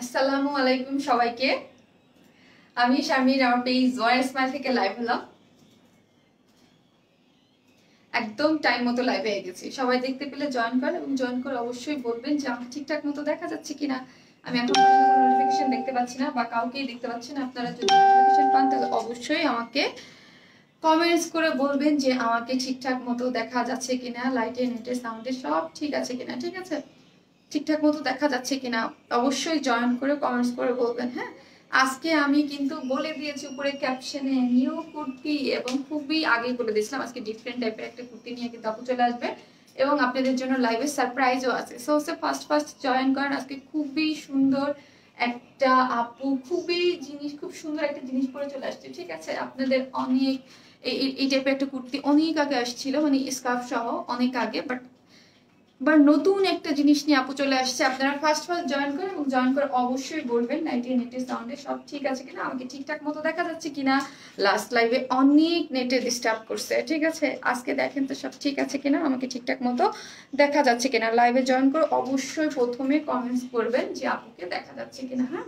আসসালামু আলাইকুম সবাইকে। আমি শারমিন, আমার পেজ জয় স্মাইল থেকে লাইভ হলাম। একদম টাইম মতো লাইভে এসে গেছি। সবাই দেখতে পেলে জয়েন করেন এবং জয়েন করে অবশ্যই বলবেন যে আমাকে ঠিকঠাক মতো দেখা যাচ্ছে কিনা। আমি এখন পর্যন্ত কোনো নোটিফিকেশন দেখতে পাচ্ছি না বা কাউকেই দেখতে পাচ্ছি না। আপনারা যদি নোটিফিকেশন পান তাহলে অবশ্যই আমাকে কমেন্টস করে বলবেন যে আমাকে ঠিকঠাক মতো দেখা যাচ্ছে কিনা, লাইটে নেটে সাউন্ডে সব ঠিক আছে কিনা। ঠিক আছে, ঠিকঠাক মতো দেখা যাচ্ছে কিনা অবশ্যই জয়েন করে কমেন্টস করে বলবেন। হ্যাঁ, আজকে আমি কিন্তু বলে দিয়েছি উপরে ক্যাপশনে নিউ কুর্তি, এবং খুবই আগে বলে দিয়েছিলাম আজকে ডিফারেন্ট টাইপের একটা কুর্তি নিয়ে কিন্তু আপু চলে আসবে এবং আপনাদের জন্য লাইভে সারপ্রাইজও আছে। সো হচ্ছে ফার্স্ট জয়েন করেন। আজকে খুবই সুন্দর একটা আপু খুব সুন্দর একটা জিনিস পরে চলে আসছে। ঠিক আছে, আপনাদের অনেক এই টাইপের একটা কুর্তি অনেক আগে আসছিল, মানে স্কার্ফ সহ অনেক আগে, বাট নতুন একটা জিনিস নিয়ে আপু চলে আসছে। আপনারা ফার্স্ট জয়েন করেন এবং জয়েন করে অবশ্যই বলবেন নাইটে নেটে সাউন্ডে সব ঠিক আছে কিনা, আমাকে ঠিকঠাক মতো দেখা যাচ্ছে কিনা। লাস্ট লাইভে অনেক নেটে ডিস্টার্ব করছে। ঠিক আছে, আজকে দেখেন তো সব ঠিক আছে কিনা, আমাকে ঠিকঠাক মতো দেখা যাচ্ছে কিনা। লাইভে জয়েন করে অবশ্যই প্রথমে কমেন্টস করবেন যে আপুকে দেখা যাচ্ছে কিনা। হ্যাঁ,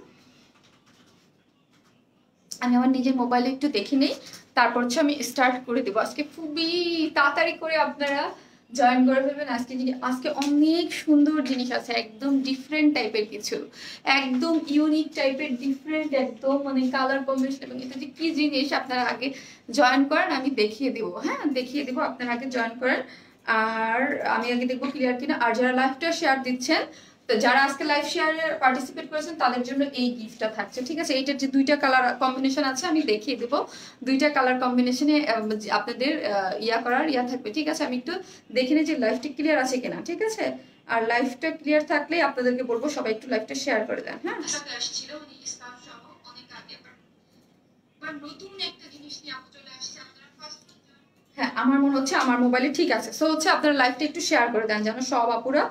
আমি আমার নিজের মোবাইলে একটু দেখে নেই, তারপর হচ্ছে আমি স্টার্ট করে দেবো। আজকে খুবই তাড়াতাড়ি করে আপনারা জয়েন করে ফেলবেন। আজকে অনেক সুন্দর জিনিস আছে, একদম ডিফারেন্ট টাইপের কিছু, একদম ইউনিক টাইপের ডিফারেন্ট, একদম মানে কালার কম্বিনেশন। এবং এটা যে কি জিনিস আপনারা আগে জয়েন করেন, আমি দেখিয়ে দেবো। হ্যাঁ, দেখিয়ে দেবো, আপনারা আগে জয়েন করেন আর আমি আগে দেখবো ক্লিয়ার কিনা। আর যারা লাইভটা শেয়ার দিচ্ছেন, তো যারা আজকে লাইভ শেয়ারে পার্টিসিপেট করেছেন তাদের জন্য এই গিফটটা থাকছে। ঠিক আছে, এইটার যে দুইটা কালার কম্বিনেশন আছে আমি দেখিয়ে দেবো। দুইটা কালার কম্বিনেশনে আপনাদের ইয়া থাকবে। ঠিক আছে, আমি একটু দেখে নিই যে লাইভটা ক্লিয়ার আছে কিনা। ঠিক আছে, আর লাইভটা ক্লিয়ার থাকলে আপনাদেরকে বলবো সবাই একটু লাইভটা শেয়ার করে দেন। হ্যাঁ, আসছিল অনেক আগে, নতুন একটা জিনিস নিয়ে আপু চলে আসছে। হ্যাঁ, আমার মনে হচ্ছে আমার মোবাইলে ঠিক আছে। সো হচ্ছে আপনারা লাইভটা একটু শেয়ার করে দেন যেন সব আপুরা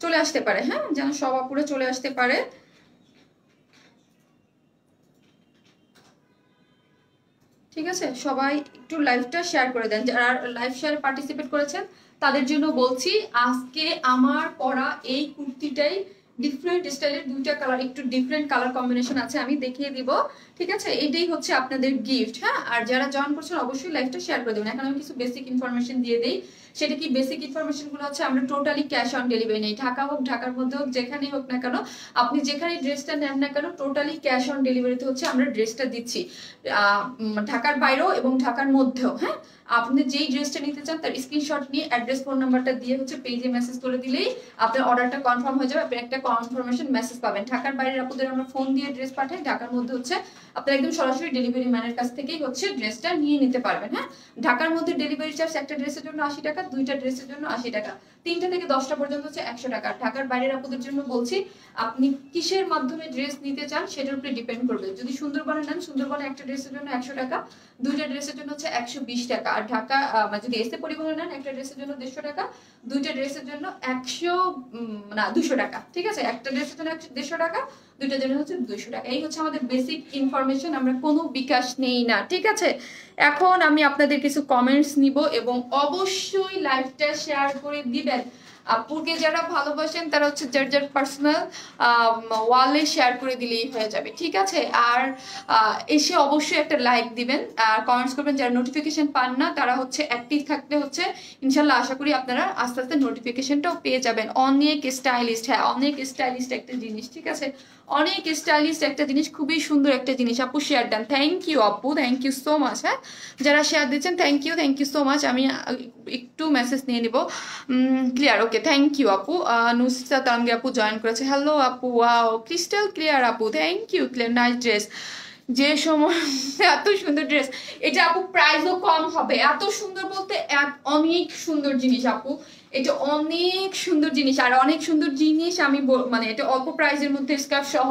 চলে আসতে পারে। হ্যাঁ, যেন সব আপুরা চলে আসতে পারে। ঠিক আছে, সবাই একটু লাইভটা শেয়ার করে দেন। যারা লাইভ শেয়ারে পার্টিসিপেট করেছেন তাদের জন্য বলছি, আজকে আমার পরা এই কুর্তিটাই ডিফারেন্ট স্টাইলের, দুইটা কালার, একটু ডিফারেন্ট কালার কম্বিনেশন আছে, আমি দেখিয়ে দিব। ঠিক আছে, এটাই হচ্ছে আপনাদের গিফট। হ্যাঁ, আর যারা জয়েন করছেন অবশ্যই লাইভটা শেয়ার করে দেবেন। এখন আমি কিছু বেসিক ইনফরমেশন দিয়ে দিই। সেটা কি বেসিক ইনফরমেশন গুলো হচ্ছে, আমরা টোটালি ক্যাশ অন ডেলিভারি নেই। ঢাকা হোক, ঢাকার মধ্যে হোক, যেখানেই হোক না কেন, আপনি যেখানে ড্রেসটা নেন না কেন, টোটালি ক্যাশ অন ডেলিভারিতে হচ্ছে আমরা ড্রেসটা দিচ্ছি। ঢাকার বাইরেও এবং ঢাকার মধ্যেও। হ্যাঁ, আপনি যেই ড্রেসটা নিতে চান তার স্ক্রিনশট নিয়ে অ্যাড্রেস ফোন নাম্বারটা দিয়ে হচ্ছে পেজে মেসেজ করে দিলেই আপনার অর্ডারটা কনফার্ম হয়ে যাবে। আপনি একটা কনফার্মেশন মেসেজ পাবেন। ঢাকার বাইরের আপুদের আমরা ফোন দিয়ে ড্রেস পাঠাই, ঢাকার মধ্যে হচ্ছে আপনারা একদম সরাসরি ডেলিভারি ম্যানের কাছ থেকেই হচ্ছে ড্রেসটা নিয়ে নিতে পারবেন। হ্যাঁ, ঢাকার মধ্যে ডেলিভারি চার্জ একটা ড্রেসের জন্য 80 টাকা, দুইটা ড্রেসের জন্য 80 টাকা, 3টা থেকে 10টা পর্যন্ত হচ্ছে 100 টাকা। ঢাকার বাইরের আপুদের জন্য বলছি, আপনি কিসের মাধ্যমে ড্রেস নিতে চান সেটার উপরে ডিপেন্ড করবে। যদি সুন্দরবনে নেন, সুন্দরবনে একটা ড্রেসের জন্য 100 টাকা, দুইটা ড্রেসের জন্য হচ্ছে 120 টাকা। আর ঢাকা যদি এসে পরিবহনে নেন, একটা ড্রেসের জন্য 150 টাকা, দুইটা ড্রেসের জন্য 200 টাকা। ঠিক আছে, একটা ড্রেসের জন্য 150 টাকা, দুইটার জন্য হচ্ছে 200 টাকা। এই হচ্ছে আমাদের বেসিক ইনফরমেশন, আমরা কোনো বিকাশ নেই না। ঠিক আছে, এখন আমি আপনাদের কিছু কমেন্টস নিব এবং অবশ্যই লাইভটা শেয়ার করে দিবেন। আপুকে যারা ভালোবাসেন তারা হচ্ছে যার যার পার্সোনাল ওয়ালে শেয়ার করে দিলেই হয়ে যাবে। ঠিক আছে, আর এসে অবশ্যই একটা লাইক দিবেন আর কমেন্টস করবেন। যারা নোটিফিকেশন পান না তারা হচ্ছে অ্যাক্টিভ থাকলে হচ্ছে ইনশাল্লাহ আশা করি আপনারা আস্তে আস্তে নোটিফিকেশনটাও পেয়ে যাবেন। অনেক স্টাইলিস্ট, হ্যাঁ অনেক স্টাইলিস্ট একটা জিনিস। ঠিক আছে, অনেক স্টাইলিস্ট একটা জিনিস, খুবই সুন্দর একটা জিনিস। আপু শেয়ার দেন, থ্যাংক ইউ আপু, থ্যাংক ইউ সো মাচ। হ্যাঁ, যারা শেয়ার দিচ্ছেন থ্যাংক ইউ সো মাচ। আমি একটু মেসেজ নিয়ে নিব। ক্লিয়ার, ওকে, থ্যাংক ইউ আপু। নুসরাত আলমগীর আপু জয়েন করেছে, হ্যালো আপু, ওয়াও ক্রিস্টাল ক্লিয়ার আপু, thank you, clear, nice dress. যে সময় এত সুন্দর ড্রেস, এটা আপু প্রাইসও কম হবে। এত সুন্দর বলতে অনেক সুন্দর জিনিস আপু, এটা অনেক সুন্দর জিনিস। আর অনেক সুন্দর জিনিস আমি মানে এটা অল্প প্রাইসের মধ্যে স্কার্ফ সহ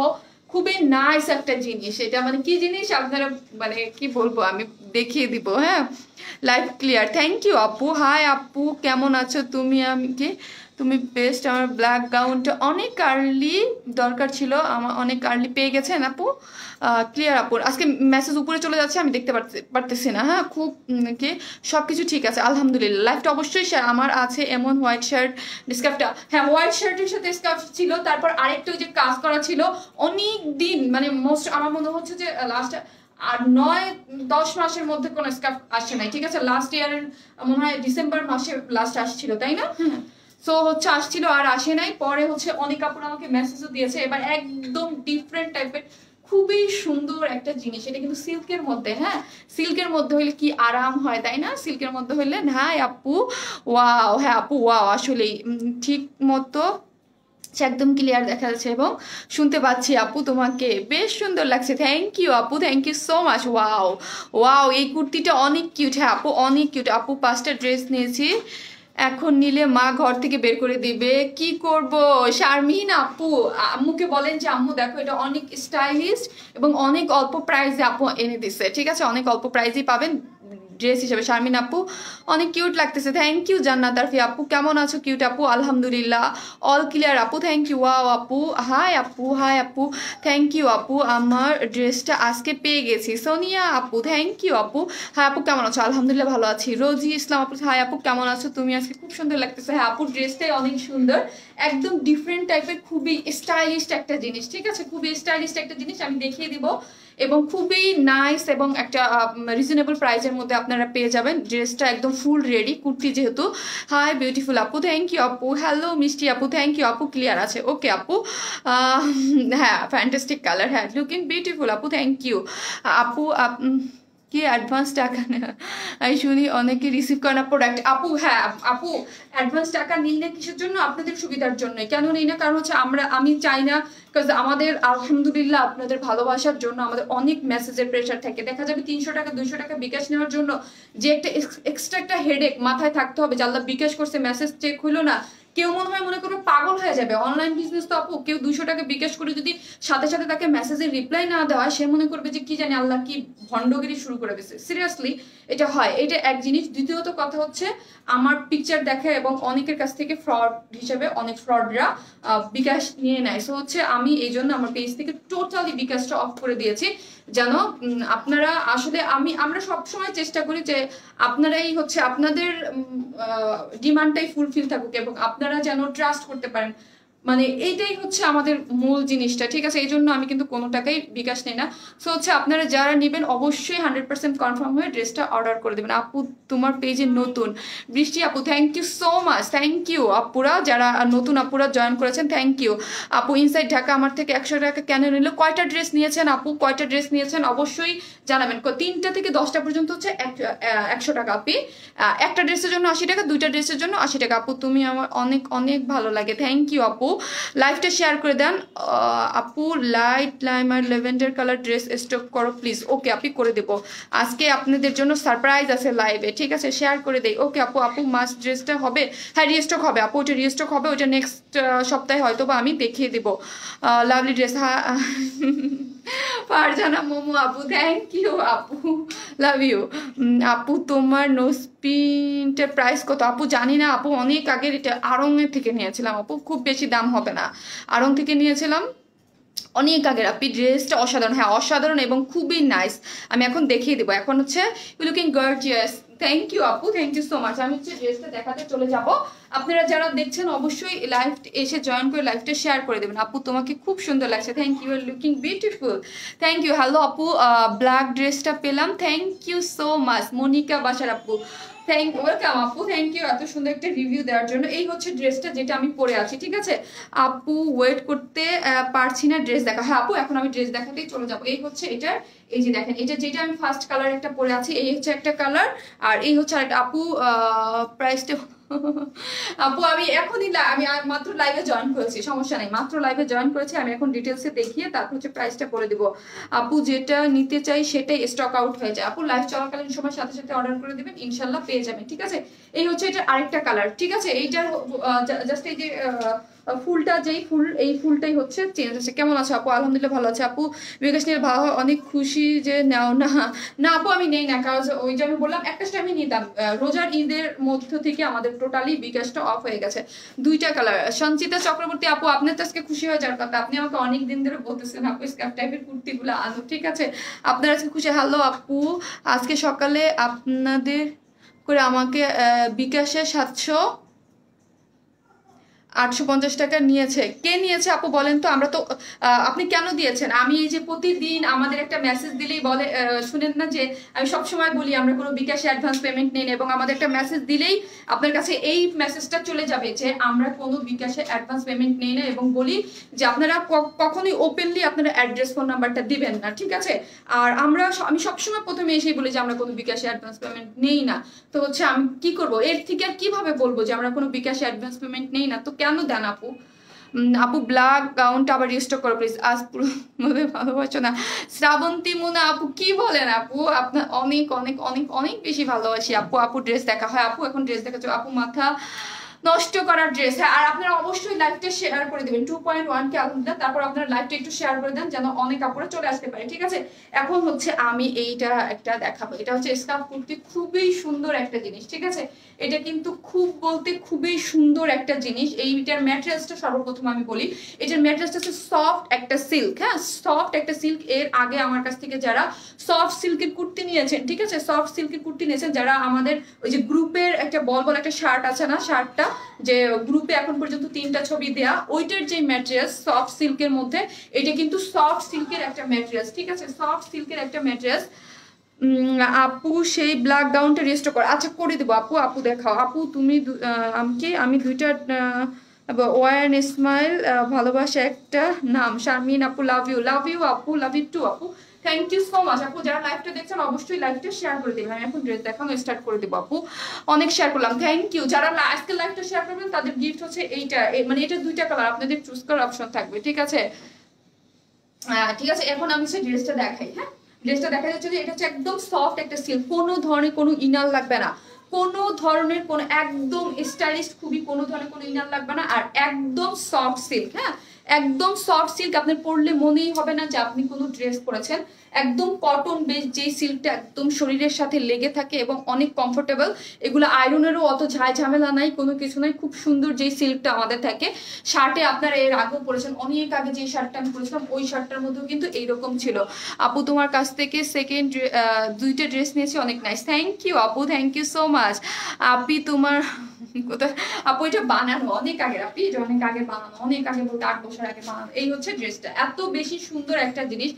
খুবই নাইস একটা জিনিস। এটা মানে কি জিনিস আপনারা মানে কি বলবো, আমি দেখিয়ে দিব। হ্যাঁ, লাইভ ক্লিয়ার, থ্যাংক ইউ আপু। হাই আপু, কেমন আছো তুমি? তুমি বেস্ট। আমার ব্ল্যাক গাউনটা অনেক কার্লি দরকার ছিল, আমার অনেক কার্লি পেয়ে গেছেন আপু। ক্লিয়ার আপু, আজকে মেসেজ উপরে চলে যাচ্ছে, আমি দেখতে পারতেছি না। হ্যাঁ খুব কি সব কিছু ঠিক আছে আলহামদুলিল্লাহ। লাইফটা অবশ্যই আমার আছে এমন হোয়াইট শার্ট স্কার্ফটা, হ্যাঁ হোয়াইট শার্টের সাথে স্কার্ফ ছিল, তারপর আরেকটা ওই যে কাজ করা ছিল অনেক দিন, মানে মোস্ট আমার মনে হচ্ছে যে লাস্ট আর 9-10 মাসের মধ্যে কোনো স্কার্ফ আসে নাই, ঠিক আছে। লাস্ট ইয়ারের মনে হয় ডিসেম্বর মাসে লাস্ট আসছিল, তাই না? সো হচ্ছে আসছিল আর আসে নাই। পরে হচ্ছে অনেক কাপড় আমাকে মেসেজও দিয়েছে, এবার একদম ডিফারেন্ট টাইপের খুবই সুন্দর একটা জিনিস। এটা কিন্তু সিল্কের মধ্যে, হ্যাঁ সিল্কের মধ্যে হইলে কি আরাম হয় তাই না? সিল্কের মধ্যে হইলে হ্যাঁ আপু ওয়াও, হ্যাঁ আপু ওয়াও, আসলেই ঠিক মতো একদম ক্লিয়ার দেখা যাচ্ছে এবং শুনতে পাচ্ছি আপু, তোমাকে বেশ সুন্দর লাগছে। থ্যাংক ইউ আপু, thank you so much. Wow wow, এই কুর্তিটা অনেক কিউট। হ্যাঁ আপু অনেক কিউট আপু। 5টা ড্রেস নিয়েছি, এখন নিলে মা ঘর থেকে বের করে দিবে, কি করব? শারমিন আপু, আম্মুকে বলেন যে আম্মু দেখো এটা অনেক স্টাইলিশ এবং অনেক অল্প প্রাইসে আপু এনে দিচ্ছে, ঠিক আছে? অনেক অল্প প্রাইসেই পাবেন ড্রেস হিসেবে। শারমিন আপু অনেক কিউট লাগতেছে, থ্যাংক ইউ। জান্নাত আরফি আপু কেমন আছো? কিউট আপু আলহামদুলিল্লাহ, অল ক্লিয়ার আপু, থ্যাংক ইউ। ওয়াও আপু, হাই আপু, হাই আপু, থ্যাংক ইউ আপু। আমার ড্রেসটা আজকে পেয়ে গেছি। সোনিয়া আপু থ্যাংক ইউ আপু। হাই আপু কেমন আছো? আলহামদুলিল্লাহ ভালো আছি। রোজি ইসলাম আপু, হাই আপু কেমন আছো? তুমি আজকে খুব সুন্দর লাগতেছে। হ্যাঁ আপু ড্রেসটাই অনেক সুন্দর, একদম ডিফারেন্ট টাইপের, খুবই স্টাইলিশ একটা জিনিস, ঠিক আছে? খুবই স্টাইলিশ একটা জিনিস, আমি দেখিয়ে দিব এবং খুবই নাইস এবং একটা রিজনেবল প্রাইসের মধ্যে আপনারা পেয়ে যাবেন। ড্রেসটা একদম ফুল রেডি, কুর্তি যেহেতু। হাই বিউটিফুল আপু, থ্যাংক ইউ আপু। হ্যালো মিষ্টি আপু, থ্যাংক ইউ আপু, ক্লিয়ার আছে ওকে আপু। হ্যাঁ ফ্যান্টাস্টিক কালার, হ্যাঁ লুকিং বিউটিফুল আপু, থ্যাংক ইউ আপু। কি অ্যাডভান্স টাকা আমি শুনি অনেকে রিসিভ করে না প্রোডাক্ট আপু। হ্যাঁ আপু অ্যাডভান্স টাকা নিই না কিসের জন্য? আপনাদের সুবিধার জন্য। কেন নিই না? কারণ হচ্ছে আমি চাই না, বিকজ আমাদের আলহামদুলিল্লাহ আপনাদের ভালোবাসার জন্য আমাদের অনেক মেসেজের প্রেশার থাকে। দেখা যাবে 300 টাকা 200 টাকা বিকাশ নেওয়ার জন্য যে একটা এক্সট্রা একটা হেডেক মাথায় থাকতে হবে, যে আল্লাহ বিকাশ করছে মেসেজ চেক হইলো না, কেউ মনে করো পাগল হয়ে যাবে। অনলাইন বিজনেস তো আপু, কেউ 200 টাকা বিকাশ করে যদি সাথে সাথে তাকে মেসেজের রিপ্লাই না দেওয়া, সে মনে করবে যে কি জানি আল্লাহ কি ভণ্ডগিরি শুরু করে দিয়েছে। সিরিয়াসলি এটা হয়, এটা এক জিনিস। দ্বিতীয়ত কথা হচ্ছে আমার পিকচার দেখে এবং অনেকের কাছ থেকে ফ্রড হিসেবে অনেক ফ্রডরা বিকাশ নিয়ে নেয়। সো হচ্ছে আমি এই জন্য আমার পেজ থেকে টোটালি বিকাশটা অফ করে দিয়েছি, যেন আপনারা আসলে আমরা সবসময় চেষ্টা করি যে আপনারাই হচ্ছে আপনাদের ডিমান্ডটাই ফুলফিল থাকুক এবং আপনারা যেন ট্রাস্ট করতে পারেন, মানে এইটাই হচ্ছে আমাদের মূল জিনিসটা, ঠিক আছে? এই জন্য আমি কিন্তু কোনো টাকাই বিকাশ নেই না। সো হচ্ছে আপনারা যারা নেবেন অবশ্যই 100% কনফার্ম হয়ে ড্রেসটা অর্ডার করে দেবেন। আপু তোমার পেজে নতুন, বৃষ্টি আপু thank you so much, thank you আপুরা, যারা নতুন আপুরা জয়েন করেছেন থ্যাংক ইউ আপু। ইনসাইড ঢাকা আমার থেকে 100 টাকা কেন নিল? কয়টা ড্রেস নিয়েছেন আপু? কয়টা ড্রেস নিয়েছেন অবশ্যই জানাবেন। 3টা থেকে 10টা পর্যন্ত হচ্ছে 100 টাকা আপি। একটা ড্রেসের জন্য 80 টাকা, 2টা ড্রেসের জন্য 80 টাকা। আপু তুমি আমার অনেক অনেক ভালো লাগে, থ্যাংক ইউ আপু। লাইভটা শেয়ার করে দেন আপু। লাইট লাইমার ল্যাভেন্ডার কালার ড্রেস স্টক করো প্লিজ। ওকে আপনি করে দেবো, আজকে আপনাদের জন্য সারপ্রাইজ আছে লাইভে, ঠিক আছে? শেয়ার করে দেই। ওকে আপু। আপু মাস্ট ড্রেসটা হবে, হ্যাঁ রিস্টক হবে আপু, ওটা রিস্টক হবে, ওটা নেক্সট সপ্তাহে হয়তো বা আমি দেখিয়ে দেবো। লাভলি ড্রেস, হ্যাঁ ফারজানা মোমো আপু থ্যাংক ইউ আপু, লাভ ইউ আপু। তোমার নোসপিনটার প্রাইস কত আপু? জানি না আপু, অনেক আগের, এটা আড়ংয়ের থেকে নিয়েছিলাম আপু, খুব বেশি দাম হবে না, আড়ং থেকে নিয়েছিলাম অনেক আগের। আপনি ড্রেসটা অসাধারণ, হ্যাঁ অসাধারণ এবং খুবই নাইস। আমি এখন দেখিয়ে দেবো। এখন হচ্ছে you looking gorgeous, thank you আপু, থ্যাংক ইউ সো মাচ। আমি হচ্ছে ড্রেসটা দেখাতে চলে যাব। আপনারা যারা দেখছেন অবশ্যই লাইভ এসে জয়েন করে লাইভটা শেয়ার করে দেবেন। আপু তোমাকে খুব সুন্দর লাগছে, থ্যাংক ইউ, আর looking beautiful, thank you. Hello আপু, ব্ল্যাক ড্রেসটা পেলাম, thank you so much. Monika Basar আপু ওয়েলকাম আপু, থ্যাংক ইউ এত সুন্দর একটা রিভিউ দেওয়ার জন্য। এই হচ্ছে ড্রেসটা যেটা আমি পরে আছি, ঠিক আছে আপু? ওয়েট করতে পারছি না ড্রেস দেখা। হ্যাঁ আপু এখন আমি ড্রেস দেখাতেই চলে যাবো। এই হচ্ছে এটার, এই যে দেখেন এটা যেটা আমি ফার্স্ট কালার একটা পরে আছি, এই হচ্ছে একটা কালার, আর এই হচ্ছে আরেকটা। আপু প্রাইসটা আপু আমি এখনই আমি মাত্র লাইভে জয়েন করেছি, সমস্যা নেই, মাত্র লাইভে জয়েন করেছি। আমি এখন ডিটেলসে দেখিয়ে তারপর হচ্ছে প্রাইসটা বলে দিব। আপু যেটা নিতে চাই সেটাই স্টক আউট হয়ে যায়। আপু লাইভ চলাকালীন সময় সাথে সাথে অর্ডার করে দিবেন, ইনশাল্লাহ পেয়ে যাবেন, ঠিক আছে? এই হচ্ছে এটা আরেকটা কালার, ঠিক আছে? এইটার জাস্ট এই যে ফুলটা যেই ফুল এই ফুলটাই হচ্ছে চেঞ্জ হচ্ছে। কেমন আছো আপু? আলহামদুলিল্লাহ ভালো আছে আপু। বিকাশ নিয়ে ভালো হয়, অনেক খুশি যে নাও না। না আপু আমি নেই না, কারণ ওই যে আমি বললাম একটা টাইমে নিতাম, রোজার ঈদের মধ্য থেকে আমাদের টোটালি বিকাশটা অফ হয়ে গেছে। দুইটা কালার। সঞ্চিতা চক্রবর্তী আপু, আপনি তো আজকে খুশি হয়ে যাওয়ার কথা, আপনি আমাকে অনেক দিন ধরে বলতেছেন আপু স্কার্ফ টাইপের কুর্তিগুলো আনো, ঠিক আছে আপনার আজকে খুশি। হ্যালো আপু, আজকে সকালে আপনাদের করে আমাকে বিকাশে 850 টাকা নিয়েছে। কে নিয়েছে আপু বলেন তো? আমরা তো আপনি কেন দিয়েছেন? আমি এই যে প্রতিদিন আমাদের একটা মেসেজ দিলেই বলে, শুনেন না যে আমি সবসময় বলি আমরা কোনো বিকাশে অ্যাডভান্স পেমেন্ট নেই, এবং আমাদের একটা মেসেজ দিলেই আপনার কাছে এই মেসেজটা চলে যাবে যে আমরা কোনো বিকাশে অ্যাডভান্স পেমেন্ট নেই না, এবং বলি যে আপনারা কখনোই ওপেনলি আপনারা অ্যাড্রেস ফোন নাম্বারটা দিবেন না, ঠিক আছে। আর আমি সবসময় প্রথমে এসেই বলি যে আমরা কোনো বিকাশে অ্যাডভান্স পেমেন্ট নেই না। তো হচ্ছে আমি কি করব, এর থেকে আর কিভাবে বলবো যে আমরা কোনো বিকাশে অ্যাডভান্স পেমেন্ট নেই না? তো কেন দেন আপু? আপু ব্ল্যাক গাউনটা আবার রিস্টক করো প্লিজ, আজ পুরো ভালোবাসো না। শ্রাবন্তী মুনা আপু, কি বলেন আপু? আপনার অনেক অনেক অনেক অনেক বেশি ভালোবাসি আপু। আপু ড্রেস দেখা হয় আপু, এখন ড্রেস দেখাচ্ছ আপু, মাথা নষ্ট করার ড্রেস। হ্যাঁ, আর আপনারা অবশ্যই লাইভটা শেয়ার করে দিবেন 2.1 কে আলহামদুলিল্লাহ, তারপর আপনারা লাইভটা একটু শেয়ার করে দেন যেন অনেক আপুরা চলে আসতে পারে, ঠিক আছে। এখন হচ্ছে আমি এইটা একটা দেখাবো, এটা হচ্ছে স্কার্ফ কুর্তি, খুবই সুন্দর একটা জিনিস, ঠিক আছে। এটা কিন্তু খুব বলতে খুবই সুন্দর একটা জিনিস। এইটার ম্যাটেরিয়ালসটা সর্বপ্রথম আমি বলি, এটার ম্যাটেরিয়ালসটা হচ্ছে সফট একটা সিল্ক। হ্যাঁ, সফট একটা সিল্ক। এর আগে আমার কাছ থেকে যারা সফট সিল্কের কুর্তি নিয়েছেন, ঠিক আছে, সফট সিল্কের কুর্তি নিয়েছেন যারা, আমাদের ওই যে গ্রুপের একটা বল একটা শার্ট আছে না, শার্টটা যে গ্রুপে এখন পর্যন্ত 3টা ছবি দেয়া, ওইটার যে ম্যাটেরিয়ালস সফট সিল্কের মধ্যে, এটা কিন্তু সফট সিল্কের একটা ম্যাটেরিয়ালস, ঠিক আছে, সফট সিল্কের একটা ম্যাটেরিয়ালস। আপু সেই ব্ল্যাক গাউনটা রেজিস্টার কর, আচ্ছা করে দেবো আপু। আপু দেখাও আপু, তুমি আমি দুইটা ওয়ান স্মাইল ভালোবাসা একটা নাম শারমিন আপু, লাভ ইউ আপু, লাভ ইউ টু আপু, থ্যাংক ইউ সো মাচ আপু। যারা লাইভটা দেখছেন অবশ্যই লাইভটা শেয়ার করে দিবেন। আমি এখন ড্রেস দেখানো স্টার্ট করে দেবো আপু, অনেক শেয়ার করলাম, থ্যাংক ইউ। যারা আজকে লাইভটা শেয়ার করবেন তাদের গিফট হচ্ছে এইটা, মানে এটা 2টা কালার আপনাদের চুজ করার অপশন থাকবে, ঠিক আছে। ঠিক আছে, এখন আমি সে ড্রেসটা দেখাই। হ্যাঁ, ড্রেসটা দেখা যাচ্ছে যে এটা হচ্ছে একদম সফট একটা সিল্ক, কোনো ধরনের কোনো ইনার লাগবে না, কোনো ধরনের কোনো, একদম স্টাইলিশ খুবই, কোনো ধরনের কোনো ইনার লাগবে না, আর একদম সফট সিল্ক। হ্যাঁ, একদম সফট সিল্ক, আপনার পরলে মনেই হবে না যে আপনি কোনো ড্রেস পরেছেন। একদম কটন বেস যেই সিল্কটা একদম শরীরের সাথে লেগে থাকে এবং অনেক কমফোর্টেবল। এগুলো আয়রনেরও অত ঝামেলা নাই, কোনো কিছু নাই, খুব সুন্দর যেই সিল্কটা আমাদের থাকে। শার্টে আপনারা এর আগেও পরেছেন, অনেক আগে যে শার্টটা আমি পরেছিলাম ওই শার্টটার মধ্যেও কিন্তু এইরকম ছিল। আপু তোমার কাছ থেকে সেকেন্ড 2টা ড্রেস নিয়েছি, অনেক নাইস, থ্যাংক ইউ আপু, থ্যাংক ইউ সো মাচ। আপি তোমার কোথায় আপু? এটা বানানো অনেক আগে আপনি, এটা অনেক আগে বানানো, অনেক আগে বলতে 8 বছর আগে বানানো। এই হচ্ছে ড্রেসটা, এত বেশি সুন্দর একটা জিনিস।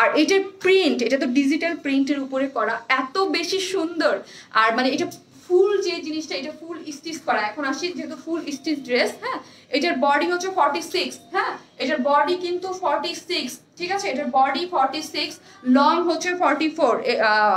আর এটার প্রিন্ট, এটা তো ডিজিটাল প্রিন্টের উপরে করা, এত বেশি সুন্দর। আর মানে এটা ফুল যে জিনিসটা, এটা ফুল স্টিচ করা। এখন আসি যেহেতু ফুল স্টিচ ড্রেস। হ্যাঁ, এটার বডি হচ্ছে 46। হ্যাঁ, এটার বডি কিন্তু 46, ঠিক আছে, এটার বডি 46, লং হচ্ছে 44।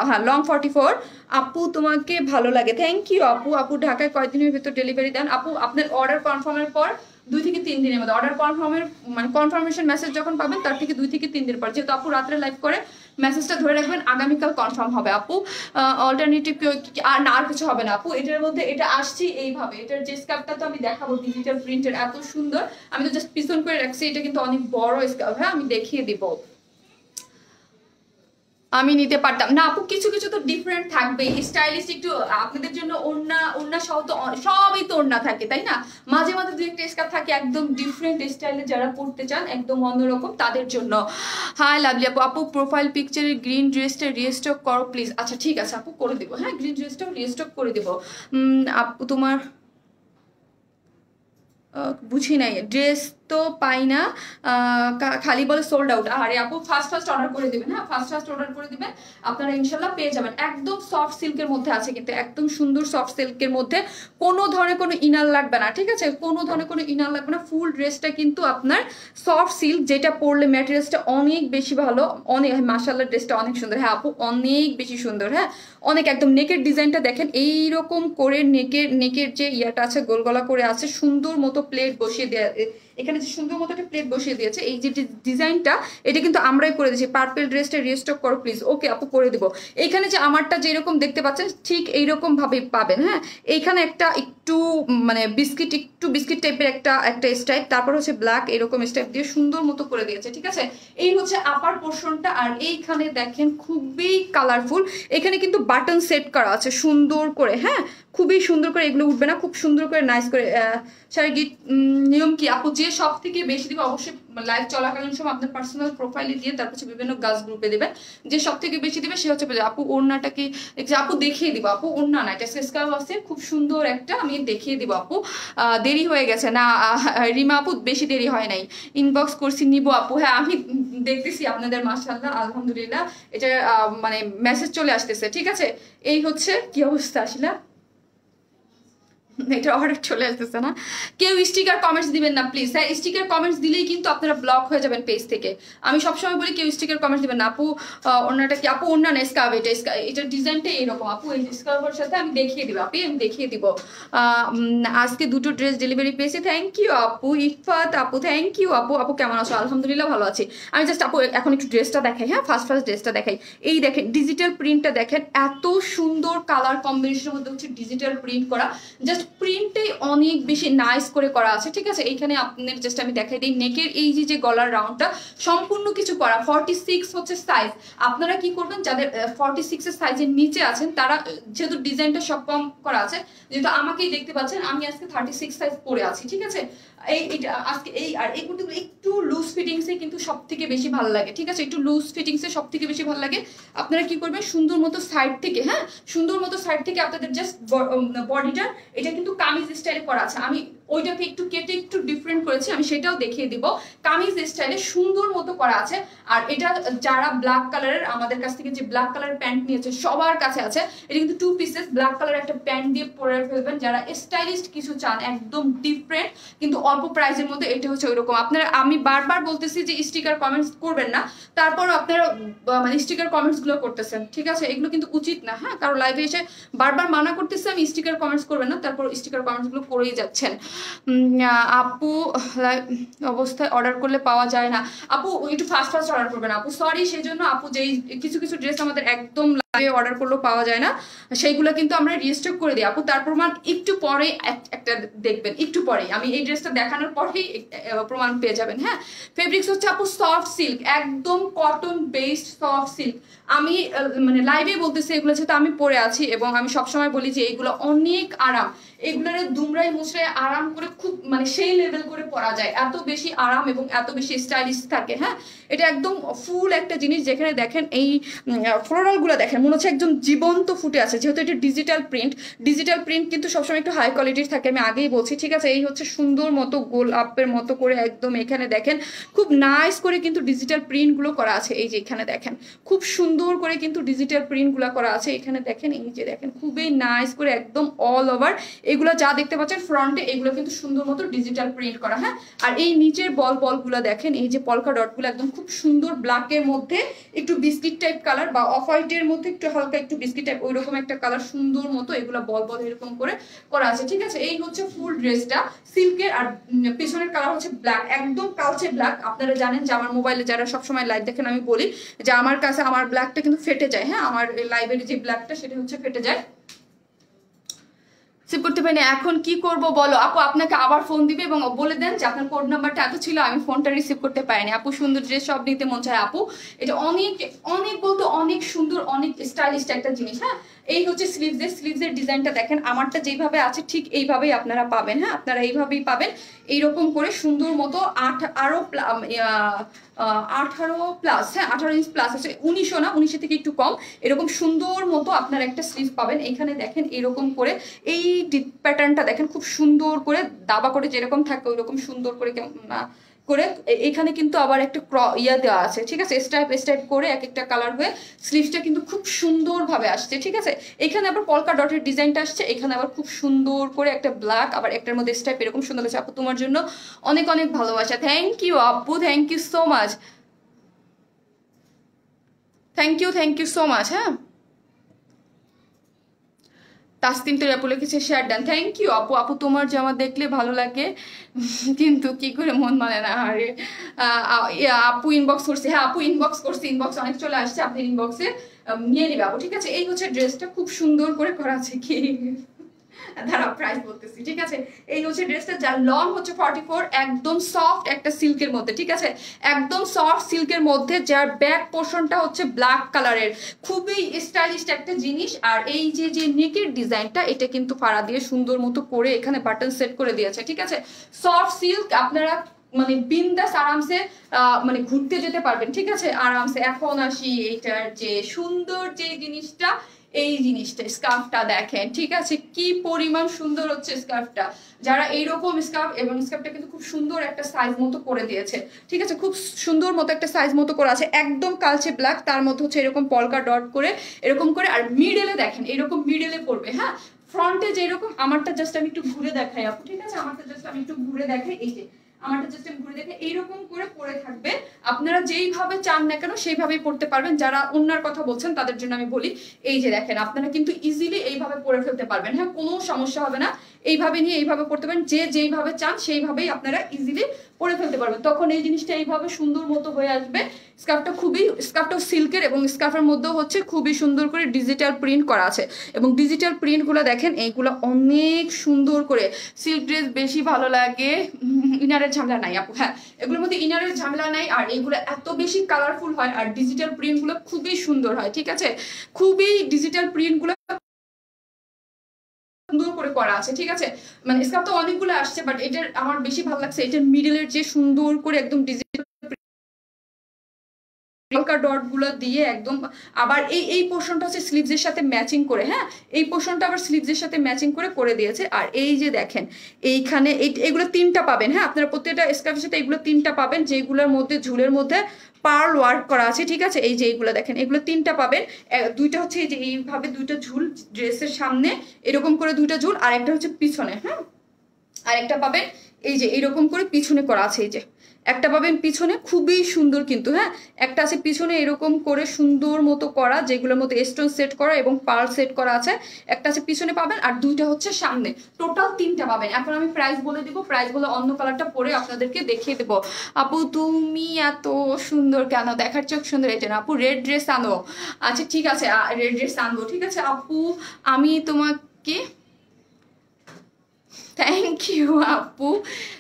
হ্যাঁ, লং 44। আপু তোমাকে ভালো লাগে, থ্যাংক ইউ আপু। আপু ঢাকায় কয়েকদিনের ভিতর ডেলিভারি দেন আপু? আপনার অর্ডার কনফার্মের পর 2 থেকে 3 দিনের মধ্যে, অর্ডার কনফার্মের মানে কনফার্মেশন মেসেজ যখন পাবেন তার থেকে 2 থেকে 3 দিন পর, যেহেতু আপু রাত্রে লাইভ করে, মেসেজটা ধরে রাখবেন, আগামীকাল কনফার্ম হবে আপু। অল্টারনেটিভ আর না, আর কিছু হবে না আপু। এটার মধ্যে এটা আসছে এইভাবে, এটার যে স্কার্ফটা তো আমি দেখাবো ডিজিটাল প্রিন্টের, এত সুন্দর। আমি তো জাস্ট পিছন করে রাখছি, এটা কিন্তু অনেক বড় স্কার্ফ। হ্যাঁ, আমি দেখিয়ে দিব, আমি নিতে পারতাম না আপু। কিছু কিছু তো ডিফারেন্ট থাকবে, স্টাইলিশ একটু আপনাদের জন্য। ওড়না সহ তো সবই তো ওড়না থাকে, তাই না? মাঝে মাঝে 2-একটা স্কার্ফ থাকে একদম ডিফারেন্ট স্টাইলে, যারা পড়তে চান একদম অন্যরকম তাদের জন্য। হাই লাভলি আপু, আপু প্রোফাইল পিকচারের গ্রিন ড্রেসটা রিস্টক করো প্লিজ। আচ্ছা ঠিক আছে আপু, করে দেবো। হ্যাঁ, গ্রিন ড্রেসটাও রিস্টক করে দেবো। আপু তোমার বুঝি নাই, ড্রেস তো পাই না, খালি বলে সোল্ড আউট। আরে আপু ফার্স্ট অর্ডার করে দিবেন। হ্যাঁ, ফার্স্ট অর্ডার করে দিবেন, আপনারা ইনশাল্লাহ পেয়ে যাবেন। একদম সফট সিল্কের মধ্যে আছে, কিন্তু একদম সুন্দর সফট সিল্কের মধ্যে, কোনো ধরনের কোনো ইনার লাগবে না, ঠিক আছে, কোনো ধরনের কোনো ইনার লাগবে না। ফুল ড্রেসটা কিন্তু আপনার সফট সিল্ক, যেটা পরলে ম্যাটেরিয়ালসটা অনেক বেশি ভালো, অনেক মাশাআল্লাহ, ড্রেসটা অনেক সুন্দর। হ্যাঁ আপু, অনেক বেশি সুন্দর। হ্যাঁ, অনেক, একদম নেকের ডিজাইনটা দেখেন, এইরকম করে নেকের যে ইয়াটা আছে, গোল গলা করে আছে, সুন্দর মতো প্লেট বসিয়ে দেওয়া, এখানে যে সুন্দর মতো একটা প্লেট বসিয়ে দিয়েছে। এই যে ডিজাইনটা, এটা কিন্তু আমরাই করে দিয়েছি। পার্পল ড্রেসটা রিস্টক করো প্লিজ। ওকে আপু, করে দেবো। এখানে যে আমারটা যেরকম দেখতে পাচ্ছেন ঠিক এইরকম ভাবে পাবেন। হ্যাঁ, এইখানে একটা একটু মানে একটু বিস্কিট টাইপের একটা স্টাইপ, তারপর হচ্ছে ব্ল্যাক এরকম স্টাইপ দিয়ে সুন্দর মতো করে দিয়েছে, ঠিক আছে। এই হচ্ছে আপার পোর্শনটা। আর এইখানে দেখেন খুবই কালারফুল, এখানে কিন্তু বাটন সেট করা আছে সুন্দর করে, হ্যাঁ খুবই সুন্দর করে, এগুলো উঠবে না, খুব সুন্দর করে নাইস করে। শারীরিক নিয়ম কি আপু, যে সব থেকে বেশি দিবে অবশ্যই লাইভ চলাকালীন সময় আপনার পার্সোনাল প্রোফাইলে দিয়ে তারপর বিভিন্ন গাছ গ্রুপে দেবেন, যে সব থেকে বেশি দিবে সে হচ্ছে আপু। ওড়নাটাকে আপু দেখিয়ে দিব আপু, ওড়না না এটা স্কার্ফ আছে খুব সুন্দর একটা, আমি দেখিয়ে দিব আপু। দেরি হয়ে গেছে না রিমা আপু, বেশি দেরি হয় নাই, ইনবক্স করছি নিব আপু। হ্যাঁ আমি দেখতেছি আপনাদের, মাশাআল্লাহ আলহামদুলিল্লাহ, এটা মানে মেসেজ চলে আসতেছে, ঠিক আছে। এই হচ্ছে কি অবস্থা আসলে, এটা অর্ডার চলে আসতেছে না। কেউ স্টিকার কমেন্টস দিবেন না প্লিজ, হ্যাঁ স্টিকার কমেন্টস দিলেই কিন্তু আপনারা ব্লক হয়ে যাবেন পেজ থেকে। আমি সবসময় বলি কেউ স্টিকার কমেন্টস দিবেন না। আপু ওনাটা কি আপু, ওনা না স্কার্ফ, এটার ডিজাইনটাই এরকম আপু, এই স্কার্ফের সাথে আমি দেখিয়ে দিব আপু, আমি দেখিয়ে দিব। আজকে দুটো ড্রেস ডেলিভারি পেয়েছি, থ্যাংক ইউ আপু। ইফাত আপু থ্যাংক ইউ আপু। আপু কেমন আছো? আলহামদুলিল্লাহ ভালো আছি। আমি জাস্ট আপু এখন একটু ড্রেসটা দেখাই, হ্যাঁ ফার্স্ট ড্রেসটা দেখাই। এই দেখেন ডিজিটাল প্রিন্টটা দেখেন, এত সুন্দর কালার কম্বিনেশনের মধ্যে হচ্ছে ডিজিটাল প্রিন্ট করা, জাস্ট প্রিন্টটাই অনেক বেশি নাইস করে করা আছে, ঠিক আছে। এইখানে আপনাদের জাস্ট আমি দেখাই দিই, নেকের এই যে গলার রাউন্ডটা সম্পূর্ণ কিছু করা, 46 হচ্ছে সাইজ। আপনারা কি করবেন, যাদের 46 এর সাইজের নিচে আছেন তারা, যেহেতু ডিজাইনটা সব কম করা আছে, যেহেতু আমাকেই দেখতে পাচ্ছেন আমি আজকে 36 সাইজ পরে আছি, ঠিক আছে। এইটা আজকে আর এই কুর্তিগুলো একটু লুজ ফিটিংসে কিন্তু সব থেকে বেশি ভালো লাগে, ঠিক আছে। একটু লুজ ফিটিংসে সব থেকে বেশি ভালো লাগে। আপনারা কি করবেন, সুন্দর মতো সাইড থেকে, হ্যাঁ সুন্দর মতো সাইড থেকে আপনাদের জাস্ট বডিটা, এটা কিন্তু কামিজ স্টাইলে করা আছে। আমি ওইটাকে একটু কেটে একটু ডিফারেন্ট করেছি, আমি সেটাও দেখিয়ে দিব। কামিজ স্টাইলে সুন্দর মতো করা আছে। আর এটা যারা ব্ল্যাক কালারের আমাদের কাছ থেকে যে ব্ল্যাক কালার প্যান্ট নিয়েছে সবার কাছে আছে, এটা কিন্তু 2 পিসেস ব্ল্যাক কালার একটা প্যান্ট দিয়ে পরে ফেলবেন যারা স্টাইলিশ কিছু চান, একদম ডিফারেন্ট কিন্তু অল্প প্রাইসের মধ্যে। এটা হচ্ছে ওইরকম। আপনারা, আমি বারবার বলতেছি যে স্টিকার কমেন্টস করবেন না, তারপর আপনারা মানে স্টিকার কমেন্টস গুলো করতেছেন, ঠিক আছে। এগুলো কিন্তু উচিত না, হ্যাঁ কারো লাইভে এসে বারবার মানা করতেছে আমি স্টিকার কমেন্টস করবেন না, তারপর স্টিকার কমেন্টস গুলো করেই যাচ্ছেন। আপু অবস্থায় অর্ডার করলে পাওয়া যায় না আপু, একটু ফাস্ট অর্ডার করবেন আপু, সরি সেজন্য আপু। যেই কিছু কিছু ড্রেস আমাদের একদম অর্ডার করলেও পাওয়া যায় না, সেইগুলো কিন্তু আমরা রিস্টক করে দিই আপু। তার প্রমাণ একটু পরে একটা দেখবেন, একটু পরেই আমি এই ড্রেসটা দেখানোর পরেই প্রমাণ পেয়ে যাবেন। হ্যাঁ ফেব্রিক্স হচ্ছে আপু সফট সিল্ক, একদম কটন বেসড সফট সিল্ক। আমি মানে লাইভে বলতেছি এগুলো যেহেতু আমি পরে আছি, এবং আমি সবসময় বলি যে এগুলো অনেক আরাম, এগুলোর দুমড়াই মুচড়াই আরাম করে খুব মানে সেই লেভেল করে পরা যায়, এত বেশি আরাম এবং এত বেশি স্টাইলিশ থাকে। হ্যাঁ এটা একদম ফুল একটা জিনিস, যেখানে দেখেন এই ফ্লোরাল গুলো দেখেন মনে হচ্ছে একদম জীবন্ত ফুটে আছে, যেহেতু এটা ডিজিটাল প্রিন্ট কিন্তু সবসময় একটু হাই কোয়ালিটির থাকে, আমি আগেই বলছি, ঠিক আছে। এই হচ্ছে সুন্দর মতো গোল আপের মতো করে একদম এখানে দেখেন খুব নাইস করে কিন্তু ডিজিটাল প্রিন্ট গুলো করা আছে। এই যে এখানে দেখেন খুব সুন্দর করে কিন্তু ডিজিটাল প্রিন্ট গুলো করা আছে, এখানে দেখেন, এই যে দেখেন খুবই নাইস করে একদম অল ওভার এগুলো যা দেখতে পাচ্ছেন ফ্রন্টে, এগুলো কিন্তু সুন্দর মতো ডিজিটাল প্রিন্ট করা। হ্যাঁ আর এই নিচের বলগুলো দেখেন, এই যে পলকা ডটগুলো একদম খুব সুন্দর ব্ল্যাকের মধ্যে একটু বিস্কিট টাইপ কালার, বা অফ হোয়াইটের মধ্যে একটু হালকা একটু বিস্কিট টাইপ ওইরকম একটা কালার, সুন্দর মতো এগুলো বল এরকম করে করা আছে, ঠিক আছে। এই হচ্ছে ফুল ড্রেসটা সিল্কের, আর পিছনের কালার হচ্ছে ব্ল্যাক, একদম কালচে ব্ল্যাক। আপনারা জানেন যে আমার মোবাইলে যারা সবসময় লাইভ দেখেন আমি বলি যে আমার কাছে আমার ব্ল্যাকটা কিন্তু ফেটে যায়, হ্যাঁ আমার লাইভের যে ব্ল্যাকটা সেটা হচ্ছে ফেটে যায়, রিসিভ করতে পারিনি। এখন কি করব বলো আপু, আপনাকে আবার ফোন দিবে এবং বলে দেন যে আপনার কোড নাম্বারটা এত ছিল, আমি ফোনটা রিসিভ করতে পারিনি। আপু সুন্দর ড্রেস সব নিতে মন চায় আপু, এটা অনেক অনেক বলতে অনেক সুন্দর, অনেক স্টাইলিশ একটা জিনিস। হ্যাঁ এই হচ্ছে স্লিভসের ডিজাইনটা দেখেন, আমারটা যেভাবে আছে ঠিক এইভাবেই আপনারা পাবেন। হ্যাঁ আপনারা এইভাবেই পাবেন, এইরকম করে সুন্দর মতো 18 প্লাস, হ্যাঁ 18 ইঞ্চ প্লাস আছে, 19 না 19 থেকে একটু কম, এরকম সুন্দর মতো আপনার একটা স্লিভ পাবেন। এইখানে দেখেন এরকম করে এই প্যাটার্নটা দেখেন খুব সুন্দর করে দাবা করে যেরকম থাকে ওইরকম সুন্দর করে করে এখানে কিন্তু আবার একটা ইয়া দেওয়া আছে, ঠিক আছে, স্টাইপ করে এক একটা কালার হয়ে স্লিভসটা কিন্তু খুব সুন্দরভাবে আসছে, ঠিক আছে। এখানে আবার পলকা ডটের ডিজাইনটা আসছে, এখানে আবার খুব সুন্দর করে একটা ব্ল্যাক, আবার একটার মধ্যে স্টাইপ এরকম সুন্দর আছে। আপু তোমার জন্য অনেক অনেক ভালোবাসা, থ্যাংক ইউ আপু, thank you so much, thank you so much. হ্যাঁ তাসতিন তো আপু লিখেছে শেয়ার ডান, থ্যাংক ইউ আপু। আপু তোমার জামা দেখলে ভালো লাগে কিন্তু কি করে মন মানে না। আরে আপু ইনবক্স করছে, হ্যাঁ আপু ইনবক্স করছে, ইনবক্স অনেক চলে আসছে, আপনি ইনবক্সে নিয়ে নিবে আপু, ঠিক আছে। এই হচ্ছে ড্রেসটা খুব সুন্দর করে করা আছে, কি দাঁড়া প্রাইস বলতেছি, ঠিক আছে। এই হচ্ছে ড্রেসটা, যার লং হচ্ছে 44, একদম সফট একটা সিল্কের মধ্যে, ঠিক আছে, একদম সফট সিল্কের মধ্যে, যার ব্যাক পোর্শনটা হচ্ছে ব্ল্যাক কালারের, খুবই স্টাইলিশ একটা জিনিস। আর এই যে যে নেকের ডিজাইনটা, এটা কিন্তু ফাড়া দিয়ে সুন্দর মতো করে এখানে বাটন সেট করে দিয়েছে, ঠিক আছে। সফট সিল্ক, আপনারা মানে বিন্দাস আরামসে মানে ঘুরতে যেতে পারবেন, ঠিক আছে, আরামসে। এখন আসি এইটার যে সুন্দর যে জিনিসটা, এই জিনিসটা স্কার্ফটা দেখেন, ঠিক আছে, কি পরিমাণ সুন্দর হচ্ছে স্কার্ফটা। যারা এইরকম স্কার্ফ, এবং স্কার্ফটা কিন্তু খুব সুন্দর একটা সাইজ মতো করে দিয়েছে, ঠিক আছে, খুব সুন্দর মতো একটা সাইজ মতো করা আছে, একদম কালচে ব্ল্যাক, তার মধ্যে হচ্ছে এরকম পলকা ডট করে এরকম করে। আর মিডলে দেখেন এরকম মিডলে পড়বে, হ্যাঁ, ফ্রন্টে যেরকম, আমারটা জাস্ট আমি একটু ঘুরে দেখাই আপু, ঠিক আছে, আমারটা জাস্ট আমি একটু ঘুরে দেখাই, এই যে আমারটা জাস্ট আমি ঘুরে দেখে এইরকম করে পরে থাকবে। আপনারা যেইভাবে চান না কেন সেইভাবেই পড়তে পারবেন। যারা অন্যার কথা বলছেন তাদের জন্য আমি বলি, এই যে দেখেন, আপনারা কিন্তু ইজিলি এইভাবে পরে ফেলতে পারবেন, হ্যাঁ, কোনো সমস্যা হবে না। এইভাবে নিয়ে এইভাবে পড়তে পারেন, যে যেইভাবে চান সেইভাবেই আপনারা ইজিলি পরে ফেলতে পারবেন। তখন এই জিনিসটা এইভাবে সুন্দর মতো হয়ে আসবে। স্কার্ফটাও সিল্কের, এবং স্কার্ফের মধ্যেও হচ্ছে খুবই সুন্দর করে ডিজিটাল প্রিন্ট করা আছে। এবং ডিজিটাল প্রিন্টগুলো দেখেন, এইগুলো অনেক সুন্দর করে। সিল্ক ড্রেস বেশি ভালো লাগে, ইনারের ঝামেলা নাই আপু, হ্যাঁ, এগুলোর মধ্যে ইনারের ঝামেলা নাই। আর এইগুলো এত বেশি কালারফুল হয়, আর ডিজিটাল প্রিন্টগুলো খুবই সুন্দর হয়, ঠিক আছে, খুবই ডিজিটাল প্রিন্টগুলো সুন্দর করে করা আছে, ঠিক আছে। মানে স্কার্ফ তো অনেকগুলো আসছে, বাট এটার আমার বেশি ভালো লাগছে এটার মিডলের যে সুন্দর করে একদম ডিজিটাল ডট গুলো দিয়ে একদম। আবার এই পোর্শনটা হচ্ছে স্লিভসের সাথে ম্যাচিং করে, হ্যাঁ, এই পোর্শনটা আবার স্লিভসের সাথে ম্যাচিং করে দিয়েছে। আর এই যে দেখেন এইখানে এগুলো তিনটা পাবেন, হ্যাঁ, আপনারা প্রত্যেকটা স্কার্ফের সাথে এগুলো তিনটা পাবেন, যেগুলোর মধ্যে ঝুলের মধ্যে পার্ল ওয়ার্ক করা আছে, ঠিক আছে। এই যে এইগুলো দেখেন, এগুলো তিনটা পাবেন। দুইটা হচ্ছে এই যে এইভাবে দুইটা ঝুল ড্রেসের সামনে, এরকম করে দুইটা ঝুল, আর একটা হচ্ছে পিছনে, হ্যাঁ, আর একটা পাবেন এই যে এইরকম করে পিছনে করা আছে, এই যে একটা পাবেন পিছনে, খুবই সুন্দর কিন্তু, হ্যাঁ, একটা আছে পিছনে এরকম করে সুন্দর মতো করা, যেগুলোর মধ্যে স্টোন সেট করা এবং পার্ল সেট করা আছে, একটা আছে পিছনে পাবেন, আর দুইটা হচ্ছে সামনে, টোটাল তিনটা পাবেন। এখন আমি প্রাইস বলে দিব, প্রাইস বলে অন্য কালারটা পরে আপনাদেরকে দেখিয়ে দেবো। আপু তুমি এত সুন্দর কেন, দেখার চোখ সুন্দর, এটা না আপু, রেড ড্রেস আনো, আচ্ছা ঠিক আছে, রেড ড্রেস আনবো, ঠিক আছে আপু, আমি তোমাকে থ্যাংক ইউ আপু।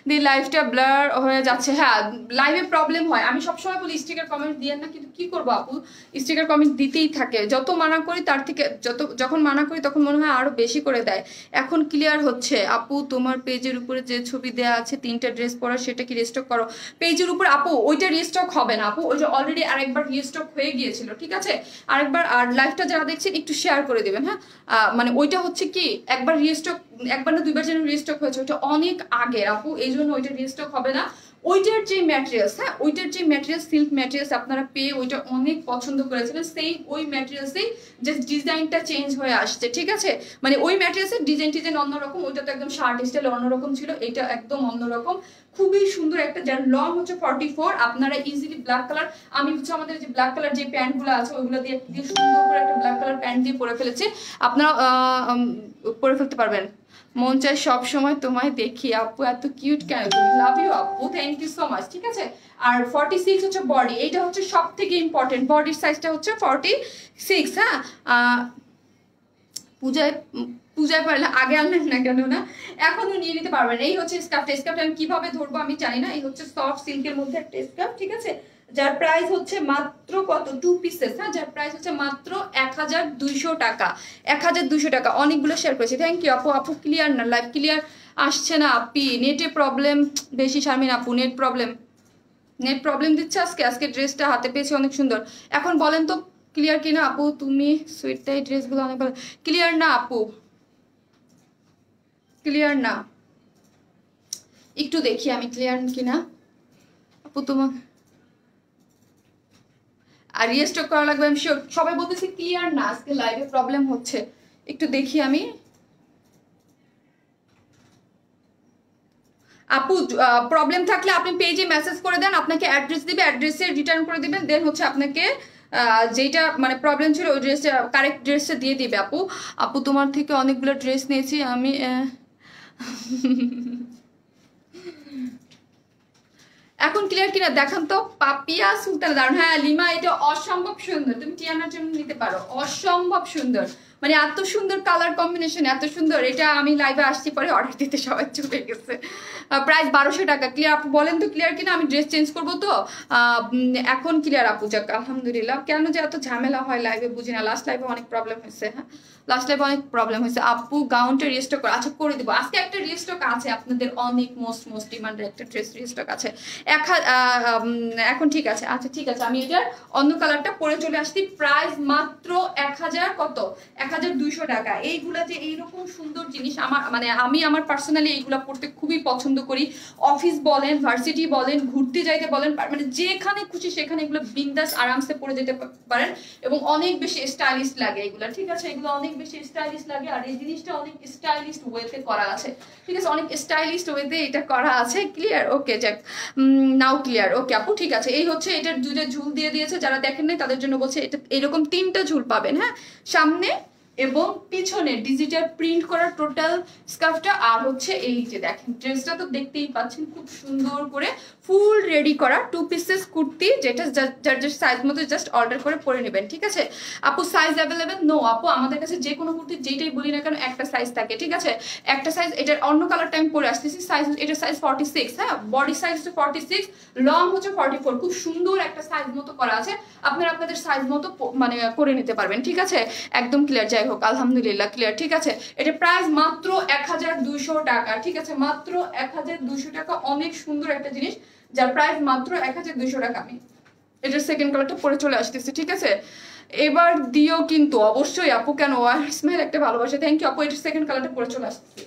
দি লাইভটা ব্লার হয়ে যাচ্ছে, হ্যাঁ লাইভে প্রবলেম হয়, আমি সবসময় বলি স্টিকার কমেন্ট দিয়ে না, কিন্তু কি করবো আপু, স্টিকার কমেন্ট দিতেই থাকে, যত মানা করি তার থেকে যখন মানা করি তখন মনে হয় আরো বেশি করে দেয়। এখন ক্লিয়ার হচ্ছে আপু, তোমার পেজের উপরে যে ছবি দেওয়া আছে তিনটা ড্রেস পরা, সেটা কি রিস্টক করো পেজের উপর আপু? ওইটা রিস্টক হবে না আপু, ওইটা অলরেডি আরেকবার রিস্টক হয়ে গিয়েছিল, ঠিক আছে, আরেকবার। আর লাইভটা যারা দেখছেন একটু শেয়ার করে দেবেন, হ্যাঁ, মানে ওইটা হচ্ছে কি একবার রিস্টক, একবার না দুইবার যেন রিস্টক হয়েছে, ওইটা অনেক আগে আপু, এই জন্য ওইটা রিস্টক হবে না। ওইটার যে ম্যাটেরিয়ালস, হ্যাঁ, ওইটার যে ম্যাটেরিয়ালস, সিল্ক ম্যাটেরিয়ালস আপনারা পেয়ে ওইটা অনেক পছন্দ করেছিলেন, সেই ওই ম্যাটেরিয়ালসেই জাস্ট ডিজাইনটা চেঞ্জ হয়ে আসছে, ঠিক আছে, মানে ওই ম্যাটেরিয়ালসের ডিজাইন অন্যরকম, ওইটা তো একদম শার্ট স্টাইল অন্যরকম ছিল, এটা একদম অন্যরকম, খুবই সুন্দর একটা, যার লং হচ্ছে 44। আপনারা ইজিলি ব্ল্যাক কালার, আমি হচ্ছে আমাদের যে ব্ল্যাক কালার যে প্যান্ট গুলো আছে ওইগুলো দিয়ে সুন্দর করে একটা ব্ল্যাক কালার প্যান্ট দিয়ে পরে ফেলেছে, আপনারা পরে ফেলতে পারবেন। মন চাই সব সময় তোমায় দেখি আপু, এত কিউট কেন তুমি, লাভ ইউ আপু, থ্যাংক ইউ সো মাচ, ঠিক আছে। আর 46 হচ্ছে বডি, এইটা হচ্ছে সব থেকে ইম্পর্টেন্ট, বডির সাইজটা হচ্ছে 46, হ্যাঁ, পূজায় পারলে আগে আনলেন না কেন, না এখনো নিয়ে নিতে পারবেন। এই হচ্ছে স্কার্ফটা আমি কিভাবে ধরবো আমি জানি না, এই হচ্ছে সফট সিল্কের মধ্যে একটা স্কার্ফ, ঠিক আছে, যার প্রাইস হচ্ছে মাত্র কত, 2 পিসেস, হ্যাঁ, যার প্রাইস হচ্ছে মাত্র 1200 টাকা, 1200 টাকা। অনেকগুলো শেয়ার করেছি, থ্যাংক ইউ আপু। আপু ক্লিয়ার না, লাইভ ক্লিয়ার আসছে না আপি, নেটে প্রবলেম বেশি, শারমিন আপু নেট প্রবলেম দিচ্ছে আজকে ড্রেসটা হাতে পেয়েছি অনেক সুন্দর। এখন বলেন তো ক্লিয়ার কিনা আপু, তুমি সুইটটা এই ড্রেসগুলো অনেক ভালো, ক্লিয়ার না আপু, ক্লিয়ার না, একটু দেখি আমি ক্লিয়ার কিনা আপু, তোমার আর রিস্টক করা লাগবে, আমি শিওর। সবাই বলতেছি ক্লিয়ার না, আজকে লাইভে প্রবলেম হচ্ছে, একটু দেখি আমি। আপু প্রবলেম থাকলে আপনি পেজে মেসেজ করে দেন, আপনাকে অ্যাড্রেস দিবে, অ্যাড্রেসে রিটার্ন করে দিবেন, দেন হচ্ছে আপনাকে যেটা মানে প্রবলেম ছিল ওই ড্রেসটা, কারেক্ট ড্রেসটা দিয়ে দিবে আপু। আপু তোমার থেকে অনেকগুলো ড্রেস নিয়েছি আমি, এখন ক্লিয়ার কিনা দেখান তো। পাপিয়া সুলতান দারুন, হ্যাঁ লিমা এটা অসম্ভব সুন্দর, তুমি টিয়ানার জন্য নিতে পারো, অসম্ভব সুন্দর, মানে এত সুন্দর কালার কম্বিনেশন, এত সুন্দর। এটা আমি লাইভে আসছি পরে অর্ডার দিতে সবাই চলে গেছে। প্রাইস 1200 টাকা। ক্লিয়ার আপু বলেন তো ক্লিয়ার কিনা, আমি ড্রেস চেঞ্জ করবো তো এখন। ক্লিয়ার আপু, যাক আলহামদুলিল্লাহ। কেন যে এত ঝামেলা হয় লাইভে বুঝি না, লাস্ট লাইভে অনেক প্রবলেম হয়েছে। হ্যাঁ লাস্ট লাইভে অনেক প্রবলেম হয়েছে। আপু গাউনটা রিস্টক করে, আচ্ছা করে দিব। আজকে একটা রিস্টক আছে আপনাদের অনেক মোস্ট ডিমান্ডের একটা ড্রেস রিস্টক আছে। এখন ঠিক আছে, আচ্ছা ঠিক আছে, আমি এটার অন্য কালারটা পরে চলে আসছি। প্রাইস মাত্র 1000 কত 1200 টাকা। এইগুলা যে এইরকম সুন্দর জিনিস আমার মানে আমি আমার পার্সোনালি এইগুলা পড়তে খুবই পছন্দ করি। অফিস বলেন, ভার্সিটি বলেন, ঘুরতে যাইতে বলেন, মানে যেখানে খুশি সেখানে এগুলো বিন্দাস আরামসে পরে যেতে পারেন এবং অনেক বেশি স্টাইলিশ লাগে এগুলা। ঠিক আছে, এগুলো অনেক বেশি স্টাইলিশ লাগে আর এই জিনিসটা অনেক স্টাইলিশ ওয়েতে করা আছে। ঠিক আছে, অনেক স্টাইলিশ ওয়েতে এটা করা আছে। ক্লিয়ার? ওকে যাক, নাও ক্লিয়ার। ওকে আপু ঠিক আছে। এই হচ্ছে এটার দুইটা ঝুল দিয়ে দিয়েছে, যারা দেখেন নাই তাদের জন্য বলছে। এটা এরকম 3টা ঝুল পাবেন, হ্যাঁ, সামনে এবং পিছনে ডিজিটাল প্রিন্ট করা টোটাল স্কার্ফটা। আর হচ্ছে এই যে দেখেন ড্রেসটা তো দেখতেই পাচ্ছেন, খুব সুন্দর করে ফুল রেডি করা 2 পিসেস কুর্তি, যেটা যার যার সাইজ মতো জাস্ট অর্ডার করে পরে নেবেন। ঠিক আছে আপু, সাইজ অ্যাভেলেবেল? নো আপু, আমাদের কাছে যে কোনো কুর্তি যেটাই বলি না কেন একটা সাইজ থাকে। ঠিক আছে, একটা সাইজ, এটার অন্য কালারটা আমি পরে আসতেছি। সাইজ এটার সাইজ 46, হ্যাঁ, বডি সাইজ তো 46, লং হচ্ছে 44। খুব সুন্দর একটা সাইজ মতো করা আছে, আপনারা আপনাদের সাইজ মতো মানে করে নিতে পারবেন। ঠিক আছে, একদম ক্লিয়ার। যাই হোক আলহামদুলিল্লাহ ক্লিয়ার। ঠিক আছে, এটা প্রাইস মাত্র 1200 টাকা। ঠিক আছে, মাত্র 1200 টাকা। অনেক সুন্দর একটা জিনিস যার প্রাইস মাত্র 1200 টাকা। আমি এটার সেকেন্ড কালারটা পরে চলে আসতেছি। ঠিক আছে, এবার দিও কিন্তু অবশ্যই আপু। কেন, ওয়ার স্মেল একটা ভালোবাসা। থ্যাংক ইউ আপু। এটার সেকেন্ড কালারটা পরে চলে আসতেছি।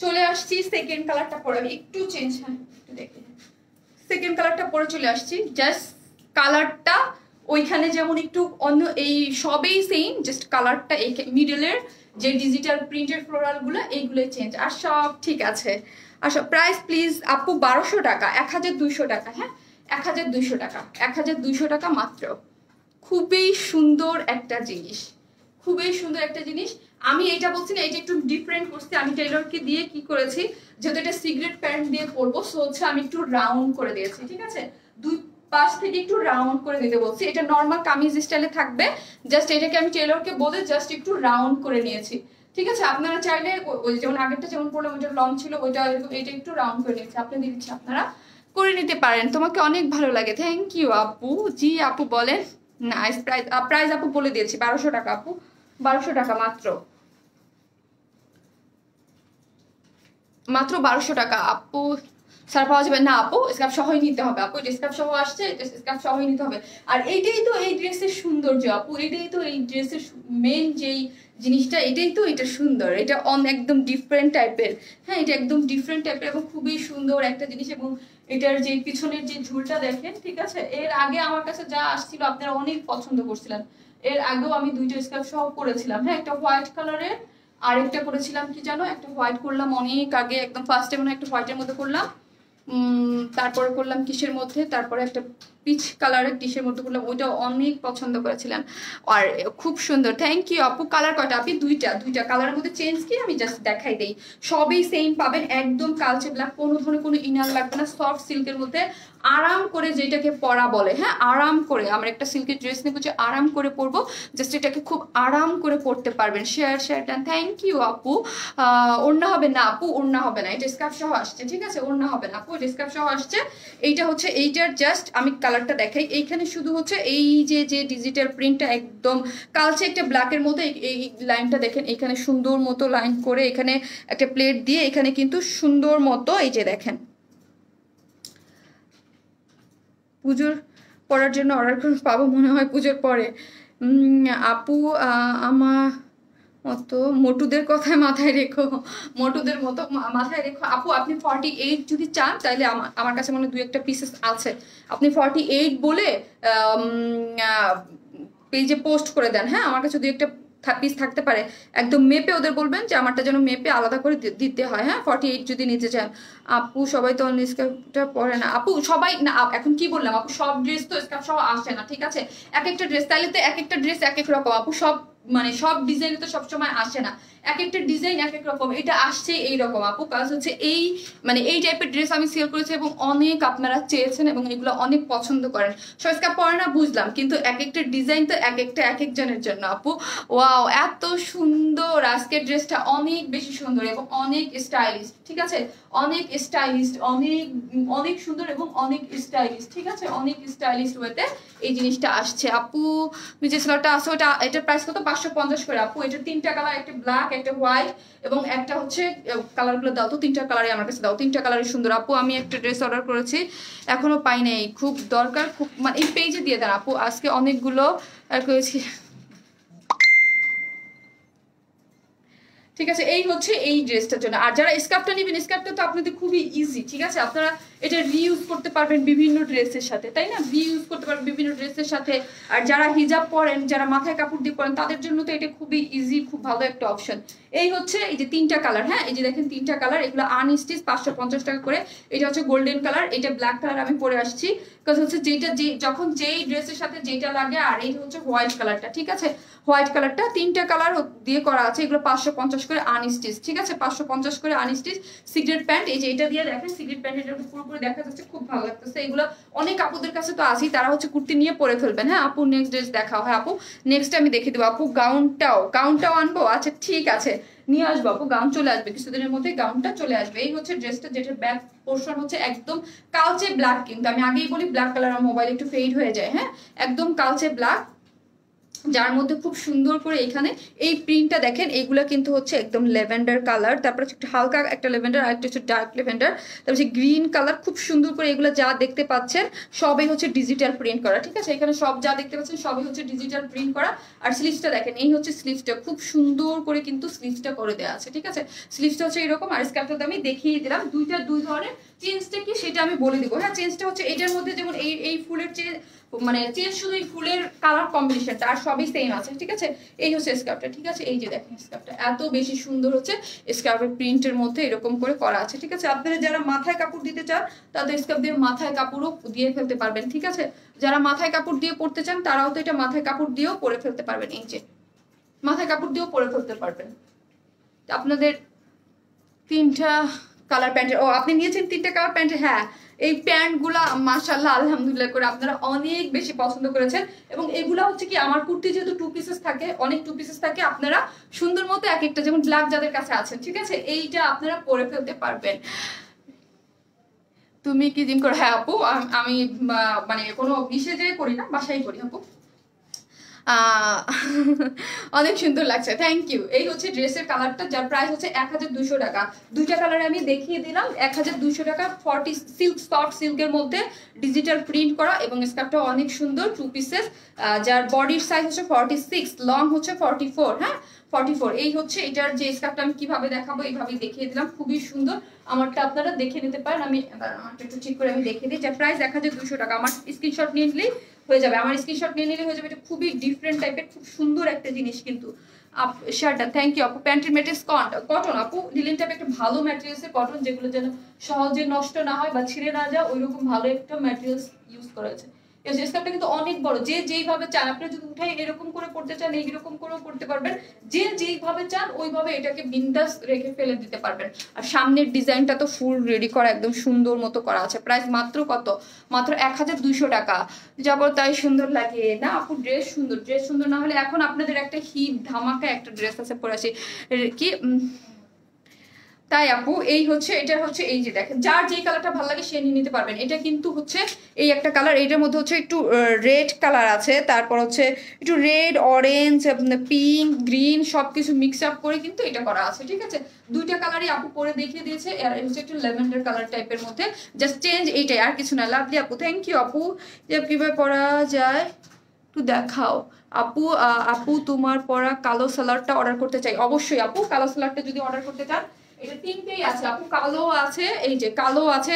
চলে আসছি সেকেন্ড কালারটা পরে। আমি একটু চেঞ্জ, হ্যাঁ একটু দেখে, সেকেন্ড কালারটা পরে চলে আসছি। জাস্ট কালারটা ওইখানে যেমন একটু অন্য, এই সবেই সেম, জাস্ট কালারটা এই মিডলের যে ডিজিটাল প্রিন্টের ফ্লোরাল গুলো এইগুলো চেঞ্জ, আর সব ঠিক আছে। আচ্ছা প্রাইস প্লিজ আপু 1200 টাকা, 1200 টাকা। হ্যাঁ 1200 টাকা, 1200 টাকা মাত্র। খুবই সুন্দর একটা জিনিস, খুবই সুন্দর একটা জিনিস। আমি এটা বলছি না, এটা একটু ডিফারেন্ট করছি। আমি টেইলরকে দিয়ে কি করেছি, যেহেতু এটা সিগারেট প্যান্ট দিয়ে পরবো, সো হচ্ছে আমি একটু রাউন্ড করে দিয়েছি। ঠিক আছে, দুই পাশ থেকে একটু রাউন্ড করে দিতে বলছি। এটা নর্মাল কামিজ স্টাইলে থাকবে, জাস্ট এটাকে আমি টেইলরকে বলে জাস্ট একটু রাউন্ড করে নিয়েছি। ঠিক আছে, আপনারা চাইলে ওই যেমন আগেরটা যেমন পড়লাম ওইটা লং ছিল, ওইটা এটা একটু রাউন্ড করে নিয়েছি। আপনাদের ইচ্ছা আপনারা করে নিতে পারেন। তোমাকে অনেক ভালো লাগে, থ্যাংক ইউ আপু। জি আপু বলেন। নাইস। প্রাইস আপু বলে দিয়েছি 1200 টাকা আপু, 1200 টাকা মাত্র, মাত্র 1200 টাকা আপু। স্যার পাওয়া যাবে না আপু, স্কার্ফ সহই নিতে হবে আপু। স্কার্ফ সহ আসছে, স্কার্ফ সহই নিতে হবে। আর এইটাই তো এই ড্রেসের সৌন্দর্য আপু, এটাই তো এই ড্রেসের মেন যেই জিনিসটা, এটাই তো এটা সুন্দর। এটা একদম ডিফারেন্ট টাইপের, হ্যাঁ এটা একদম ডিফারেন্ট টাইপের এবং খুবই সুন্দর একটা জিনিস। এবং এটার যে পিছনের যে ঝুলটা দেখেন, ঠিক আছে, এর আগে আমার কাছে যা আসছিল আপনারা অনেক পছন্দ করছিলেন। এর আগেও আমি 2টা স্কার্ফ সহ করেছিলাম, হ্যাঁ একটা হোয়াইট কালারের, আরেকটা করেছিলাম কি জানো, একটা হোয়াইট করলাম অনেক আগে, একদম ফার্স্টে মনে একটা হোয়াইটের মধ্যে করলাম, তারপরে করলাম কিসের মধ্যে, তারপরে একটা পিচ কালারের টিশের মধ্যে করলাম, ওইটা অনেক পছন্দ করেছিলেন আর খুব সুন্দর। থ্যাংক ইউ আপু। কালার কয়টা আপনি? দুইটা কালারের মধ্যে চেঞ্জ কি আমি জাস্ট দেখাই দেই। সবই সেম পাবেন, একদম কালচে ব্ল্যাক, কোনো ধরনের কোনো ইনার লাগবে না, সফট সিল্কের মধ্যে আরাম করে যেটাকে পরা বলে, হ্যাঁ আরাম করে আমরা একটা সিল্কের ড্রেস নেবো যে আরাম করে পরবো, জাস্ট এটাকে খুব আরাম করে পরতে পারবেন। শেয়ার ডান, থ্যাংক ইউ আপু। ওড়না হবে না আপু, ওড়না হবে না, এটা স্কার্ফ সহ আসছে, ঠিক আছে ওড়না হবে না আপু, এটা স্কার্ফ সহ আসছে। এইটা হচ্ছে এইটার জাস্ট আমি কালারটা দেখাই, এইখানে শুধু হচ্ছে এই যে ডিজিটাল প্রিন্টটা একদম কালচে একটা ব্ল্যাকের মধ্যে এই লাইনটা দেখেন, এখানে সুন্দর মতো লাইন করে এখানে একটা প্লেট দিয়ে এখানে কিন্তু সুন্দর মতো এই যে দেখেন পুজোর পরার জন্য অর্ডার করে পাবো মনে হয় পুজোর পরে। আপু আমার মতো মোটুদের কথায় মাথায় রেখো, মোটুদের মতো মাথায় রেখো আপু। আপনি 48 যদি চান তাহলে আমার কাছে মনে হয় 2-1টা পিসেস আছে, আপনি 48 বলে পেজে পোস্ট করে দেন, হ্যাঁ আমার কাছে 2-1টা পিস থাকতে পারে, একদম মেপে ওদের বলবেন যে আমারটা যেন মেপে আলাদা করে দিতে হয়, হ্যাঁ 48 যদি নিতে চান। আপু সবাই তো স্কার্ফটা পরে না আপু, সবাই না, এখন কি বললাম আপু, সব ড্রেস তো স্কার্ফ সহ আসে না, ঠিক আছে এক একটা ড্রেস, তাহলে তো এক একটা ড্রেস এক এক রকম আপু, সব মানে সব ডিজাইনে তো সবসময় আসে না, এক একটা ডিজাইন এক এক রকম, এটা আসছে এইরকম আপু। কাজ হচ্ছে এই মানে এই টাইপের ড্রেস আমি সেল করেছি এবং অনেক আপনারা চেয়েছেন এবং এগুলো অনেক পছন্দ করেন। সস্কা পরে না বুঝলাম, কিন্তু এক একটা ডিজাইন তো এক একটা এক একজনের জন্য আপু। ওয়াও এত সুন্দর, আজকের ড্রেসটা অনেক বেশি সুন্দর এবং অনেক স্টাইলিশ, ঠিক আছে অনেক স্টাইলিশ, অনেক অনেক সুন্দর এবং অনেক স্টাইলিশ, ঠিক আছে অনেক স্টাইলিশ ওয়েতে এই জিনিসটা আসছে আপু। যে সেলারটা আছে ওটা, এটার প্রাইস কত? 550 করে আপু। এটা 3টা কালার, একটা ব্ল্যাক, একটা হোয়াইট এবং একটা হচ্ছে কালারগুলো দাও তো, 3টা কালারই আমার কাছে দাও, 3টা কালারই সুন্দর আপু। আমি একটা ড্রেস অর্ডার করেছি এখনো পাই নাই, খুব দরকার, খুব মানে এই পেজে দিয়ে দেন আপু, আজকে অনেকগুলো করেছি, ঠিক আছে এই হচ্ছে এই ড্রেসটার জন্য। আর যারা স্কার্ফটা নেবেন, স্কার্ফটা তো আপনাদের খুবই ইজি, ঠিক আছে আপনারা এটা রিইউজ করতে পারবেন বিভিন্ন ড্রেসের সাথে, তাই না রিইউজ করতে পারবেন বিভিন্ন ড্রেসের সাথে। আর যারা হিজাব পরেন, যারা মাথায় কাপড় দিয়ে পরেন, তাদের জন্য তো এটা খুবই ইজি, খুব ভালো একটা অপশন। এই হচ্ছে এই যে 3টা কালার, হ্যাঁ এই যে দেখেন 3টা কালার, এগুলো আনস্টিচ 550 টাকা করে। এটা হচ্ছে গোল্ডেন কালার, এটা ব্ল্যাক কালার আমি পরে আসছি, কারণ হচ্ছে যেটা যখন যেই ড্রেসের সাথে যেটা লাগে। আর এই হচ্ছে হোয়াইট কালারটা, ঠিক আছে হোয়াইট কালারটা 3টা কালার দিয়ে করা আছে, এগুলো 550 করে আনস্টিচ, ঠিক আছে 550 করে আনস্টিচ। সিগারেট প্যান্ট, এই যে এটা দিয়ে দেখেন সিগারেট প্যান্ট, এটা পুরোপুরি দেখা যাচ্ছে, খুব ভালো লাগতেছে। এগুলো অনেক আপুদের কাছে তো আছেই, তারা হচ্ছে কুর্তি নিয়ে পরে ফেলবেন। হ্যাঁ আপু নেক্সট ড্রেস দেখাও, হ্যাঁ আপু নেক্সট আমি দেখে দেবো আপু। গাউনটাও আনবো, আচ্ছা ঠিক আছে নিয়ে আসবো আপু, গাউন চলে আসবে কিছুদিনের মধ্যে, গাউনটা চলে আসবে। এই হচ্ছে ড্রেসটা, যেটার ব্যাক পোর্শন হচ্ছে একদম কালচে ব্ল্যাক, কিন্তু আমি আগেই বলি ব্ল্যাক কালার আমার মোবাইল একটু ফেড হয়ে যায়, হ্যাঁ একদম কালচে ব্ল্যাক, যার মধ্যে খুব সুন্দর করে এখানে এই প্রিন্টটা দেখেন। এইগুলা কিন্তু হচ্ছে একদম ল্যাভেন্ডার কালার, তারপরে একটু হালকা একটা ল্যাভেন্ডার, আর একটা হচ্ছে ডার্ক ল্যাভেন্ডার, তারপর হচ্ছে গ্রিন কালার, খুব সুন্দর করে এগুলো যা দেখতে পাচ্ছেন সবই হচ্ছে ডিজিটাল প্রিন্ট করা, ঠিক আছে এখানে সব যা দেখতে পাচ্ছেন সবই হচ্ছে ডিজিটাল প্রিন্ট করা। আর স্লিভসটা দেখেন, এই হচ্ছে স্লিভসটা, খুব সুন্দর করে কিন্তু স্লিভসটা করে দেওয়া আছে, ঠিক আছে স্লিভসটা হচ্ছে এরকম। আর স্কার্ফটা আমি দেখিয়ে দিলাম, দুই ধরনের। চেঞ্জটা কি সেটা আমি বলে দিব, হ্যাঁ চেঞ্জটা হচ্ছে এটার মধ্যে যেমন এই ফুলের চেঞ্জ, মানে চেঞ্জ শুধু এই ফুলের কালার কম্বিনেশনটা, আর সবই সেম আছে, ঠিক আছে এই হচ্ছে স্কার্ফটা, ঠিক আছে এই যে দেখেন স্কার্ফটা এত বেশি সুন্দর হচ্ছে, স্কার্ফের প্রিন্টের মধ্যে এরকম করে করা আছে, ঠিক আছে আপনারা যারা মাথায় কাপড় দিতে চান তাদের স্কার্ফ দিয়ে মাথায় কাপড়ও দিয়ে ফেলতে পারবেন, ঠিক আছে যারা মাথায় কাপড় দিয়ে পরতে চান তারাও তো এটা মাথায় কাপড় দিয়েও পরে ফেলতে পারবেন, এই যে মাথায় কাপড় দিয়েও পরে ফেলতে পারবেন। আপনাদের 3টা কালার প্যান্টের, ও আপনি নিয়েছেন 3টা কালার প্যান্টের, হ্যাঁ এই প্যান্টগুলা মাশাআল্লাহ আলহামদুলিল্লাহ করে আপনারা অনেক বেশি পছন্দ করেছেন। এবং এগুলা হচ্ছে কি আমার কুর্তি যেহেতু 2 পিসেস থাকে, অনেক 2 পিসেস থাকে, আপনারা সুন্দর মতো এক একটা, যেমন ব্ল্যাক যাদের কাছে আছেন, ঠিক আছে এইটা আপনারা পরে ফেলতে পারবেন। তুমি কি জিম করো? হ্যাঁ আপু আমি মানে কোনো বিশেষ জায়গায় করি না, বাসায় করি আপু। অনেক সুন্দর লাগছে, থ্যাংক ইউ। এই হচ্ছে ড্রেসের কালারটা, যার প্রাইস হচ্ছে 1200 টাকা। 2টা কালার আমি দেখিয়ে দিলাম, 1200 টাকা। 40 সিল্ক সফট সিল্কের মধ্যে ডিজিটাল প্রিন্ট করা এবং স্কার্ফটা অনেক সুন্দর, 2 পিসেস, যার বডির সাইজ হচ্ছে 46, লং হচ্ছে 44, হ্যাঁ 44। এই হচ্ছে এটার যে স্কার্ফটা আমি কিভাবে দেখাবো এইভাবে দেখিয়ে দিলাম, খুবই সুন্দর। আমারটা আপনারা দেখে নিতে পারেন, আমি আমারটা একটু ঠিক করে আমি দেখিয়ে দিই। যার প্রাইস 1200 টাকা। আমার স্ক্রিনশট নিয়ে নিলেই হয়ে যাবে, আমার স্ক্রিনশট নিয়ে নিলে হয়ে যাবে। এটা খুবই ডিফারেন্ট টাইপের, খুব সুন্দর একটা জিনিস কিন্তু। শার্টটা থ্যাংক ইউ আপু। প্যান্টের ম্যাটেরিয়ালস কটন আপু, লিলেন টাইপের একটা ভালো ম্যাটেরিয়ালসের কটন, যেগুলো যেন সহজে নষ্ট না হয় বা ছিঁড়ে না যায়, ওইরকম ভালো একটা ম্যাটেরিয়ালস ইউজ করা হয়েছে। এই স্কার্টটা কিন্তু অনেক বড়, যে যেইভাবে চান আপনি যদি উঠাই এরকম করে পড়তে চান এইরকম করেও পড়তে পারবেন, যে যেইভাবে চান ওইভাবে এটাকে বিন্দাস রেখে ফেলে দিতে পারবেন। আর সামনের ডিজাইনটা তো ফুল রেডি করা, একদম সুন্দর মতো করা আছে। প্রাইস মাত্র কত, মাত্র 1200 টাকা। যাবো তাই সুন্দর লাগে না আপু? ড্রেস সুন্দর, ড্রেস সুন্দর না হলে এখন আপনাদের একটা হিট ধামাকা একটা ড্রেস আছে পরে আসি কি তাই আপু। এই হচ্ছে, এটা হচ্ছে এই যে দেখেন, যার যে কালারটা ভালো লাগে সে নিয়ে নিতে পারবেন। এটা কিন্তু হচ্ছে এই একটা কালার, এইটার মধ্যে হচ্ছে একটু রেড কালার আছে, তারপর হচ্ছে একটু রেড, অরেঞ্জ, পিঙ্ক, গ্রিন সবকিছু মিক্স আপ করে কিন্তু এটা করা আছে, ঠিক আছে? দুইটা কালারই আপু পরে দেখিয়ে দিয়েছে। আর হচ্ছে একটু ল্যাভেন্ডার কালার টাইপের মধ্যে, জাস্ট চেঞ্জ এইটাই, আর কিছু না। লাভলি আপু, থ্যাংক ইউ আপু। যে কিভাবে পরা যায় একটু দেখাও আপু। আপু তোমার পরা কালো সালোয়ারটা অর্ডার করতে চাই। অবশ্যই আপু, কালো সালোয়ারটা যদি অর্ডার করতে চান, এটা তিনটেই আছে আপু। কালো আছে, এই যে কালো আছে,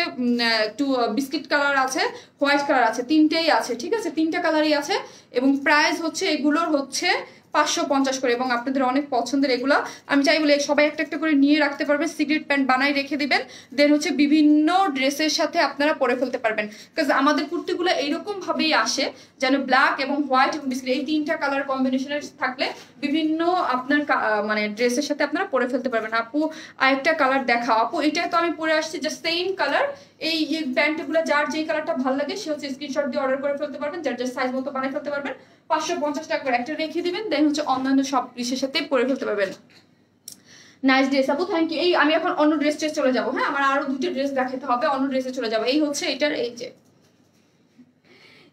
একটু বিস্কিট কালার আছে, হোয়াইট কালার আছে, তিনটেই আছে, ঠিক আছে? তিনটা কালারই আছে। এবং প্রাইস হচ্ছে এগুলোর হচ্ছে 550 করে, এবং আপনাদের অনেক পছন্দের এগুলো। আমি চাই বলে সবাই একটা একটা করে নিয়ে রাখতে পারবেন, সিগারেট প্যান্ট বানাই রেখে দিবেন, দেন হচ্ছে বিভিন্ন ড্রেসের সাথে আপনারা পরে ফেলতে পারবেন। বিকজ আমাদের কুর্তিগুলো এইরকম ভাবেই আসে, যেন ব্ল্যাক এবং হোয়াইট এবং বিস্কিট এই তিনটা কালার কম্বিনেশনের থাকলে বিভিন্ন আপনার মানে ড্রেসের সাথে আপনারা পরে ফেলতে পারবেন। আপু আরেকটা কালার দেখাও আপু। এটা তো আমি পরে আসছি জাস্ট সেম কালার। এই প্যান্টগুলো যার যেই কালারটা ভালো লাগে সে হচ্ছে স্ক্রিনশট দিয়ে অর্ডার করে ফেলতে পারবেন, যার যার সাইজ মতো বানিয়ে ফেলতে পারবেন। 550 টাকা করে একটা রেখে দিবেন, দেন হচ্ছে অন্যান্য সব ড্রেসের সাথে পরে ফেলতে পারবেন। নাইস ড্রেস আপু, থ্যাংক ইউ। এই আমি এখন অন্য ড্রেসে চলে যাবো। হ্যাঁ, আমার আরো দুটো ড্রেস দেখাতে হবে, অন্য ড্রেসে চলে যাবো। এই হচ্ছে এটার, এই যে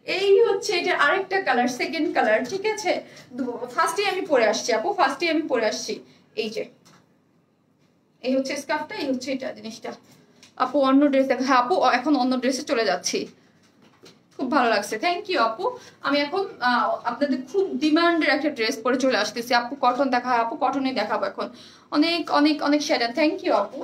এই হচ্ছে এটার আরেকটা কালার, সেকেন্ড কালার, ঠিক আছে? ফার্স্টে আমি পরে আসছি আপু, ফার্স্টে আমি পরে আসছি। এই যে এই হচ্ছে স্কার্ফটা, এই হচ্ছে এটা জিনিসটা। আপু অন্য ড্রেস দেখা। হ্যাঁ আপু, এখন অন্য ড্রেসে চলে যাচ্ছি। খুব ভালো লাগছে, থ্যাংক ইউ আপু। আমি এখন আপনাদের খুব ডিমান্ডের একটা ড্রেস পরে চলে আসতেছি আপু। কটন দেখা, আপু কটনে দেখাবো এখন। অনেক অনেক অনেক শ্যাডা, থ্যাংক ইউ আপু।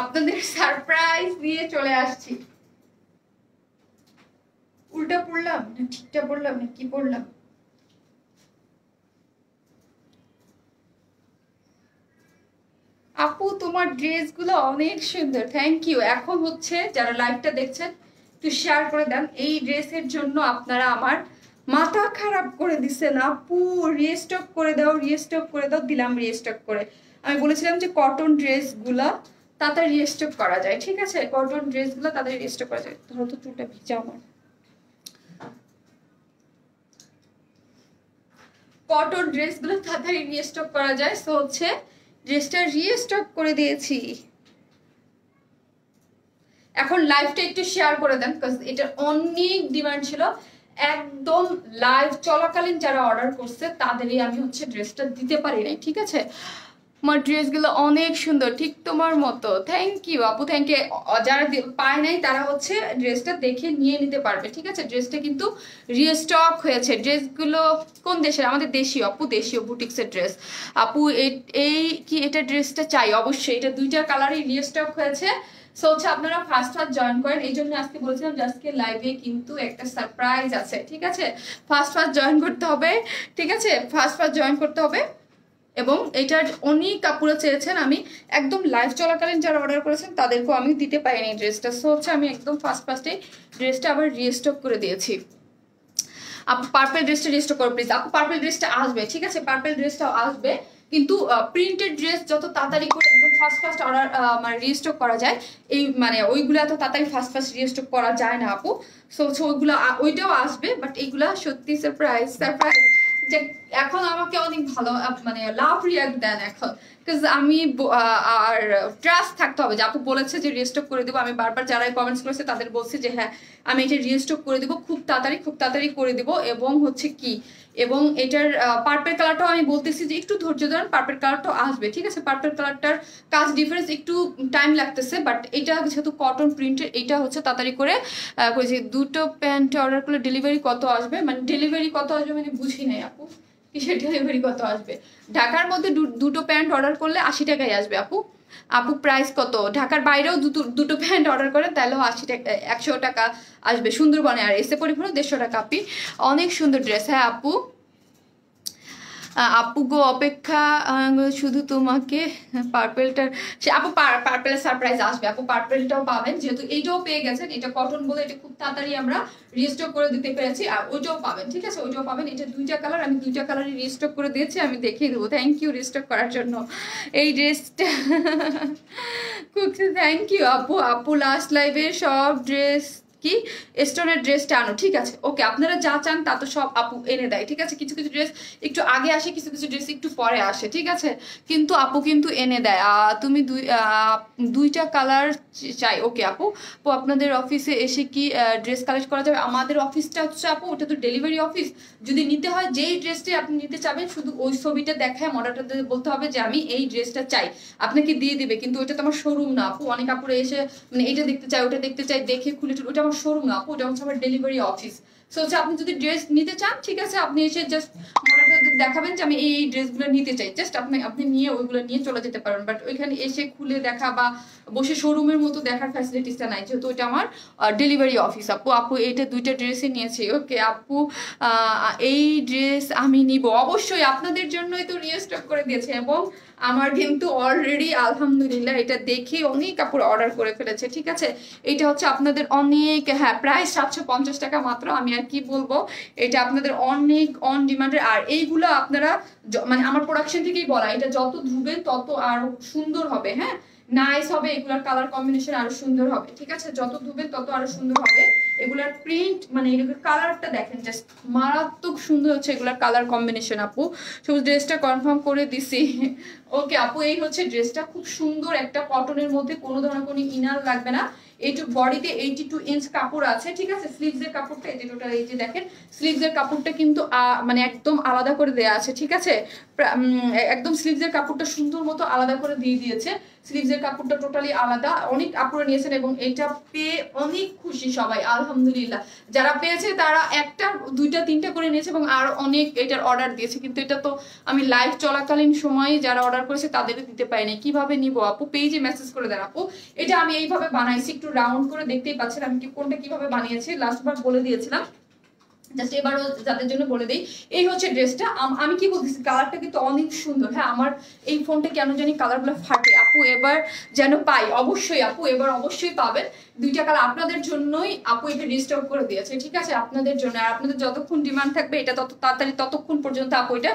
আপনাদের সারপ্রাইজ দিয়ে চলে আসছি। উল্টা পড়লাম না ঠিকটা পড়লাম না কি পড়লাম? আপু তোমার ড্রেসগুলো অনেক সুন্দর, থ্যাংক ইউ। এখন হচ্ছে যারা লাইভটা দেখছেন একটু শেয়ার করে দেন। এই ড্রেসের জন্য আপনারা আমার মাথা খারাপ করে দিচ্ছেন আপু। রিস্টক করে দাও, রিস্টক করে দাও। দিলাম রিস্টক করে। আমি বলেছিলাম যে কটন ড্রেসগুলা তাড়াতাড়ি রিস্টক করা যায়, ঠিক আছে? কটন ড্রেসগুলো তাড়াতাড়ি রিস্টক করা যায়। ধরো তো চুলটা ভিজা আমার। কটন ড্রেসগুলো তাড়াতাড়ি রিস্টক করা যায়, সো হচ্ছে ড্রেসটা রিস্টক করে দিয়েছি। এখন লাইভটা একটু শেয়ার করে দেন, বিকজ এটা অনেক ডিমান্ড ছিল। একদম লাইভ চলাকালীন যারা অর্ডার করছে তাদেরই আমি হচ্ছে ড্রেসটা দিতে পারি নাই, ঠিক আছে? আমার ড্রেসগুলো অনেক সুন্দর, ঠিক তোমার মতো। থ্যাংক ইউ আপু, থ্যাংক ইউ। যারা পায় নাই তারা হচ্ছে ড্রেসটা দেখে নিয়ে নিতে পারবে, ঠিক আছে। ড্রেসটা কিন্তু রিস্টক হয়েছে। ড্রেসগুলো কোন দেশের? আমাদের দেশীয় আপু, দেশীয় বুটিক্সের ড্রেস আপু। এই কি এটা ড্রেসটা চাই অবশ্যই। এটা দুইটা কালারই রিস্টক হয়েছে। সো হচ্ছে আপনারা ফার্স্ট ফার্স্ট জয়েন করেন, এই জন্য আজকে বলছিলাম যে আজকে লাইভে কিন্তু একটা সারপ্রাইজ আছে, ঠিক আছে। ফার্স্ট ফার্স্ট জয়েন করতে হবে, ঠিক আছে, ফার্স্ট ফার্স্ট জয়েন করতে হবে। এবং এটার অনেক কাপড়ে চেয়েছেন, আমি একদম লাইভ চলাকালীন যারা অর্ডার করেছেন তাদেরকেও আমি দিতে পারিনি ড্রেসটা। সো হচ্ছে আমি একদম ফার্স্টে ড্রেসটা আবার রিস্টক করে দিয়েছি। আপু পার্পল ড্রেসটা রিস্টক করো প্লিজ। আপু পার্পল ড্রেসটা আসবে, ঠিক আছে, পার্পল ড্রেসটাও আসবে। কিন্তু প্রিন্টেড ড্রেস যত তাড়াতাড়ি করে একদম ফার্স্ট অর্ডার মানে রিস্টক করা যায়, এই মানে ওইগুলো এত তাড়াতাড়ি ফার্স্ট রিস্টক করা যায় না আপু। সো ওইগুলো ওইটাও আসবে, বাট এইগুলা সত্যি সারপ্রাইজ যে এখন আমাকে অনেক ভালো মানে লাভ রিয়াক্ট দেন এখন, বিকজ আমি আর ট্রাস্ট থাকতে হবে যে আপু বলেছে যে রিস্টক করে দেবো। আমি বারবার যারা কমেন্টস করেছে তাদের বলছি যে হ্যাঁ আমি এটা রিস্টক করে দেবো খুব তাড়াতাড়ি করে দেবো। এবং হচ্ছে কি, এবং এটার পার্পল কালারটাও আমি বলতেছি যে একটু ধৈর্য ধরেন, পার্পল কালারটাও আসবে, ঠিক আছে। পার্পল কালারটার কাজ ডিফারেন্স একটু টাইম লাগতেছে, বাট এটা যেহেতু কটন প্রিন্টের, এটা হচ্ছে তাড়াতাড়ি করে দুটো প্যান্ট অর্ডার করলে ডেলিভারি কত আসবে, মানে ডেলিভারি কত আসবে মানে বুঝি নাই আপু, কিসের ডেলিভারি কত আসবে? ঢাকার মধ্যে দুটো প্যান্ট অর্ডার করলে 80 টাকায় আসবে আপু। আপু প্রাইস কত? ঢাকার বাইরেও দুটো প্যান্ট অর্ডার করেন তাহলেও 80 টাকা 100 টাকা আসবে সুন্দরবনে। আর এসে পরিপূর্ণ 150 টাকা। আপি অনেক সুন্দর ড্রেস। হ্যাঁ আপু, আপু গো অপেক্ষা শুধু তোমাকে পার্পেলটার সে আপু পার্পেলের সারপ্রাইজ আসবে আপু, পার্পেলটাও পাবেন যেহেতু এইটাও পেয়ে গেছেন, এটা কটন বলে এটা খুব তাড়াতাড়ি আমরা রিস্টক করে দিতে পেরেছি। আর ওইটাও পাবেন, ঠিক আছে, ওইটাও পাবেন। এটা দুইটা কালার, আমি দুইটা কালারই রিস্টক করে দিয়েছি, আমি দেখিয়ে দেবো। থ্যাংক ইউ রিস্টক করার জন্য এই ড্রেসটা। থ্যাংক ইউ আপু। আপু লাস্ট লাইভের সব ড্রেস কি স্টোনের ড্রেসটা আনো, ঠিক আছে ওকে। আপনারা যা চান তা তো সব আপু এনে দেয়, ঠিক আছে। কিছু কিছু ড্রেস একটু আগে আসে, কিছু কিছু ড্রেস একটু পরে আসে, ঠিক আছে, কিন্তু আপু কিন্তু এনে দেয়। তুমি দুইটা কালার চাই, ওকে আপু। আপু আপনাদের অফিসে এসে কি ড্রেস কালেক্ট করা যাবে? আমাদের অফিসটা হচ্ছে আপু ওটা তো ডেলিভারি অফিস। যদি নিতে হয় যেই ড্রেসটি আপনি নিতে চাবেন শুধু ওই ছবিটা দেখায় মডেলটা বলতে হবে যে আমি এই ড্রেসটা চাই, আপনাকে দিয়ে দিবে। কিন্তু ওইটা তো আমার শোরুম না আপু। অনেক আপুরে এসে মানে এটা দেখতে চাই ওটা দেখতে চাই, দেখে খুলে ওটা আমার শোরুম না আপু, ওটা হচ্ছে আমার ডেলিভারি অফিস। সো হচ্ছে আপনি যদি ড্রেস নিতে চান, ঠিক আছে, আপনি এসে জাস্ট মডেলটা দেখাবেন যে আমি এই ড্রেসগুলো নিতে চাই, জাস্ট আপনি নিয়ে ওইগুলো নিয়ে চলে যেতে পারেন। বাট ওইখানে এসে খুলে দেখা বা বসে শোরুমের মতো দেখার ফ্যাসিলিটিসটা নাই, যেহেতু ওইটা আমার ডেলিভারি অফিস আপু। আপু এইটা দুইটা ড্রেসই নিয়েছি, ওকে আপু। এই ড্রেস আমি নিব অবশ্যই, আপনাদের জন্যই তো রিস্টক করে দিয়েছে। এবং আমার কিন্তু অলরেডি আলহামদুলিল্লাহ এটা দেখে অনেক কাপড় অর্ডার করে ফেলেছে, ঠিক আছে। এটা হচ্ছে আপনাদের অনেক, হ্যাঁ প্রাইস 750 টাকা মাত্র। আমি আর কি বলবো, এটা আপনাদের অনেক অন ডিমান্ডের। আর এইগুলো আপনারা মানে আমার প্রোডাকশন থেকেই বলা, এটা যত ধুবেন তত আরো সুন্দর হবে, হ্যাঁ নাইস হবে, এগুলার কালার কম্বিনেশন আরো সুন্দর হবে, ঠিক আছে, যত ধুবেন তত আরো সুন্দর হবে। এগুলার প্রিন্ট মানে এগুলোর কালারটা দেখেন জাস্ট মারাত্মক সুন্দর হচ্ছে এগুলার কালার কম্বিনেশন আপু। সবুজ ড্রেসটা কনফার্ম করে দিছি, ওকে আপু। এই হচ্ছে ড্রেসটা, খুব সুন্দর একটা কটনের মধ্যে, কোনো ধরনের কোনো ইনার লাগবে না। এইটুক বডিতে 82 ইঞ্চ কাপড় আছে, ঠিক আছে। স্লিভসের কাপড়টা এই যে টোটাল এই যে দেখেন, স্লিভসের কাপড়টা কিন্তু মানে একদম আলাদা করে দেয়া আছে, ঠিক আছে। একদম স্লিভসের কাপড়টা সুন্দর মতো আলাদা করে দিয়ে দিয়েছে। স্লিভসের কাপড়টা টোটালি আলাদা, অনেক আপুরা নিয়েছেন এবং এটা পেয়ে অনেক খুশি সবাই আলহামদুলিল্লাহ। যারা পেয়েছে তারা একটা দুইটা তিনটা করে নিয়েছে এবং আর অনেক এটার অর্ডার দিয়েছে, কিন্তু এটা তো আমি লাইভ চলাকালীন সময়ে যারা অর্ডার করেছে তাদেরকে দিতে পারিনি। কিভাবে নিব আপু? পেজে মেসেজ করে দেন আপু। এটা আমি এইভাবে বানাইছি, একটু রাউন্ড করে দেখতেই পাচ্ছেন আমি কোনটা কিভাবে বানিয়েছি, লাস্টবার বলে দিয়েছিলাম, জাস্ট এবারও যাদের জন্য বলে দিই। এই হচ্ছে ড্রেসটা, আমি কি বলতেছি কালারটা কিন্তু অনেক সুন্দর। হ্যাঁ আমার এই ফোনটা কেন জানি কালারগুলো ফাটে আপু, এবার যেন পাই অবশ্যই আপু, এবার অবশ্যই পাবেন দুইটা কালার আপনাদের জন্যই আপু এটা রিস্টক করে দিয়েছে, ঠিক আছে, আপনাদের জন্য। আর আপনাদের যতক্ষণ ডিমান্ড থাকবে এটা তত তাড়াতাড়ি ততক্ষণ পর্যন্ত আপু এটা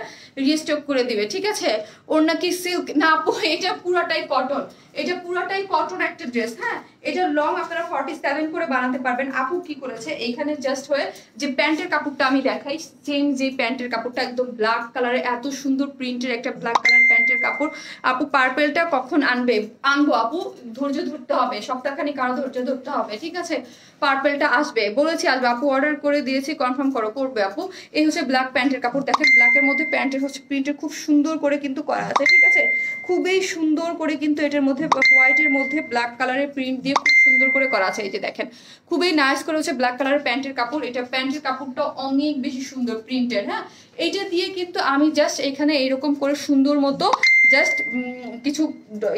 রিস্টক করে দিবে, ঠিক আছে। ওর নাকি সিল্ক না আপু, এটা পুরাটাই কটন, এটা পুরাটাই কটন একটা ড্রেস। হ্যাঁ এটা লং আপনারা 47 করে বানাতে পারবেন। আপু কি করেছে এইখানে জাস্ট হয়ে যে প্যান্টের কাপড়টা আমি দেখাই, সেম যে প্যান্টের কাপড়টা একদম ব্ল্যাক কালারের, এত সুন্দর প্রিন্টের একটা ব্ল্যাক কালার প্যান্ট প্যান্টের কাপড়। আপু পার্পেলটা কখন আনবে? আনবো আপু, ধৈর্য ধরতে হবে, সপ্তাহখানিক আরো ধৈর্য ধরতে হবে, ঠিক আছে? পার্পেলটা আসবে, বলেছি আসবে আপু, অর্ডার করে দিয়েছি, কনফার্ম করবে আপু। এই হচ্ছে ব্ল্যাক প্যান্টের কাপড়, দেখেন ব্ল্যাকের মধ্যে প্যান্টের হচ্ছে প্রিন্টের খুব সুন্দর করে কিন্তু করা আছে, ঠিক আছে? খুবই সুন্দর করে কিন্তু এটার মধ্যে হোয়াইটের মধ্যে ব্ল্যাক কালারের প্রিন্ট দিয়ে খুব সুন্দর করে করা আছে। এই যে দেখেন খুবই নাইস করে হচ্ছে ব্ল্যাক কালারের প্যান্টের কাপড়। এটা প্যান্টের কাপড়টা অনেক বেশি সুন্দর প্রিন্টের। হ্যাঁ, এইটা দিয়ে কিন্তু আমি জাস্ট এখানে এইরকম করে সুন্দর মতো জাস্ট কিছু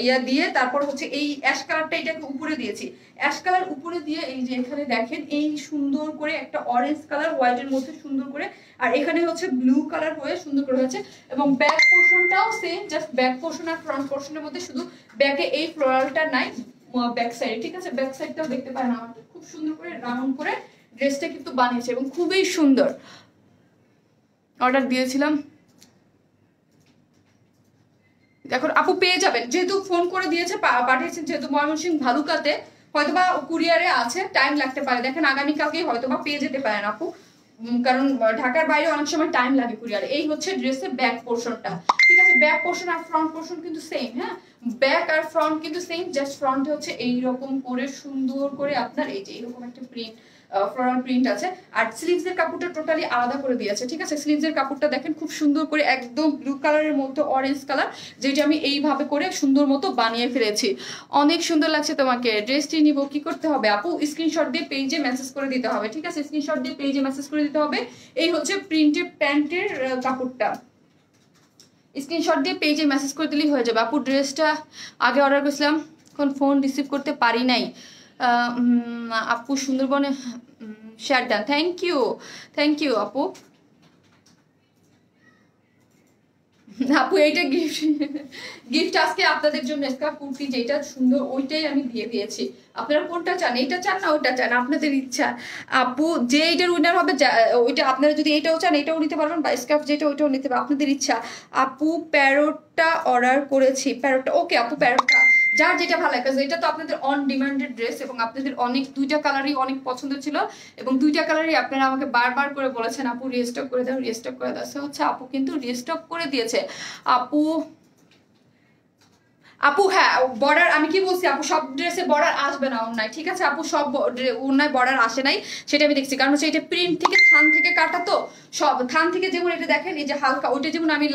ইয়া দিয়ে তারপর হচ্ছে এই অ্যাশ কালারটা এটাকে উপরে দিয়েছি, অ্যাশ কালার উপরে দিয়ে এই যে এখানে দেখেন এই সুন্দর করে একটা অরেঞ্জ কালার হোয়াইটের মধ্যে সুন্দর করে, আর এখানে হচ্ছে ব্লু কালার হয়ে সুন্দর করে হচ্ছে। এবং ব্যাক পোর্শনটাও সেম, জাস্ট ব্যাক পোর্শন আর ফ্রন্ট পোর্শনের মধ্যে শুধু ব্যাকে এই ফ্লোরালটা নাই ব্যাক সাইড, ঠিক আছে? ব্যাক সাইডটাও দেখতে পারেন আমাকে খুব সুন্দর করে রাউন্ড করে ড্রেসটা কিন্তু বানিয়েছে এবং খুবই সুন্দর। অর্ডার দিয়েছিলাম, এখন আপু পেয়ে যাবেন, যেহেতু ফোন করে দিয়েছে পাঠিয়েছেন, যেহেতু ময়মনসিংহ ভালুকাতে হয়তোবা কুরিয়ারে আছে, টাইম লাগতে পারে। দেখেন আগামীকালকে হয়তোবা পেয়ে যেতে পারেন আপু, কারণ ঢাকার বাইরে অনেক সময় টাইম লাগে কুরিয়ারে। এই হচ্ছে ড্রেসের ব্যাক পোর্শনটা, ঠিক আছে? ব্যাক পোর্শন আর ফ্রন্ট পোর্শন কিন্তু সেম। হ্যাঁ, ব্যাক আর ফ্রন্ট কিন্তু সেম, জাস্ট ফ্রন্টে হচ্ছে এইরকম করে সুন্দর করে আপনার এই যে এইরকম একটা প্রিন্ট, ফ্লোরাল প্রিন্ট আছে। আর স্লিভস এর কাপড়টা টোটালি আলাদা করে দিয়েছে, ঠিক আছে? স্লিভস এর কাপড়টা দেখেন খুব সুন্দর করে একদম ব্লু কালারের মধ্যে অরেঞ্জ কালার, যেটা আমি এইভাবে করে সুন্দর মতো বানিয়ে ফেলেছি। অনেক সুন্দর লাগছে তোমাকে। ড্রেসটি নিব, কি করতে হবে আপু? স্ক্রিনশট দিয়ে পেজে মেসেজ করে দিতে হবে, ঠিক আছে? স্ক্রিনশট দিয়ে পেজে মেসেজ করে দিতে হবে। এই হচ্ছে প্রিন্টেড প্যান্টের কাপড়টা, স্ক্রিনশট দিয়ে পেজে মেসেজ করে দিলেই হয়ে যাবে আপু। ড্রেসটা আগে অর্ডার করেছিলাম, এখন ফোন রিসিভ করতে পারি নাই আপু। সুন্দরবনে শেয়ার ডান, থ্যাংক ইউ আপু। আপু এইটা গিফট আজকে আপনাদের জন্য স্কার্ফ কুর্তি যেটা সুন্দর ওইটাই আমি দিয়ে দিয়েছি। আপনারা কোনটা চান, এইটা চান না ওইটা চান, আপনাদের ইচ্ছা আপু। যে এইটার উইনার হবে ওইটা, আপনারা যদি এইটাও চান এটাও নিতে পারবেন, বা স্কার্ফ যেটা ওইটাও নিতে পারবেন, আপনাদের ইচ্ছা আপু। প্যারোটটা অর্ডার করেছি, প্যারোটটা ওকে আপু, প্যারোটটা যার যেটা ভালো লাগে, এটা তো আপনাদের অন ডিমান্ডেড ড্রেস এবং আপনাদের অনেক দুইটা কালারই অনেক পছন্দ ছিল এবং দুইটা কালারই আপনারা আমাকে বারবার করে বলেছেন আপু রিস্টক করে দাও, রিস্টক করে দাও। হচ্ছে আপু কিন্তু রিস্টক করে দিয়েছে আপু। আপু হ্যাঁ, বর্ডার আমি কি বলছি আপু, সব ড্রেসে বর্ডার আসবে না অন্যায়, ঠিক আছে আপু? সব অন্যায় বর্ডার আসে নাই, সেটা আমি দেখছি, কারণ হচ্ছে এটা প্রিন্ট থেকে থান থেকে কাটা, তো সব থান থেকে যেমন এটা দেখেন এই যে হালকা, ওইটা যেমন আমি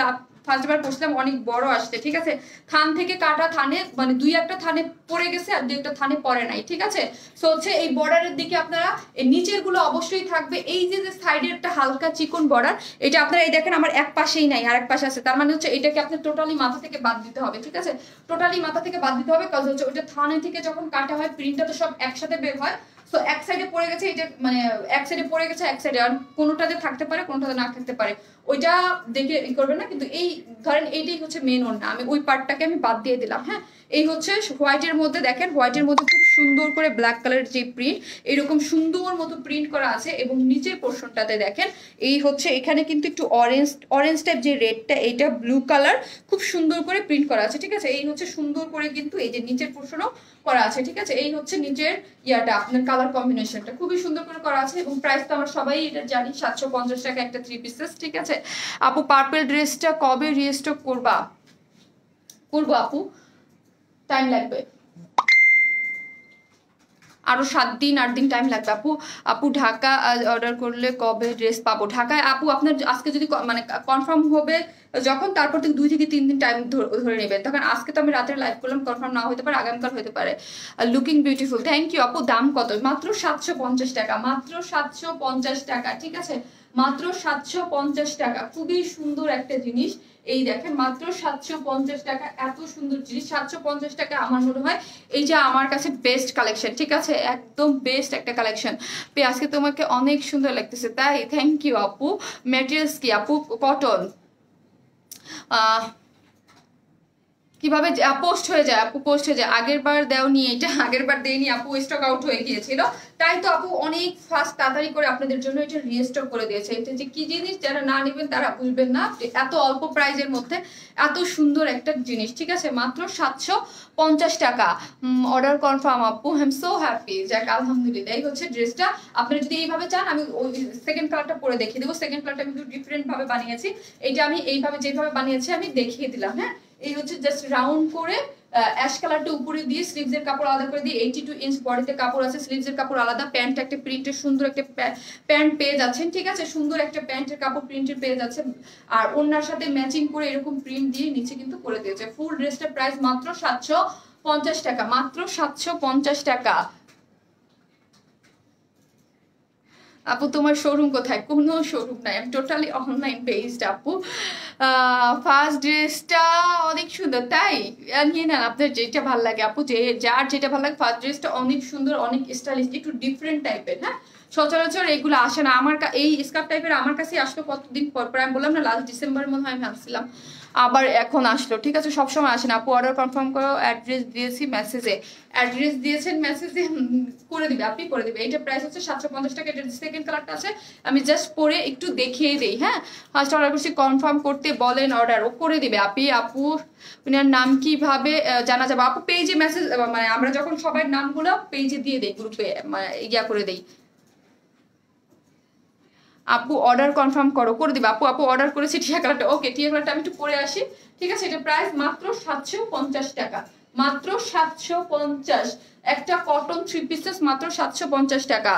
ফার্স্টবার করছিলাম অনেক বড় আসছে, ঠিক আছে? থান থেকে কাটা, থানে মানে দুই একটা থানে পড়ে গেছে আর দুই একটা থানে পড়ে নাই, ঠিক আছে? সো হচ্ছে এই বর্ডারের দিকে আপনারা এই নিচের গুলো অবশ্যই থাকবে। এই যে সাইডের একটা হালকা চিকন বর্ডার, এটা আপনারা এই দেখেন আমার এক পাশেই নাই, আর এক পাশে আছে, তার মানে হচ্ছে এটাকে আপনার টোটালি মাথা থেকে বাদ দিতে হবে, ঠিক আছে? টোটালি মাথা থেকে বাদ দিতে হবে, কাজ হচ্ছে ওইটা থানে থেকে যখন কাটা হয় প্রিন্টটা তো সব একসাথে বের হয়। সো এক সাইডে পড়ে গেছে, এটা মানে এক সাইডে পড়ে গেছে, এক সাইডে, আর কোনোটাতে থাকতে পারে কোনোটাতে না থাকতে পারে, ওইটা দেখে ই করবেন না। কিন্তু এই ধরেন এইটাই হচ্ছে মেন ওড়না, আমি ওই পার্টটাকে আমি বাদ দিয়ে দিলাম। হ্যাঁ, এই হচ্ছে হোয়াইটের মধ্যে, দেখেন হোয়াইটের মধ্যে খুব সুন্দর করে ব্ল্যাক কালারের যে প্রিন্ট, এরকম সুন্দর মতো প্রিন্ট করা আছে এবং নিচের পোর্শনটাতে দেখেন এই হচ্ছে এখানে কিন্তু একটু অরেঞ্জ টাইপ যে রেডটা, এইটা ব্লু কালার খুব সুন্দর করে প্রিন্ট করা আছে, ঠিক আছে? এই হচ্ছে সুন্দর করে কিন্তু এই যে নিচের পোর্শনও করা আছে, ঠিক আছে? এই হচ্ছে নিচের ইয়াটা, আপনার কালার কম্বিনেশনটা খুবই সুন্দর করে করা আছে এবং প্রাইস তো আমরা সবাই এটা জানি, 750 টাকা একটা 3 পিসেস, ঠিক আছে? আপু পার্পল ড্রেসটা কবে রিস্টক করবো আপু? টাইম লাগবে, আরো 7 দিন 8 দিন টাইম লাগবে আপু। আপু ঢাকা অর্ডার করলে কবে ড্রেস পাবো? ঢাকায় আপু আপনার আজকে যদি মানে কনফার্ম হবে যখন, তারপর থেকে 2 থেকে 3 দিন টাইম ধরে নেবেন। তখন আজকে তো আমি রাতে লাইভ করলাম, কনফার্ম না হতে পারে, আগামীকাল হতে পারে। লুকিং বিউটিফুল, থ্যাংক ইউ আপু। দাম কত? মাত্র 750 টাকা, মাত্র 750 টাকা, ঠিক আছে? মাত্র 750 টাকা, খুবই সুন্দর একটা জিনিস। এই দেখেন মাত্র 750 টাকা, এত সুন্দর জিনিস 750 টাকা। আমার মনে হয় এই যে আমার কাছে বেস্ট কালেকশন, ঠিক আছে? একদম বেস্ট একটা কালেকশন। আজকে তোমাকে অনেক সুন্দর লাগতেছে, তাই থ্যাংক ইউ আপু। ম্যাটেরিয়ালস কি আপু? কটন। কিভাবে পোস্ট হয়ে যায় আপু? পোস্ট হয়ে যায়, আগের বার দেওনি, এটা আগের বার দেয়নি আপু, স্টক আউট হয়ে গিয়েছিল, তাই তো আপু অনেক ফাস্ট তাড়াতাড়ি করে আপনাদের জন্য এটা রিস্টক করে দিয়েছে। এটা যে কি জিনিস, যারা না নেবেন তারা বুঝবেন না, এত অল্প প্রাইজের মধ্যে এত সুন্দর একটা জিনিস, ঠিক আছে? মাত্র 750 টাকা। অর্ডার কনফার্ম আপু, আই এম সো হ্যাপি। যাক আলহামদুলিল্লাহ। এই হচ্ছে ড্রেসটা, আপনারা যদি এইভাবে চান আমি ওই সেকেন্ড কালারটা পরে দেখিয়ে দেবো। সেকেন্ড কালারটা আমি একটু ডিফারেন্ট ভাবে বানিয়েছি, এটা আমি এইভাবে যেভাবে বানিয়েছি আমি দেখিয়ে দিলাম। হ্যাঁ, এই হচ্ছে জাস্ট রাউন্ড করে অ্যাশ কালারটা উপরে দিয়ে স্লিভসের কাপড় আলাদা করে দিয়ে 82 ইঞ্চ বডিতে কাপড় আছে, স্লিভসের কাপড় আলাদা, প্যান্ট একটা প্রিন্টের সুন্দর একটা প্যান্ট পেয়ে যাচ্ছেন, ঠিক আছে, সুন্দর একটা প্যান্টের কাপড় প্রিন্টের পেয়ে যাচ্ছে। আর ওনার সাথে ম্যাচিং করে এরকম প্রিন্ট দিয়ে নিচে কিন্তু করে দিয়েছে। ফুল ড্রেসটার প্রাইস মাত্র 750 টাকা, মাত্র 750 টাকা। আপু তোমার শোরুম কোথায়? কোনো শোরুম নাই, আমি টোটালি অনলাইন বেসড আপু। ফার্স্ট ড্রেসটা অনেক সুন্দর, তাই নিয়ে নেন আপনার যেটা ভালো লাগে আপু, যে যার যেটা ভালো লাগে। ফার্স্ট ড্রেসটা অনেক সুন্দর, অনেক স্টাইলিশ, একটু ডিফারেন্ট টাইপের। হ্যাঁ, সচরাচর এগুলো আসে না আমার এই স্কার্ফ টাইপের আমার কাছে আসলো কতদিন পর পর, আমি বললাম না লাস্ট ডিসেম্বর মনে হয় আমি আসছিলাম, আবার এখন আসলো, ঠিক আছে, সবসময় আসে না আপু। অর্ডার কনফার্ম করো, অ্যাড্রেস দিয়েছি মেসেজে, অ্যাড্রেস দিয়েছেন মেসেজে, করে দিবে, আপনি করে দিবে। এইটা প্রাইস হচ্ছে 750 টাকা। এটা সেকেন্ড কালারটা আছে, আমি জাস্ট পরে একটু দেখিয়ে দিই। হ্যাঁ, ফার্স্ট অর্ডার করছি, কনফার্ম করতে বলেন, অর্ডার ও করে দিবে। আপু উনার নাম কিভাবে জানা যাবে? আপু পেজে মেসেজ, মানে আমরা যখন সবাই নামগুলো পেজে দিয়ে দেই, গ্রুপে ইয়া করে দেই। আপু অর্ডার কনফার্ম করো, করে দিবে আপু। আপু অর্ডার করেছি টিয়া কালারটা, ওকে টিয়া কালারটা আমি একটু পরে আসি, ঠিক আছে। এটা প্রাইস মাত্র 750 টাকা, মাত্র 750। একটা কটন 3 পিসেস মাত্র 750 টাকা।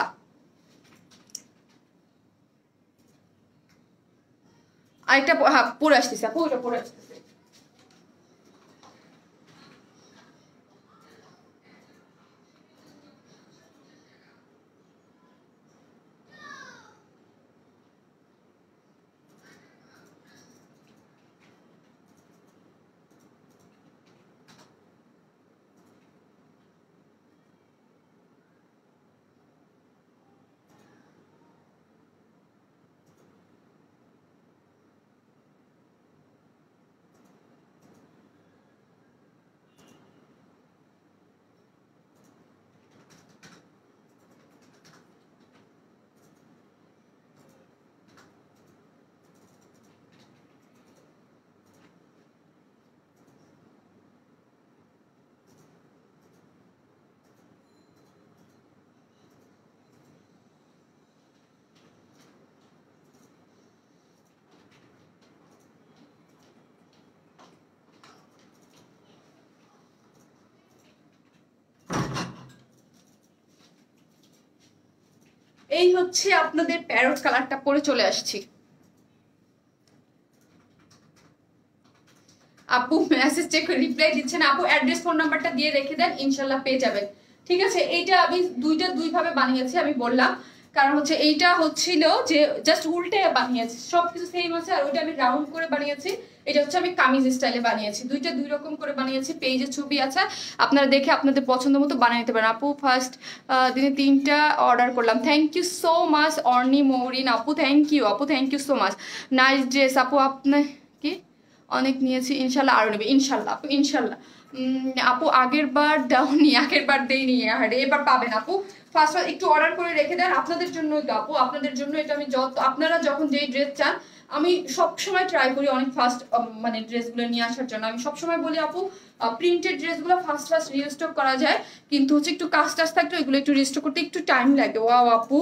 আরেকটা হ্যাঁ পরে আসতেছে আপু, ওটা পরে আসতেছে। এই হচ্ছে আপনাদের প্যারট কালারটা পরে চলে আসছি। আপু মেসেজ চেক করে রিপ্লাই দিচ্ছেন, আপু অ্যাড্রেস ফোন নাম্বারটা দিয়ে রেখে দেন, ইনশাল্লাহ পেয়ে যাবেন, ঠিক আছে। এইটা আমি দুই ভাবে বানিয়েছি, আমি বললাম, কারণ হচ্ছে এইটা হচ্ছিল যে জাস্ট উল্টে বানিয়েছি, সবকিছু সেম আছে, আর ওইটা আমি রাউন্ড করে বানিয়েছি। এটা হচ্ছে আমি কামিজ স্টাইলে বানিয়েছি, দুইটা দুই রকম করে বানিয়েছি। পেজে ছবি আছে, আপনারা দেখে আপনাদের পছন্দ মতো বানিয়ে নিতে পারেন। আপু ফার্স্ট দিনে 3টা অর্ডার করলাম, thank you so much Orni Mourin আপু, থ্যাংক ইউ আপু, thank you so much, nice dress আপু। আপনার কি অনেক নিয়েছি, ইনশাল্লাহ আরো নেবে, ইনশাল্লাহ আপু, ইনশাল্লাহ। আপু আগের বার দাওনি, আগের বার দেইনি, আর এবার পাবেন আপু। ফার্স্ট একটু অর্ডার করে রেখে দেন, আপনাদের জন্যই তো আপু, আপনাদের জন্য এটা আমি আপনারা যখন যেই ড্রেস চান, আমি সবসময় ট্রাই করি অনেক ফাস্ট মানে ড্রেসগুলো নিয়ে আসার জন্য। আমি সবসময় বলি আপু প্রিন্টেড ড্রেসগুলো ফাস্ট রিস্টক করা যায়, কিন্তু হচ্ছে একটু কাজ টাজ থাকলে ওইগুলো একটু রিস্টক করতে একটু টাইম লাগে। ওয়াও আপু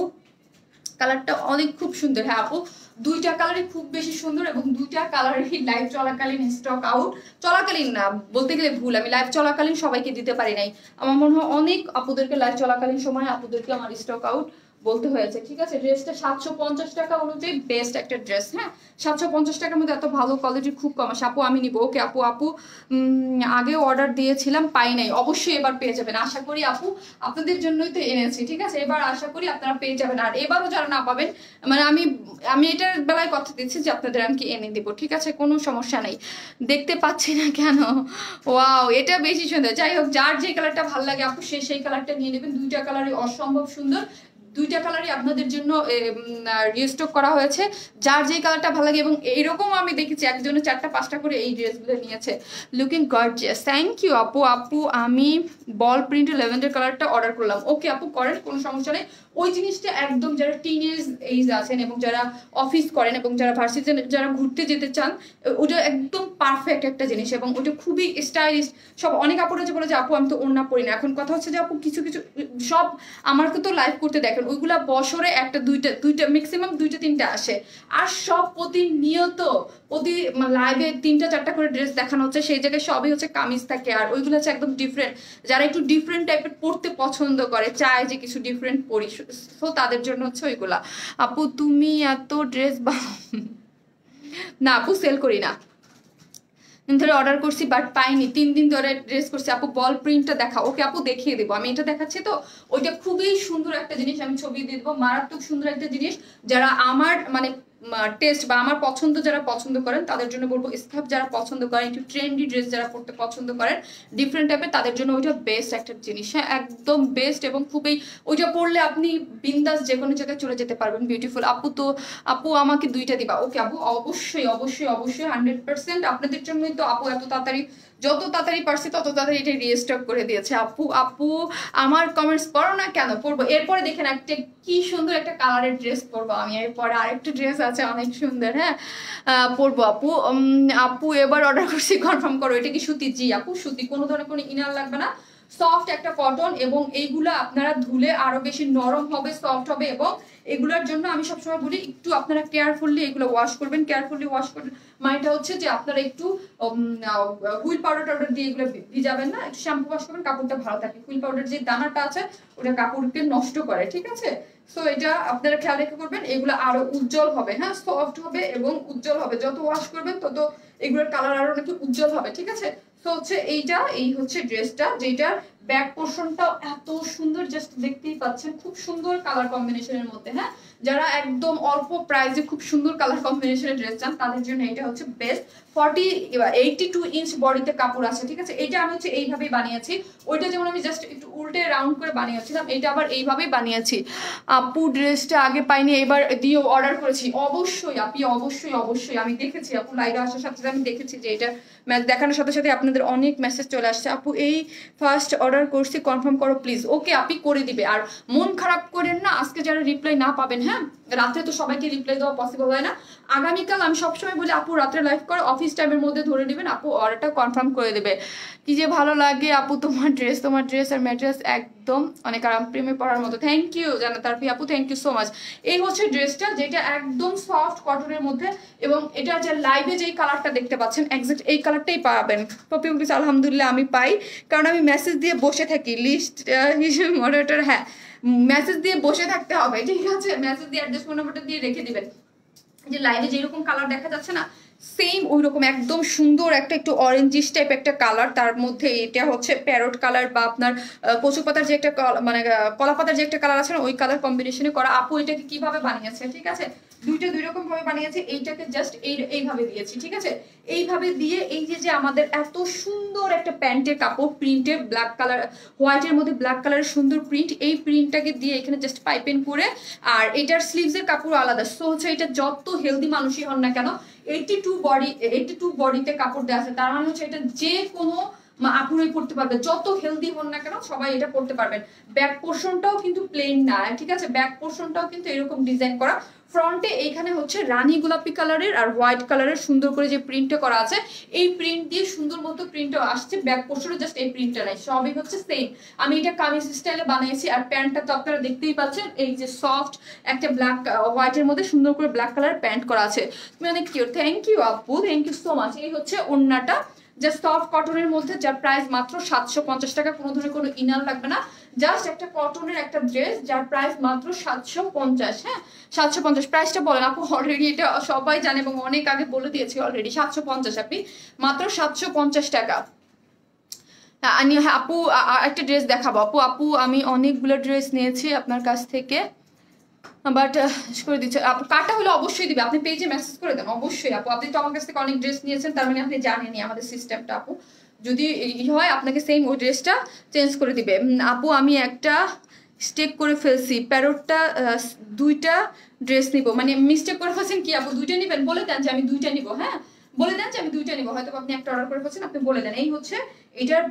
কালারটা অনেক খুব সুন্দর। হ্যাঁ আপু দুইটা কালারই খুব বেশি সুন্দর, এবং দুইটা কালারই লাইভ চলাকালীন স্টক আউট, চলাকালীন না বলতে গেলে ভুল, আমি লাইভ চলাকালীন সবাইকে দিতে পারি নাই, আমার মনে হয় অনেক আপুদেরকে লাইভ চলাকালীন সময় আপুদেরকে আমার স্টক আউট বলতে হয়েছে, ঠিক আছে। ড্রেসটা 750 টাকা অনুযায়ী বেস্ট একটা ড্রেস। হ্যাঁ 750 টাকার মধ্যে এত ভালো কোয়ালিটির খুব কম আসে। আপু আমি নিব, ওকে আপু। আপু আগে অর্ডার দিয়েছিলাম পাই নাই, অবশ্যই এবার পেয়ে যাবেন আশা করি আপু, আপনাদের জন্যই তো এনেছি, ঠিক আছে। এবার আশা করি আপনারা পেয়ে যাবেন, আর এবারও যারা না পাবেন, মানে আমি এটার বেলায় কথা দিচ্ছি যে আপনাদের আমি এনে দিব, ঠিক আছে, কোনো সমস্যা নেই। দেখতে পাচ্ছি না কেন, ওয়াও এটা বেশি সুন্দর। যাই হোক, যার যে কালারটা ভালো লাগে আপু সেই কালারটা নিয়ে নেবেন, দুইটা কালারই অসম্ভব সুন্দর, দুইটা কালারই আপনাদের জন্য রিস্টক করা হয়েছে, যার যে কালারটা ভালো লাগে। এবং এইরকম আমি দেখেছি একজনের 4টা 5টা করে এই ড্রেসগুলো নিয়েছে, লুকিং গর্জিয়াস। থ্যাংক ইউ আপু। আপু আমি বল প্রিন্ট ল্যাভেন্ডার কালারটা অর্ডার করলাম, ওকে আপু করেন, কোনো সমস্যা নেই। ওই জিনিসটা একদম যারা টিনেজ এইজ আছেন এবং যারা অফিস করেন এবং যারা ভার্সিটি যারা ঘুরতে যেতে চান, ওটা একদম পারফেক্ট একটা জিনিস, এবং ওটা খুবই স্টাইলিশ। সব অনেক আপুরা যে বলে যে আপু আমি তো ওড়না পরি না, এখন কথা হচ্ছে যে আপু কিছু কিছু সব আমাকে তো লাইভ করতে দেখে, দেখেন ওইগুলা বছরে একটা দুইটা ম্যাক্সিমাম দুইটা তিনটা আসে, আর সব প্রতিনিয়ত প্রতি লাইভে 3টা 4টা করে ড্রেস দেখানো হচ্ছে, সেই জায়গায় সবই হচ্ছে কামিজ থাকে, আর ওইগুলো হচ্ছে একদম ডিফারেন্ট। যারা একটু ডিফারেন্ট টাইপের পড়তে পছন্দ করে, চায় যে কিছু ডিফারেন্ট পরি, সো তাদের জন্য হচ্ছে ওইগুলা। আপু তুমি এত ড্রেস না আপু সেল করি না, ধরে অর্ডার করছি বাট পাইনি, 3 দিন ধরে ড্রেস করছি। আপু বল প্রিন্টটা দেখা। ওকে আপু দেখিয়ে দেবো, আমি এটা দেখাচ্ছি তো, ওইটা খুবই সুন্দর একটা জিনিস, আমি ছবি দিয়ে দেবো, মারাত্মক সুন্দর একটা জিনিস। যারা আমার মানে টেস্ট বা আমার পছন্দ যারা পছন্দ করেন তাদের জন্য বলবো, স্কার্ফ যারা পছন্দ করেন, একটু ট্রেন্ডি ড্রেস যারা পড়তে পছন্দ করেন ডিফারেন্ট টাইপের, তাদের জন্য ওইটা বেস্ট একটা জিনিস। হ্যাঁ একদম বেস্ট, এবং খুবই ওইটা পড়লে আপনি বিন্দাস যে কোনো জায়গায় চলে যেতে পারবেন। বিউটিফুল। আপু তো আপু আমাকে 2টা দিবা। ওকে আপু অবশ্যই অবশ্যই অবশ্যই 100% আপনাদের জন্যই তো আপু এত তাড়াতাড়ি, যত তাড়াতাড়ি পারছি তত তাড়াতাড়ি এটা রিস্টক করে দিয়েছে। আপু আপু আমার কমেন্টস পড়ো না কেন? পড়বো। এরপরে দেখেন একটা কি সুন্দর একটা কালারের ড্রেস পরবো আমি, এরপরে আরেকটা ড্রেস আছে অনেক সুন্দর। হ্যাঁ পরবো আপু। আপু এবার অর্ডার করছি কনফার্ম করো। এটা কি সুতি? জি আপু সুতি, কোনো ধরনের কোনো ইনার লাগবে না, সফট একটা কটন, এবং এইগুলা আপনারা ধুলে আরো বেশি নরম হবে, সফট হবে। এবং এগুলোর জন্য আমি সবসময় বলি একটু আপনারা কেয়ারফুলি এগুলো ওয়াশ করবেন, কেয়ারফুলি ওয়াশ করবেন। মানেটা হচ্ছে যে আপনারা একটু হুইল পাউডার টাউডার দিয়ে এগুলো ভিজাবেন না, একটু শ্যাম্পু ওয়াশ করবেন, কাপড়টা ভালো থাকে। হুইল পাউডার যে দানাটা আছে ওটা কাপড়কে নষ্ট করে, ঠিক আছে? সো এটা আপনারা খেয়াল রেখে করবেন। এগুলো আরো উজ্জ্বল হবে, হ্যাঁ সফট হবে এবং উজ্জ্বল হবে, যত ওয়াশ করবেন তত এগুলোর কালার আরো নাকি উজ্জ্বল হবে, ঠিক আছে? তো হচ্ছে এইটা, এই হচ্ছে ড্রেসটা, যেটার ব্যাক পোর্শনটাও এত সুন্দর, জাস্ট দেখতেই পাচ্ছেন, খুব সুন্দর কালার কম্বিনেশনের মধ্যে। হ্যাঁ যারা একদম অল্প প্রাইসে খুব সুন্দর কালার কম্বিনেশনের ড্রেস চান তাদের জন্য এটা হচ্ছে বেস্ট। 82 ইঞ্চ বডিতে কাপড় আছে, ঠিক আছে? এটা আমি হচ্ছে এইভাবেই বানিয়েছি, ওইটা যেমন আমি জাস্ট একটু উল্টে রাউন্ড করে বানিয়েছিলাম, এটা আবার এইভাবেই বানিয়েছি। আপু ড্রেসটা আগে পাইনি, এবার দিয়ে অর্ডার করেছি। অবশ্যই আপনি অবশ্যই অবশ্যই, আমি দেখেছি আপু লাইভে আসার সাথে সাথে আমি দেখেছি যে এটা দেখানোর সাথে সাথে আপনাদের অনেক মেসেজ চলে আসছে। আপু এই ফার্স্ট অর্ডার করছি, কনফার্ম করো প্লিজ। ওকে আপনি করে দিবে। আর মন খারাপ করেন না, আজকে যারা রিপ্লাই না পাবেন, হ্যাঁ রাত্রে তো সবাইকে রিপ্লাই দেওয়া পসিবল হয় না, আগামীকাল আমি সবসময় বলি আপু রাত্রে লাইভ করে অফিস টাইমের মধ্যে ধরে নেবেন, আপু অর্ডারটা কনফার্ম করে দেবে। কি যে ভালো লাগে আপু তোমার ড্রেস আর ম্যাটেরিয়ালস একদম অনেক আরাম, প্রেমে পড়ার মতো। থ্যাংক ইউ জানা তারপি আপু, থ্যাংক ইউ সো মাচ। এই হচ্ছে ড্রেসটা, যেটা একদম সফট কটনের মধ্যে, এবং এটা যে লাইভে যেই কালারটা দেখতে পাচ্ছেন এক্সাক্ট এই কালারটাই পাবেন। পপি প্লিজ আলহামদুলিল্লাহ আমি পাই, কারণ আমি মেসেজ দিয়ে বসে থাকি লিস্ট হিসেবে মডারেটর। হ্যাঁ মেসেজ দিয়ে বসে থাকতে হবে, ঠিক আছে? মেসেজ দিয়ে অ্যাড্রেস ফোন নাম্বারটা দিয়ে রেখে দিবেন। যে লাইভে যেরকম কালার দেখা যাচ্ছে না, সেম ওই রকম একদম সুন্দর একটা একটু অরেঞ্জিশ টাইপ একটা কালার, তার মধ্যে এটা হচ্ছে প্যারট কালার বা আপনার কচু পাতার যে একটা মানে কলা পাতার যে একটা কালার আছে না, ওই কালার কম্বিনেশনে করা। আপু এটাকে কিভাবে বানিয়েছে, ঠিক আছে? দুইটা দুই রকম ভাবে বানিয়েছে। এইটাকে জাস্ট এইভাবে দিয়েছি, ঠিক আছে? এইভাবে দিয়ে এই যে আমাদের এত সুন্দর একটা প্যান্টের কাপড়, প্রিন্টে ব্ল্যাক কালার হোয়াইটের মধ্যে ব্ল্যাক কালারের সুন্দর প্রিন্ট, এই প্রিন্টটাকে দিয়ে এখানে জাস্ট পাইপেন করে, আর এটার স্লিভসের কাপড় আলাদা। সো হচ্ছে এটা যত হেলদি মানুষই হন না কেন, 82 বডিতে কাপড় দেওয়া আছে, তার মানে হচ্ছে এটা যে কোনো আপুরাই পড়তে পারবে, যত হেলদি হন না কেন সবাই এটা পড়তে পারবেন। ব্যাক পোর্শনটাও কিন্তু প্লেন না, ঠিক আছে? ব্যাক পোর্শনটাও কিন্তু এরকম ডিজাইন করা। ফ্রন্টে এইখানে হচ্ছে রানী গোলাপি কালারের আর হোয়াইট কালারের সুন্দর করে যে প্রিন্টটা করা আছে, এই প্রিন্ট দিয়ে সুন্দর মতো প্রিন্টটা আসছে। ব্যাক পোর্শনে জাস্ট এই প্রিন্টটা নাই, সবই হচ্ছে সেম। আমি এটা কামিজ স্টাইলে বানিয়েছি, আর প্যান্টটা তো আপনারা দেখতেই পাচ্ছেন, এই যে সফট একটা ব্ল্যাক হোয়াইটের মধ্যে সুন্দর করে ব্ল্যাক কালার প্যান্ট করা আছে। তুমি অনেক কিউট, থ্যাংক ইউ আপু, থ্যাংক ইউ সো মাচ। এই হচ্ছে ওড়নাটা, জাস্ট সফট কটনের মধ্যে, যার প্রাইস মাত্র 750 টাকা। কোনো ধরনের কোনো ইনার লাগবে না, জাস্ট একটা কটনের একটা ড্রেস, যার প্রাইস মাত্র 750। হ্যাঁ 750 প্রাইসটা বলেন আপু। অলরেডি এটা সবাই জানে এবং অনেক আগে বলে দিয়েছি অলরেডি, 750 আপনি মাত্র 750 টাকা। আপু একটা ড্রেস দেখাবো আপু। আপু আমি অনেকগুলো ড্রেস নিয়েছি আপনার কাছ থেকে, বাট করে দিচ্ছে আপু। কাটা হলে অবশ্যই দিবে, আপনি পেজে মেসেজ করে দেন অবশ্যই আপু। আপনি তো আমার কাছ থেকে অনেক ড্রেস নিয়েছেন, তার মানে আপনি জানেনই আমাদের সিস্টেমটা আপু। যদি হয় আপনাকে সেম ওই ড্রেসটা চেঞ্জ করে দিবে। আপু আমি একটা স্টেক করে ফেলছি, প্যারটটা 2টা ড্রেস নিব, মানে মিস্টেক করে ফেলছেন কি আপু? 2টা নিবেন? বলে দেন যে আমি 2টা নিব। হ্যাঁ বলে দেন যে আমি 2টা নিব, হয়তো আপনি একটা অর্ডার করে ফেলছেন, আপনি বলে দেন। এই হচ্ছে এটার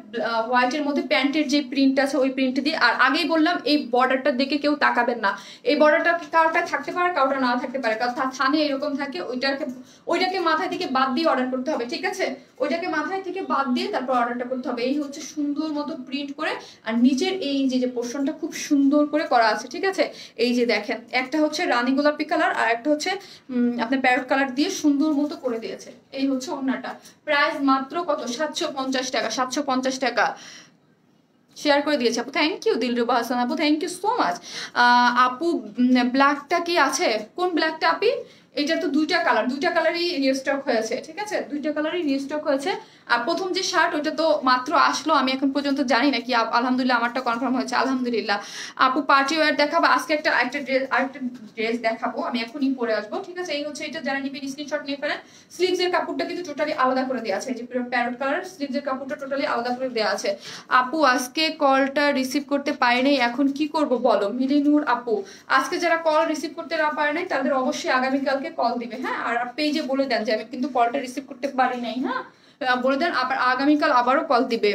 হোয়াইটের মধ্যে প্যান্টের যে প্রিন্ট আছে ওই প্রিন্ট দিয়ে। আর আগেই বললাম এই বর্ডারটার দিকে কেউ তাকাবেন না, এই বর্ডারটা কারোটা থাকতে পারে কারোটা না থাকতে পারে, কারণ থানে এরকম থাকে, ওইটাকে মাথায় থেকে বাদ দিয়ে অর্ডার করতে হবে, ঠিক আছে? ওইটাকে মাথায় থেকে বাদ দিয়ে তারপর অর্ডারটা করতে হবে। এই হচ্ছে সুন্দর মতো প্রিন্ট করে, আর নিচের এই যে পোর্শনটা খুব সুন্দর করে করা আছে, ঠিক আছে? এই যে দেখেন, একটা হচ্ছে রানী গোলাপি কালার আর একটা হচ্ছে আপনার প্যারট কালার দিয়ে সুন্দর মতো করে দিয়েছে। এই হচ্ছে ওড়নাটা, প্রাইস মাত্র কত? 750 টাকা। 750 টাকা শেয়ার করে দিয়েছে আপু, থ্যাংক ইউ দিলরুবা হাসান আপু, থ্যাংক ইউ সো মাচ। আপু ব্ল্যাকটা কি আছে? কোন ব্ল্যাকটা আপি? এটা তো দুইটা কালারই রিস্টক হয়েছে, ঠিক আছে? দুইটা কালারই রিস্টক হয়েছে। আর প্রথম যে শার্ট ওইটা তো মাত্র আসলো, আমি এখন পর্যন্ত জানি না কি, আলহামদুলিল্লাহ আমারটা কনফার্ম হয়েছে, আলহামদুলিল্লাহ। আপু পার্টি ওয়্যার দেখাবো আজকে, আরেকটা ড্রেস দেখাবো, আমি এখনই পরে আসবো, ঠিক আছে? এই হচ্ছে এটা, যারা নিবেন স্ক্রিনশট নিয়ে ফেলেন। স্লিভস এর কাপড়টা কিন্তু টোটালি আলাদা করে দেওয়া আছে, এই যে প্যারট কালার স্লিভস এর কাপড়টা টোটালি আলাদা করে দেওয়া আছে। আপু আজকে কলটা রিসিভ করতে পারি নাই, এখন কি করব বলো? মিলিনুর আপু, আজকে যারা কল রিসিভ করতে না পারে নাই তাদের অবশ্যই আগামীকালকে কল দিবে, হ্যাঁ? আর পেজে বলে দেন যে আমি কিন্তু কলটা রিসিভ করতে পারি নাই, হ্যাঁ? বলে দেন, আবার আগামীকাল আবারও কল দিবে।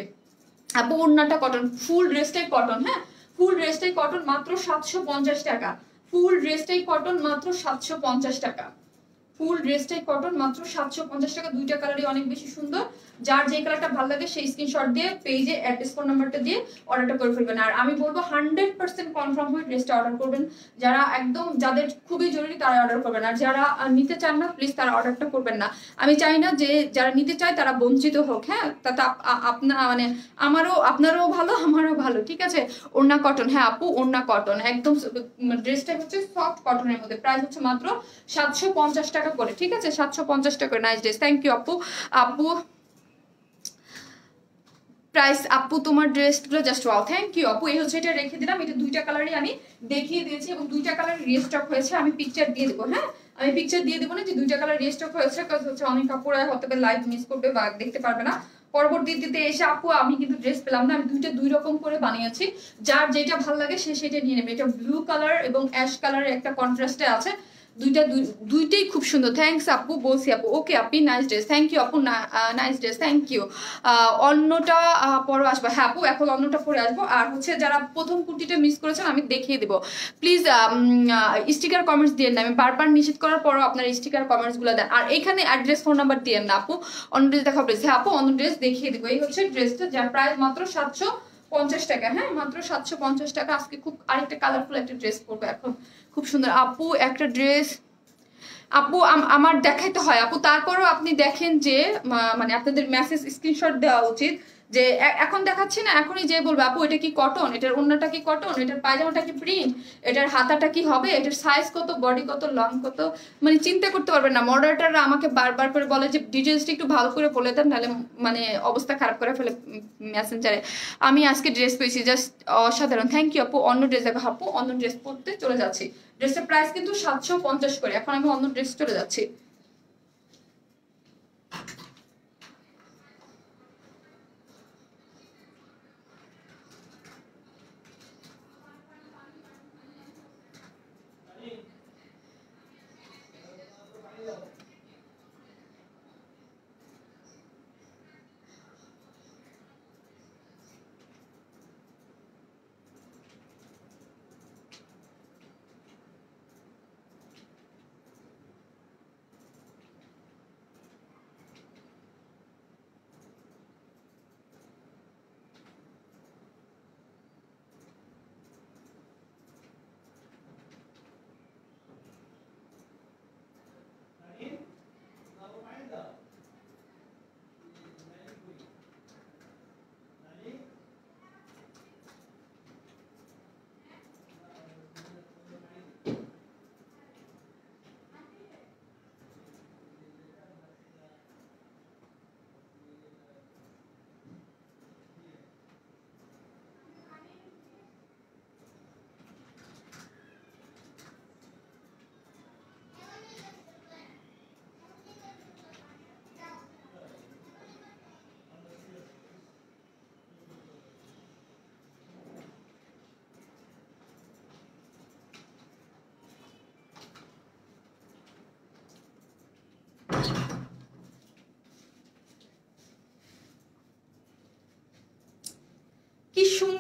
আপু ওড়নাটা কটন, ফুল ড্রেসটাই কটন, হ্যাঁ? ফুল ড্রেসটাই কটন, মাত্র 750 টাকা। ফুল ড্রেসটাই কটন, মাত্র 750 টাকা। ফুল ড্রেসটাই কটন, মাত্র 750 টাকা। দুইটা কালারই অনেক বেশি সুন্দর, যার যে কালারটা ভালো লাগে সেই স্ক্রিনশট দিয়ে পেজে অ্যাড্রেস ফোন নাম্বারটা দিয়ে অর্ডারটা করে ফেলবেন। আর আমি বলবো 100% কনফার্ম হয়ে ড্রেসটা অর্ডার করবেন। যারা একদম, যাদের খুবই জরুরি তারা অর্ডার করবেন, আর যারা নিতে চান না প্লিজ তারা অর্ডারটা করবেন না। আমি চাই না যে যারা নিতে চায় তারা বঞ্চিত হোক, হ্যাঁ? তাতে আপনার মানে আপনারও ভালো আমারও ভালো, ঠিক আছে? ওড়না কটন, হ্যাঁ আপু ওড়না কটন, একদম ড্রেসটা হচ্ছে সফট কটনের মধ্যে, প্রাইস হচ্ছে মাত্র 750 টাকা করে, ঠিক আছে? 750 টাকা করে। নাইস ড্রেস, থ্যাংক ইউ আপু। আপু প্রাইস, আপু তোমার ড্রেসগুলো জাস্ট ওয়াও, থ্যাংক ইউ আপু। এই হচ্ছে, এটা রেখে দিলাম, এটা দুইটা কালারই আমি দেখিয়ে দিয়েছি এবং দুইটা কালার রিস্টক হয়েছে। আমি পিকচার দিয়ে দেবো, হ্যাঁ? আমি পিকচার দিয়ে দেবো না যে দুইটা কালার রিস্টক হয়েছে, কারণ হচ্ছে অনেক কাপড় হতে পারে লাইভ মিস করবে বা দেখতে পারবে না। পরবর্তীতে এসে আপু আমি কিন্তু ড্রেস পেলাম না, আমি দুইটা দুই রকম করে বানিয়েছি, যার যেটা ভালো লাগে সে সেটা নিয়ে নেবে। এটা ব্লু কালার এবং অ্যাশ কালারের একটা কন্ট্রাস্টে আছে, দুইটাই খুব সুন্দর। থ্যাংকস আপু, বলছি আপু। ওকে আপি, নাইস ড্রেস, থ্যাংক ইউ আপু, নাইস ড্রেস, থ্যাংক ইউ। অন্যটা পরে আসবো, হ্যাঁ আপু এখন অন্যটা পরে আসবো। আর হচ্ছে যারা প্রথম কুর্তিটা মিস করেছেন আমি দেখিয়ে দেবো, প্লিজ স্টিকার কমেন্টস দিয়ে না, আমি বারবার নিষেধ করার পরও আপনার স্টিকার কমেন্টস গুলো দেন। আর এখানে অ্যাড্রেস ফোন নাম্বার দিয়ে না আপু, অন্য ড্রেস দেখাবো, হ্যাঁ আপু অন্য ড্রেস দেখিয়ে দেবো। এই হচ্ছে ড্রেসটা, যার প্রাইস মাত্র 750 টাকা, হ্যাঁ মাত্র 750 টাকা। আজকে খুব আরেকটা কালারফুল একটা ড্রেস পরবো এখন, খুব সুন্দর আপু একটা ড্রেস। আপু আমার দেখাইতে হয় আপু, তারপরও আপনি দেখেন যে মানে আপনাদের মেসেজ স্ক্রিনশট দেওয়া উচিত, যে এখন দেখাচ্ছি না, এখনই যে বলবে আপু এটা কি কটন, এটার ওড়নাটা কি কটন, এটার পায়জামাটা কি প্রিন্ট, এটার হাতাটা কি হবে, এটার সাইজ কত, বডি কত, লং কত, মানে চিন্তা করতে পারবেন না। মডারেটাররা আমাকে বারবার করে বলে যে ডিটেলসটা একটু ভালো করে বলে দেন, নাহলে মানে অবস্থা খারাপ করে ফেলে মেসেঞ্জারে। আমি আজকে ড্রেস পেয়েছি, জাস্ট অসাধারণ, থ্যাংক ইউ আপু। অন্য ড্রেস দেখো আপু, অন্য ড্রেস পরতে চলে যাচ্ছি। ড্রেসের প্রাইস কিন্তু 750 করে, এখন আমি অন্য ড্রেস চলে যাচ্ছি।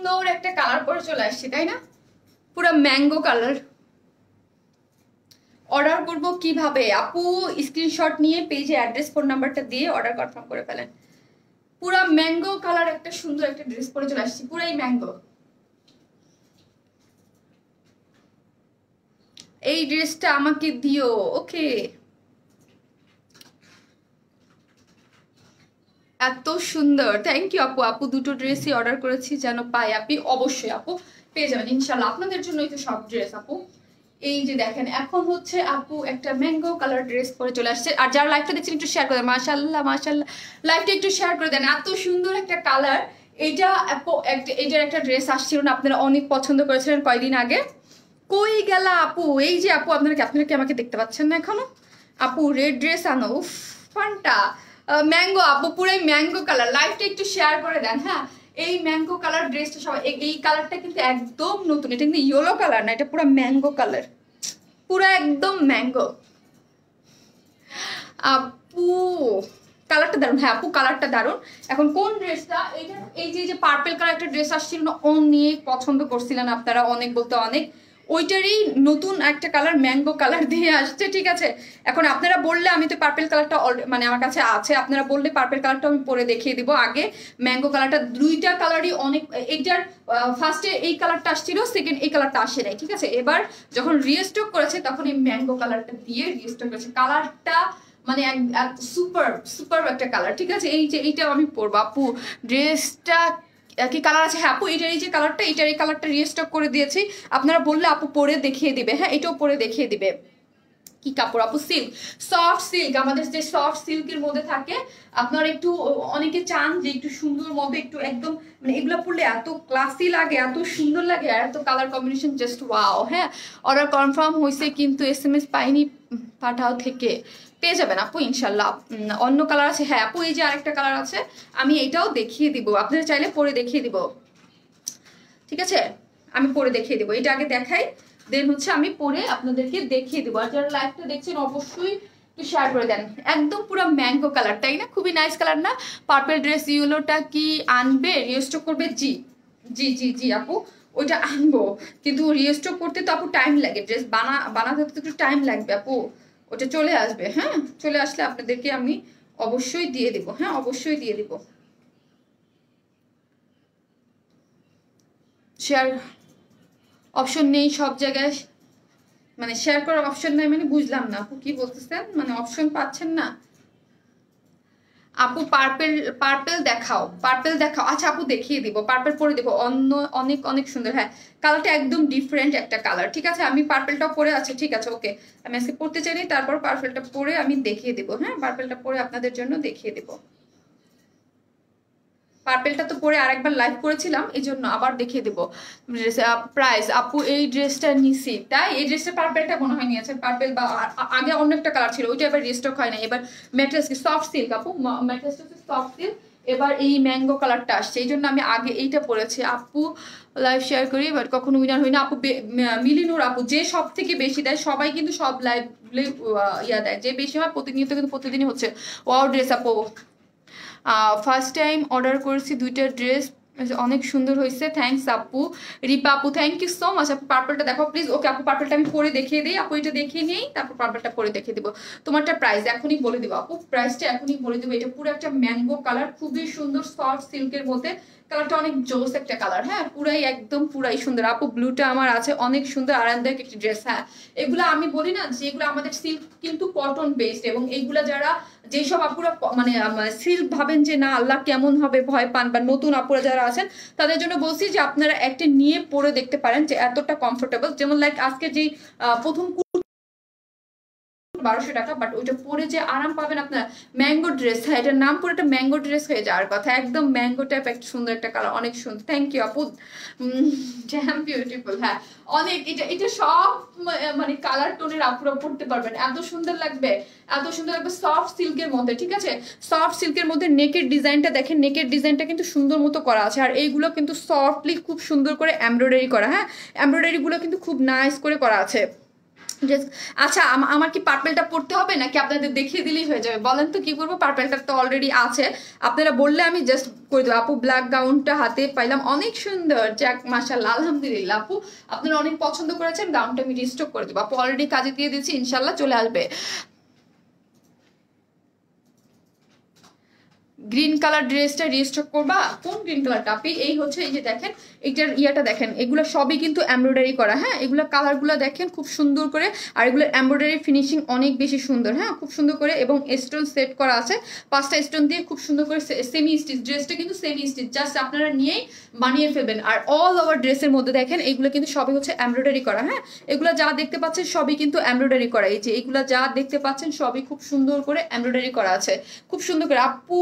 সুন্দর একটা কালার পরে চলে আসছে, তাই না? পুরো ম্যাঙ্গো কালার। অর্ডার করব কিভাবে আপু? স্ক্রিনশট নিয়ে পেজে অ্যাড্রেস ফোন নাম্বারটা দিয়ে অর্ডার কনফার্ম করে ফেলেন। পুরো ম্যাঙ্গো কালার একটা সুন্দর একটা ড্রেস পরে চলে আসছি, পুরাই ম্যাঙ্গো। এই ড্রেসটা আমাকে দিও। ওকে, এত সুন্দর, থ্যাংক ইউ আপু। আপু দুটো ড্রেসই অর্ডার করেছি, যেন পাই। আপনি অবশ্যই আপু পেয়ে যাবেন ইনশাল্লাহ, আপনাদের জন্যই তো সব ড্রেস আপু। এই যে দেখেন, এখন হচ্ছে আপু একটা ম্যাঙ্গো কালার ড্রেস পরে চলে আসছে। আর যারা লাইভটা দেখছেন একটু শেয়ার করে দেন, মাশাল্লাহ মাশাল্লাহ, লাইভটা একটু শেয়ার করে দেন। এত সুন্দর একটা কালার। এইটা এইটার একটা ড্রেস আসছিল না, আপনারা অনেক পছন্দ করেছিলেন কয়েকদিন আগে। কই গেলা আপু? এই যে আপু, আপনারা কি আমাকে দেখতে পাচ্ছেন না এখনো? আপু রেড ড্রেস আনো, উফ ফান্টা ম্যাঙ্গো আপু, পুরাই ম্যাঙ্গো কালার। লাইভটা একটু শেয়ার করে দেন। হ্যাঁ, এই ম্যাঙ্গো কালার ড্রেসটা সবাই, এই কালারটা কিন্তু একদম নতুন, এটা কিন্তু ইয়েলো কালার না, এটা পুরো ম্যাঙ্গো কালার, পুরো একদম ম্যাঙ্গো। আপু কালারটা দারুন। হ্যাঁ আপু কালারটা দারুন। এখন কোন ড্রেসটা? এইটা এই যে পার্পল কালার একটা ড্রেস আসছিল না, অনেক পছন্দ করছিলেন আপনারা, অনেক বলতে অনেক। ওইটারই নতুন একটা কালার ম্যাঙ্গো কালার দিয়ে আসছে, ঠিক আছে? এখন আপনারা বললে, আমি তো পার্পল কালারটা মানে আমার কাছে আছে, আপনারা বললে পার্পল কালারটা আমি পরে দেখিয়ে দিব। আগে ম্যাঙ্গো কালারটা, দুইটা কালারই অনেক। এইটার ফার্স্টে এই কালারটা আসছিল, সেকেন্ড এই কালারটা আসে নাই, ঠিক আছে? এবার যখন রিস্টক করেছে তখন এই ম্যাঙ্গো কালারটা দিয়ে রিস্টক করেছে। কালারটা মানে সুপার সুপার একটা কালার, ঠিক আছে? এই যে এইটা আমি পরবো আপু। ড্রেসটা কি কালার আছে? হ্যাঁ আপু, এইটার এই যে কালারটা, এইটার এই কালারটা রিস্টক করে দিয়েছি। আপনারা বললে আপু পরে দেখিয়ে দিবে। হ্যাঁ, এটাও পরে দেখিয়ে দিবে। কি কাপড় আপু? Silk, soft silk. আমাদের যে সফট সিল্কের মধ্যে থাকে, আপনারা একটু অনেকে চান যে একটু সুন্দর মধ্যে, একটু একদম মানে এগুলো পরলে এত ক্লাসি লাগে, এত সুন্দর লাগে, আর এত কালার কম্বিনেশন জাস্ট ওয়াও। হ্যাঁ, অর্ডার কনফার্ম হয়েছে কিন্তু SMS পাইনি পাঠাও থেকে। পেয়ে যাবেন আপু ইনশাল্লাহ। অন্য কালার আছে? হ্যাঁ আপু, এই যে আরেকটা কালার আছে, আমি এটাও দেখিয়ে দিব, আপনারা চাইলে পরে দেখিয়ে দিব, ঠিক আছে? আমি পরে দেখিয়ে দিব, এটা আগে দেখাই, দেন হচ্ছে আমি পরে আপনাদেরকে দেখিয়ে দিব। আর যারা লাইভটা দেখছেন অবশ্যই একটু শেয়ার করে দেন। একদম পুরো ম্যাঙ্গো কালার, তাই না? খুবই নাইস কালার না? পার্পল ড্রেস ইয়েলোটা কি আনবে, রিস্টক করবে? জি জি জি জি আপু, ওইটা আনবো, কিন্তু রিস্টক করতে তো আপু টাইম লাগে, ড্রেস বানাতে তো একটু টাইম লাগবে আপু। ওটা চলে আসবে, হ্যাঁ চলে আসলে আপনাদেরকে আমি অবশ্যই দিয়ে দিব। হ্যাঁ অবশ্যই দিয়ে দিব। শেয়ার অপশন নেই সব জায়গায়, মানে শেয়ার করার অপশন নাই মানে বুঝলাম না আপু কি বলতেছেন, মানে অপশন পাচ্ছেন না? আপু পার্পল দেখাও, পার্পল দেখাও। আচ্ছা আপু দেখিয়ে দিব, পার্পল পরে দেবো, অন্য অনেক অনেক সুন্দর। হ্যাঁ, কালারটা একদম ডিফারেন্ট একটা কালার, ঠিক আছে? আমি পার্পলটা পরে আছে, ঠিক আছে ওকে। আমি আজকে পড়তে চাইনি, তারপর পার্পলটা পরে আমি দেখিয়ে দিব। হ্যাঁ, পার্পলটা পরে আপনাদের জন্য দেখিয়ে দিব। পার্পেলটা তো পরে আরেকবার লাইভ করেছিলাম, এই জন্য আবার দেখিয়ে দেবো। প্রাইস আপু, এই ড্রেসটা নিছি, তাই এই ড্রেসটা পার্পেলটা মনে হয় নিয়েছেন। পার্পেল বা আগে অন্য একটা কালার ছিল, ওইটা এবার রিস্টক হয় না। এবার ম্যাট্রেস কি সফট সিল্ক আপু, ম্যাট্রেসটা সফট সিল্ক, এবার এই ম্যাঙ্গো কালারটা আসছে, এই জন্য আমি আগে এইটা পরেছি। আপু লাইভ শেয়ার করি বাট কখনো উইনার হই না আপু। মিলিনুর আপু, যে সব থেকে বেশি দেয়, সবাই কিন্তু সব লাইভ ইয়া দেয়, যে বেশি হয় প্রতিনিয়ত কিন্তু প্রতিদিনই হচ্ছে। ওয়াও ড্রেস আপু, ফার্স্ট টাইম অর্ডার করেছি দুইটা ড্রেস, অনেক সুন্দর হয়েছে, থ্যাংকস আপু। রিপা আপু থ্যাংক ইউ সো মাচ। আপু পার্পলটা দেখো প্লিজ। ওকে আপু, পার্পলটা আমি পরে দেখিয়ে দিই আপু, এটা দেখিয়ে নেই, তারপর পার্পলটা পরে দেখিয়ে দিব। তোমারটা প্রাইস এখনই বলে দিব আপু, প্রাইসটা এখনই বলে দিব। এটা পুরো একটা ম্যাঙ্গো কালার, খুবই সুন্দর সফট সিল্কের মধ্যে, কালারটা অনেক জোস একটা কালার। হ্যাঁ, পুরাই একদম পুরাই সুন্দর আপু। ব্লুটা আমার আছে, অনেক সুন্দর আরামদায়ক একটি ড্রেস। হ্যাঁ, এগুলো আমি বলি না যে এগুলো আমাদের সিল্ক কিন্তু কটন বেসড, এবং এইগুলা যারা যেসব আপুরা মানে সিল্ক ভাবেন যে না আল্লাহ কেমন হবে ভয় পান, বা নতুন আপুরা যারা আছেন তাদের জন্য বলছি যে আপনারা একটা নিয়ে পরে দেখতে পারেন যে এতটা কমফোর্টেবল। যেমন লাইক আজকে যে প্রথম 1200 টাকা, বাট ওইটা পরে যে আরাম পাবেন আপনারা। ম্যাঙ্গো ড্রেস, হ্যাঁ এটার নাম পরে একটা ম্যাঙ্গো ড্রেস হয়ে যাওয়ার কথা, একদম ম্যাঙ্গো টাইপ একটা সুন্দর একটা কালার, অনেক সুন্দর। থ্যাংক ইউ আপু, জ্যাম বিউটিফুল। হ্যাঁ অনেক, এটা সব মানে কালার টোনের আপুরা পড়তে পারবেন, এত সুন্দর লাগবে, এত সুন্দর লাগবে সফট সিল্কের মধ্যে, ঠিক আছে? সফট সিল্কের মধ্যে নেকের ডিজাইনটা দেখেন, নেকের ডিজাইনটা কিন্তু সুন্দর মতো করা আছে, আর এইগুলো কিন্তু সফটলি খুব সুন্দর করে এমব্রয়ডারি করা। হ্যাঁ, এমব্রয়ডারি গুলো কিন্তু খুব নাইস করে করা আছে। ড্রেস আচ্ছা আমার কি পার্পেলটা পরতে হবে নাকি আপনাদের দেখিয়ে দিলেই হয়ে যাবে বলেন তো কি করবো পার্পেলটা তো অলরেডি আছে আপনারা বললে আমি জাস্ট করে দেবো আপু ব্ল্যাক গাউনটা হাতে পাইলাম অনেক সুন্দর যাক মাশাআল্লাহ আলহামদুলিল্লাহ আপু আপনারা অনেক পছন্দ করেছেন গাউনটা আমি রিস্টক করে দেবো আপু অলরেডি কাজে দিয়ে দিচ্ছি ইনশাল্লাহ চলে আসবে গ্রিন কালার ড্রেসটা রিস্টক করবা কোন গ্রিন কালারটা আপনি এই হচ্ছে এই যে দেখেন এইটার ইয়াটা দেখেন এগুলো সবই কিন্তু এমব্রয়ডারি করা হ্যাঁ এগুলো কালারগুলো দেখেন খুব সুন্দর করে আর এগুলোর এমব্রয়ডারি ফিনিশিং অনেক বেশি সুন্দর হ্যাঁ খুব সুন্দর করে এবং স্টোন সেট করা আছে 5টা স্টোন দিয়ে খুব সুন্দর করে সেমি স্টিচ ড্রেসটা কিন্তু সেমি স্টিচ জাস্ট আপনারা নিয়েই বানিয়ে ফেলবেন আর অল ওভার ড্রেসের মধ্যে দেখেন এগুলো কিন্তু সবই হচ্ছে এমব্রয়ডারি করা হ্যাঁ এগুলো যা দেখতে পাচ্ছেন সবই কিন্তু এমব্রয়ডারি করা এই যে এগুলো যা দেখতে পাচ্ছেন সবই খুব সুন্দর করে এমব্রয়ডারি করা আছে খুব সুন্দর করে আপু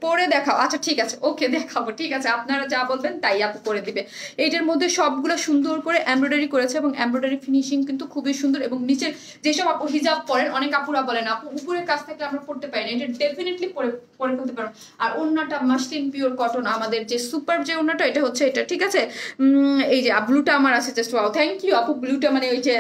পরে দেখাও আচ্ছা ঠিক আছে ওকে দেখাবো ঠিক আছে আপনারা যা বলবেন তাই আপু করে দিবে এইটার মধ্যে সবগুলো সুন্দর করে এমব্রয়ডারি করেছে এবং এমব্রয়ডারি ফিনিশিং কিন্তু খুবই সুন্দর এবং নিচে যেসব আপু হিজাব পরেন অনেক আপুরা বলেন আপু উপরের কাছ থেকে আমরা পড়তে পারি না এটা ডেফিনেটলি পরে ফেলতে পারো আর ওন্নাটা মাসলিন পিওর কটন আমাদের যে সুপার যে ওন্নাটা এটা হচ্ছে এটা ঠিক আছে এই যে ব্লুটা আমার আছে জাস্ট ওয়াও থ্যাংক ইউ আপু ব্লুটা মানে ওই যে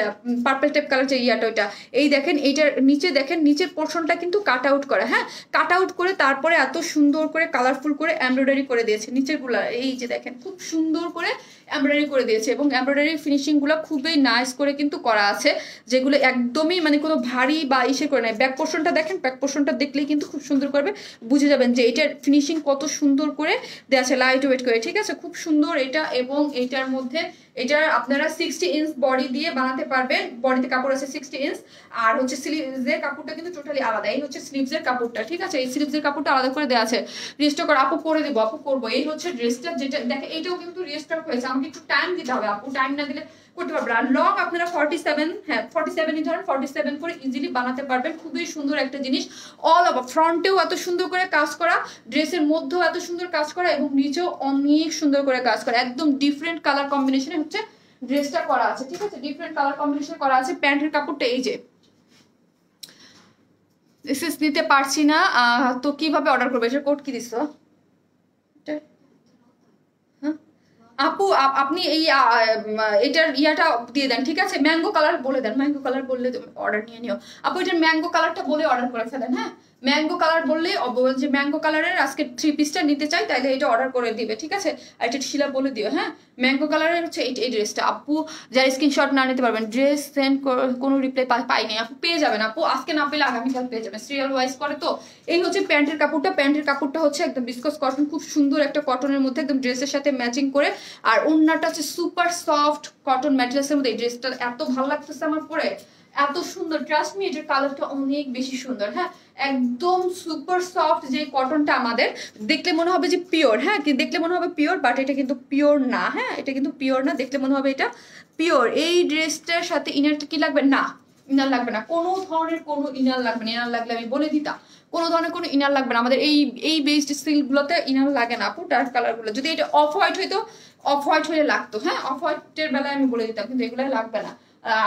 পার্পল টাইপ কালার যে ইয়াটা ওইটা এই দেখেন এইটার নিচে দেখেন নিচের পোর্শনটা কিন্তু কাট আউট করা হ্যাঁ কাট আউট করে তারপরে এত সুন্দর করে কালারফুল করে এমব্রয়ডারি করে দিয়েছে নিচের গুলা এই যে দেখেন খুব সুন্দর করে এমব্রয়ডারি করে দিয়েছে এবং এমব্রয়ডারি ফিনিশিং গুলো খুবই নাইস করে কিন্তু করা আছে যেগুলো একদমই মানে কোনো ভারী বা ইসে করে নাই ব্যাক পোর্শনটা দেখেন ব্যাক পোর্শনটা দেখলেই কিন্তু খুব সুন্দর করবে বুঝে যাবেন যে এটার ফিনিশিং কত সুন্দর করে দেওয়া আছে লাইট ওয়েট করে ঠিক আছে খুব সুন্দর এটা এবং এটার মধ্যে এটার আপনারা 60 ইঞ্চ বডি দিয়ে বানাতে পারবেন বডিতে কাপড় আছে 60 ইঞ্চ আর হচ্ছে স্লিভসের কাপড়টা কিন্তু টোটালি আলাদা এই হচ্ছে স্লিভসের কাপড়টা ঠিক আছে এই স্লিভসের কাপড়টা আলাদা করে দেওয়া আছে রিস্টক করে আপু করে দেবো আপু করবো এই হচ্ছে ড্রেসটা যেটা দেখেন এটাও কিন্তু রিস্টক হয়েছে আমাকে একটু টাইম দিতে হবে আপু টাইম না দিলে করতে পারবেন আর লং আপনারা 47 হ্যাঁ 47 ধরেন 47 করে ইজিলি বানাতে পারবেন খুবই সুন্দর একটা জিনিস অল ওভার ফ্রন্টেও এত সুন্দর করে কাজ করা ড্রেসের মধ্যেও এত সুন্দর কাজ করা এবং নিচেও অনেক সুন্দর করে কাজ করা একদম ডিফারেন্ট কালার কম্বিনেশনে হচ্ছে ড্রেসটা করা আছে ঠিক আছে ডিফারেন্ট কালার কম্বিনেশন করা আছে প্যান্টের কাপড়টা এই যে এসএস নিতে পারছি না তো কিভাবে অর্ডার করবে এটা কোড কি দিছো আপু আপনি এই এটার ইয়াটা দিয়ে দেন ঠিক আছে ম্যাঙ্গো কালার বলে দেন ম্যাঙ্গো কালার বললে অর্ডার নিয়ে নিও আপু এটার ম্যাঙ্গো কালারটা বলে অর্ডার করে ফেলেন হ্যাঁ ম্যাঙ্গো কালার বললে যে ম্যাঙ্গো কালারের আজকে 3 পিসটা নিতে চাই তাইলে এটা অর্ডার করে দিবে ঠিক আছে আর এটা শিলা বলে দিও হ্যাঁ ম্যাঙ্গো কালারের হচ্ছে এই ড্রেসটা আপু যারা স্ক্রিনশট না নিতে পারবেন ড্রেস সেন্ড কোনো রিপ্লাই পাইনি আপু পেয়ে যাবেন আপু আজকে না পেলে আগামীকাল পেয়ে যাবেন সিরিয়াল ওয়াইজ করে তো এই হচ্ছে প্যান্টের কাপড়টা হচ্ছে একদম বিস্কস কটন খুব সুন্দর একটা কটনের মধ্যে একদম ড্রেসের সাথে ম্যাচিং করে আর ওন্নাটা হচ্ছে সুপার সফট কটন ম্যাটেরিয়ালসের মধ্যে এই ড্রেসটা এত ভালো লাগতেছে আমার পরে এত সুন্দর ট্রাস্ট মি এটার কালারটা অনেক বেশি সুন্দর হ্যাঁ একদম সুপার সফট যে কটনটা আমাদের দেখলে মনে হবে যে পিওর হ্যাঁ দেখলে মনে হবে পিওর বাট এটা কিন্তু পিওর না হ্যাঁ এটা কিন্তু পিওর না দেখলে মনে হবে এটা পিওর এই ড্রেসটার সাথে ইনারটা কি লাগবে না ইনার লাগবে না কোনো ধরনের কোনো ইনার লাগবে না ইনার লাগলে আমি বলে দিতাম কোনো ধরনের কোনো ইনার লাগবে না আমাদের এই বেসড সিল্কগুলোতে ইনার লাগে না আপু ডার্ক কালারগুলো যদি এটা অফ হোয়াইট হইতো অফ হোয়াইট হলে লাগতো হ্যাঁ অফ হোয়াইটের বেলায় আমি বলে দিতাম কিন্তু এগুলো লাগবে না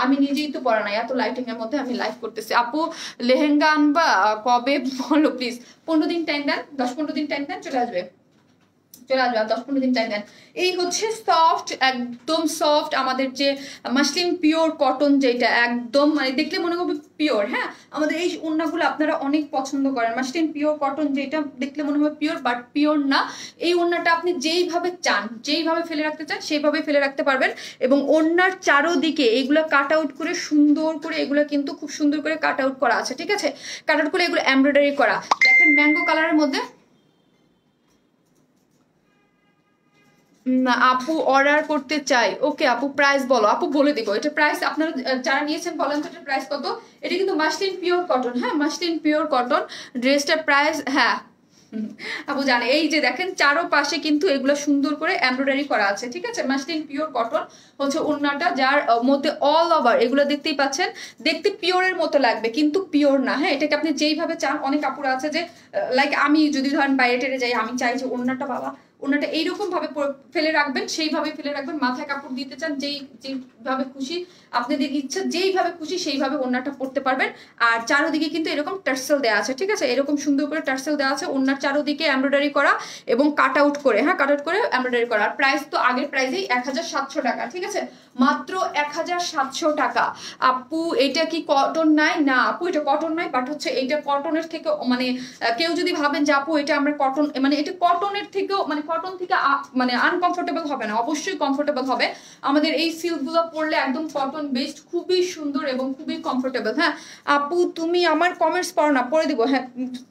আমি নিজেই তো পড়া নাই এত লাইটিং এর মধ্যে আমি লাইভ করতেছি আপু লেহেঙ্গা আনবা কবে বলো প্লিজ 15 দিন টাইম দেন 10-15 দিন টাইম দেন চলে আসবে 10-15 দিন টাইম দেন এই হচ্ছে সফট একদম সফট আমাদের যে মাসলিন পিওর কটন যেটা একদম মানে দেখলে মনে হবে পিওর হ্যাঁ আমাদের এই ওন্নাগুলো আপনারা অনেক পছন্দ করেন মাসলিন পিওর কটন যেটা দেখলে মনে হবে পিওর বাট পিওর না এই ওন্নাটা আপনি যেইভাবে চান যেইভাবে ফেলে রাখতে চান সেইভাবে ফেলে রাখতে পারবেন এবং ওন্নার চারোদিকে এগুলো কাট আউট করে সুন্দর করে এগুলো কিন্তু খুব সুন্দর করে কাট আউট করা আছে ঠিক আছে কাট আউট করে এগুলো এমব্রয়ডারি করা দেখেন ম্যাঙ্গো কালারের মধ্যে আপু অর্ডার করতে চাই ওকে আপু প্রাইস বলো আপু বলে দিব এটা প্রাইস আপনারা যারা নিয়েছেন বলেন তো এটার প্রাইস কত এটা কিন্তু মাসলিন পিওর কটন হ্যাঁ মাসলিন পিওর কটন ড্রেসটার প্রাইস হ্যাঁ আপু জানে এই যে দেখেন চারোপাশে কিন্তু এগুলো সুন্দর করে এমব্রয়ডারি করা আছে ঠিক আছে মাসলিন পিওর কটন হচ্ছে ওন্নাটা যার মধ্যে অল ওভার এগুলো দেখতেই পাচ্ছেন দেখতে পিওরের মতো লাগবে কিন্তু পিওর না হ্যাঁ এটাকে আপনি যেইভাবে চান অনেক কাপড় আছে যে লাইক আমি যদি ধরেন বাইরে টেরে যাই আমি চাই যে ওন্নাটা বাবা ওনাটা এইরকম ভাবে ফেলে রাখবেন, সেইভাবে ফেলে রাখবেন। মাথায় কাপড় দিতে চান যেইভাবে খুশি, আপনাদের ইচ্ছা যেইভাবে খুশি সেইভাবে ওনাটা পরতে পারবেন। আর চারোদিকে কিন্তু এরকম টার্সেল দেওয়া আছে, ঠিক আছে, এরকম সুন্দর করে টার্সেল দেওয়া আছে। ওনার চারোদিকে এমব্রয়ডারি করা এবং কাট আউট করে, হ্যাঁ কাট আউট করে এমব্রয়ডারি করা। আর প্রাইস তো আগের প্রাইসেই 1700 টাকা, ঠিক আছে, মাত্র 1700 টাকা। আপু এটা কি কটন নাই? না আপু এটা কটন নাই, বাট হচ্ছে এটা কটনের থেকে মানে কেউ যদি ভাবেন যে আপু এটা আমরা কটন, মানে এটা কটনের থেকেও মানে কটন থেকে মানে আনকমফোর্টেবল হবে না, অবশ্যই কমফোর্টেবল হবে। আমাদের এই সিল্কগুলো পরলে একদম কটন বেসড, খুবই সুন্দর এবং খুবই কমফোর্টেবল। হ্যাঁ আপু তুমি আমার কমেন্টস পড়ো না, পরে দিব, হ্যাঁ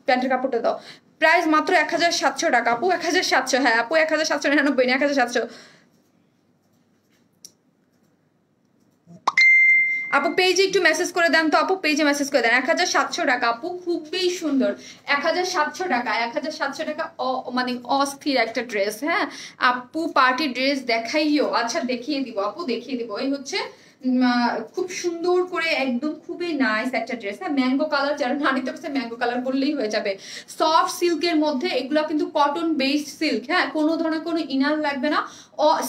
প্যান্টের কাপড়টা দাও। প্রাইস মাত্র 1700 টাকা আপু, 1700, হ্যাঁ আপু 1799 না 1700। আপু পেজে একটু মেসেজ করে দেন তো, আপু পেজে মেসেজ করে দেন। 1700 টাকা আপু, খুবই সুন্দর। 1700 টাকা, 1700 টাকা মানে অস্থির একটা ড্রেস। হ্যাঁ আপু পার্টি ড্রেস দেখাইও, আচ্ছা দেখিয়ে দিব আপু, দেখিয়ে দিব। এই হচ্ছে খুব সুন্দর করে একদম খুবই নাইস একটা ড্রেস। হ্যাঁ ম্যাঙ্গো কালার, যারা না নিতে পারছে ম্যাঙ্গো কালার বললেই হয়ে যাবে। সফট সিল্কের মধ্যে, এগুলো কিন্তু কটন বেসড সিল্ক, হ্যাঁ কোনো ধরনের কোনো ইনার লাগবে না।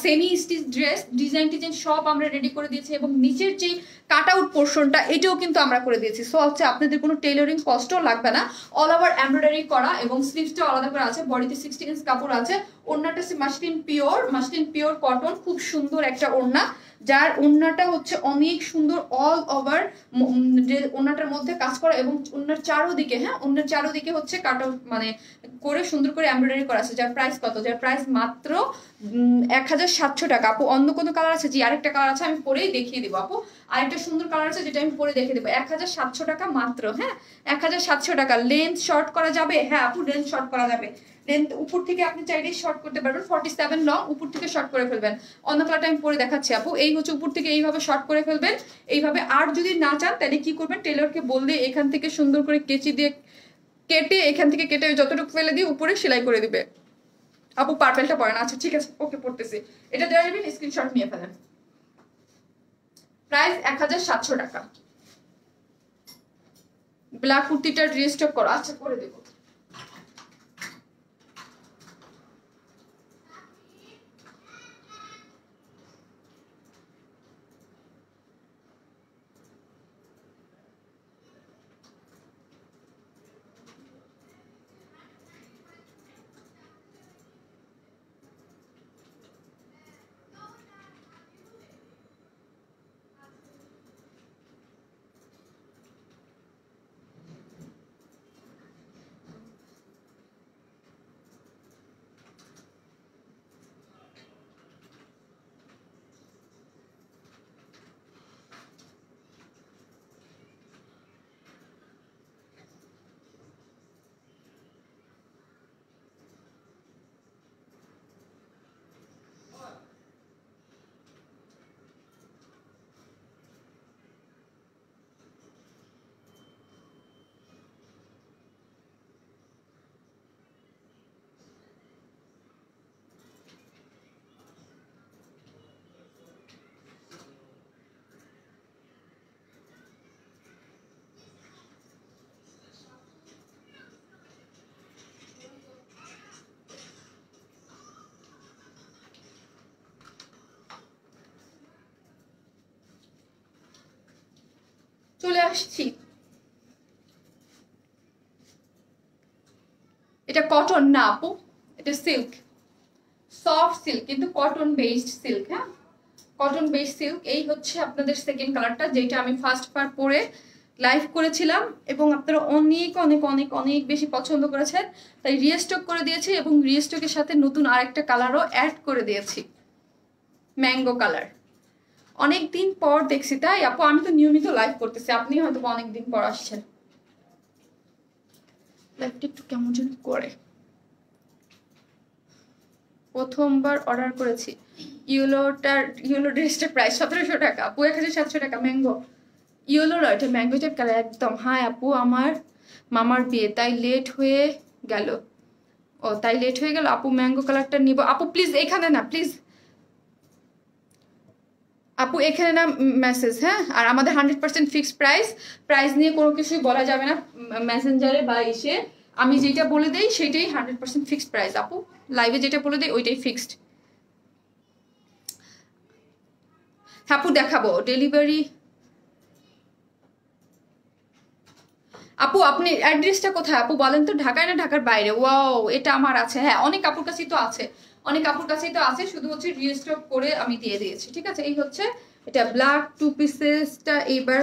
সেমি স্টিচ ড্রেস, ডিজাইন টিজাইন সব আমরা রেডি করে দিয়েছি, এবং নিচের যে কাট আউট পোর্শনটা এটাও কিন্তু আমরা করে দিয়েছি। সো হচ্ছে আপনাদের কোনো টেইলরিং কষ্টও লাগবে না, অল ওভার এমব্রয়ডারি করা, এবং স্লিভসটা আলাদা করে আছে। বডিতে 16 ইঞ্চ কাপড় আছে। ওড়নাটা মাসলিন পিওর কটন, খুব সুন্দর একটা ওড়না, যার ওড়নাটা হচ্ছে অনেক সুন্দর, অল ওভার ওড়নাটার মধ্যে কাজ করা, এবং ওড়নার চারোদিকে, হ্যাঁ ওড়নার চারোদিকে হচ্ছে কাট আউট মানে করে সুন্দর করে এমব্রয়ডারি করা আছে। যার প্রাইস কত? যার প্রাইস মাত্র 1700 টাকা। আপু অন্য কোনো কালার আছে? জি আরেকটা কালার আছে, আমি পরেই দেখিয়ে দিব আপু। আরেকটা সুন্দর কালার আছে যেটা আমি পরে দেখিয়ে দেবো। 1700 টাকা মাত্র, হ্যাঁ 1700 টাকা। লেন্থ শর্ট করা যাবে? হ্যাঁ আপু লেন্থ শর্ট করা যাবে। লেন্থ উপর থেকে আপনি চাইলেই শর্ট করতে পারবেন, 47 লং, উপর থেকে শর্ট করে ফেলবেন। অন্য কালারটা আমি পরে দেখাচ্ছি আপু। এই হচ্ছে উপর থেকে এইভাবে শর্ট করে ফেলবেন এইভাবে। আর যদি না চান তাহলে কি করবেন, টেলরকে বললে এখান থেকে সুন্দর করে কেচি দিয়ে কেটে, এখান থেকে কেটে যতটুকু ফেলে দিয়ে উপরে সেলাই করে দিবে। আপু পার্পেলটা পরে না? আচ্ছা ঠিক আছে, ওকে পড়তেছি। এটা দেওয়া যাবেন, স্ক্রিনশট নিয়ে ফেলেন। প্রাইস 1700 টাকা। ব্ল্যাক কুর্তিটা রিস্টক করো, আচ্ছা করে দেবো। চলে আসছি। এটা কটন না আপু, এটা সিল্ক, সফট সিল্ক, কিন্তু কটন বেসড সিল্ক। হ্যাঁ কটন বেসড সিল্ক। এই হচ্ছে আপনাদের সেকেন্ড কালারটা, যেটা আমি ফার্স্ট বার পরে লাইভ করেছিলাম এবং আপনারা অনেক অনেক অনেক অনেক বেশি পছন্দ করেছেন, তাই রিস্টক করে দিয়েছি, এবং রিস্টকের সাথে নতুন আরেকটা কালারও অ্যাড করে দিয়েছি, ম্যাঙ্গো কালার। অনেকদিন পর দেখছি তাই আপু, আমি তো নিয়মিত লাইভ করতেছি, আপনি হয়তো অনেকদিন পর আসছেন। লাইভটা একটু কেমন যেন করে। প্রথমবার অর্ডার করেছি, ইয়েলো ড্রেসটার প্রাইস 1700 টাকা আপু, 1700 টাকা। ম্যাঙ্গো ইয়েলো নয়, এটা ম্যাঙ্গো টাইপ কালার একদম। হ্যাঁ আপু আমার মামার বিয়ে, তাই লেট হয়ে গেল। ও তাই লেট হয়ে গেল আপু, ম্যাঙ্গো কালারটা নিব আপু। প্লিজ এখানে না, প্লিজ আপু এখানে না মেসেজ। হ্যাঁ আর আমাদের 100% ফিক্সড প্রাইস নিয়ে কোনো কিছুই বলা যাবে না মেসেঞ্জারে বা ইসে। আমি যেটা বলে দেই সেটাই 100% ফিক্সড প্রাইস আপু, লাইভে যেটা বলে দেই ওইটাই ফিক্সড। আপু দেখাবো ডেলিভারি। আপু আপনি অ্যাড্রেসটা কোথায় আপু বলেন তো, ঢাকায় না ঢাকার বাইরে? ওয়াও, এটা আমার আছে, হ্যাঁ অনেক আপুর কাছেই তো আছে, অনেক আপুর কাছেই তো আছে, শুধু হচ্ছে রিস্টক করে আমি দিয়ে দিয়েছি। ঠিক আছে, এই হচ্ছে এটা ব্ল্যাক 2 পিসেসটা এইবার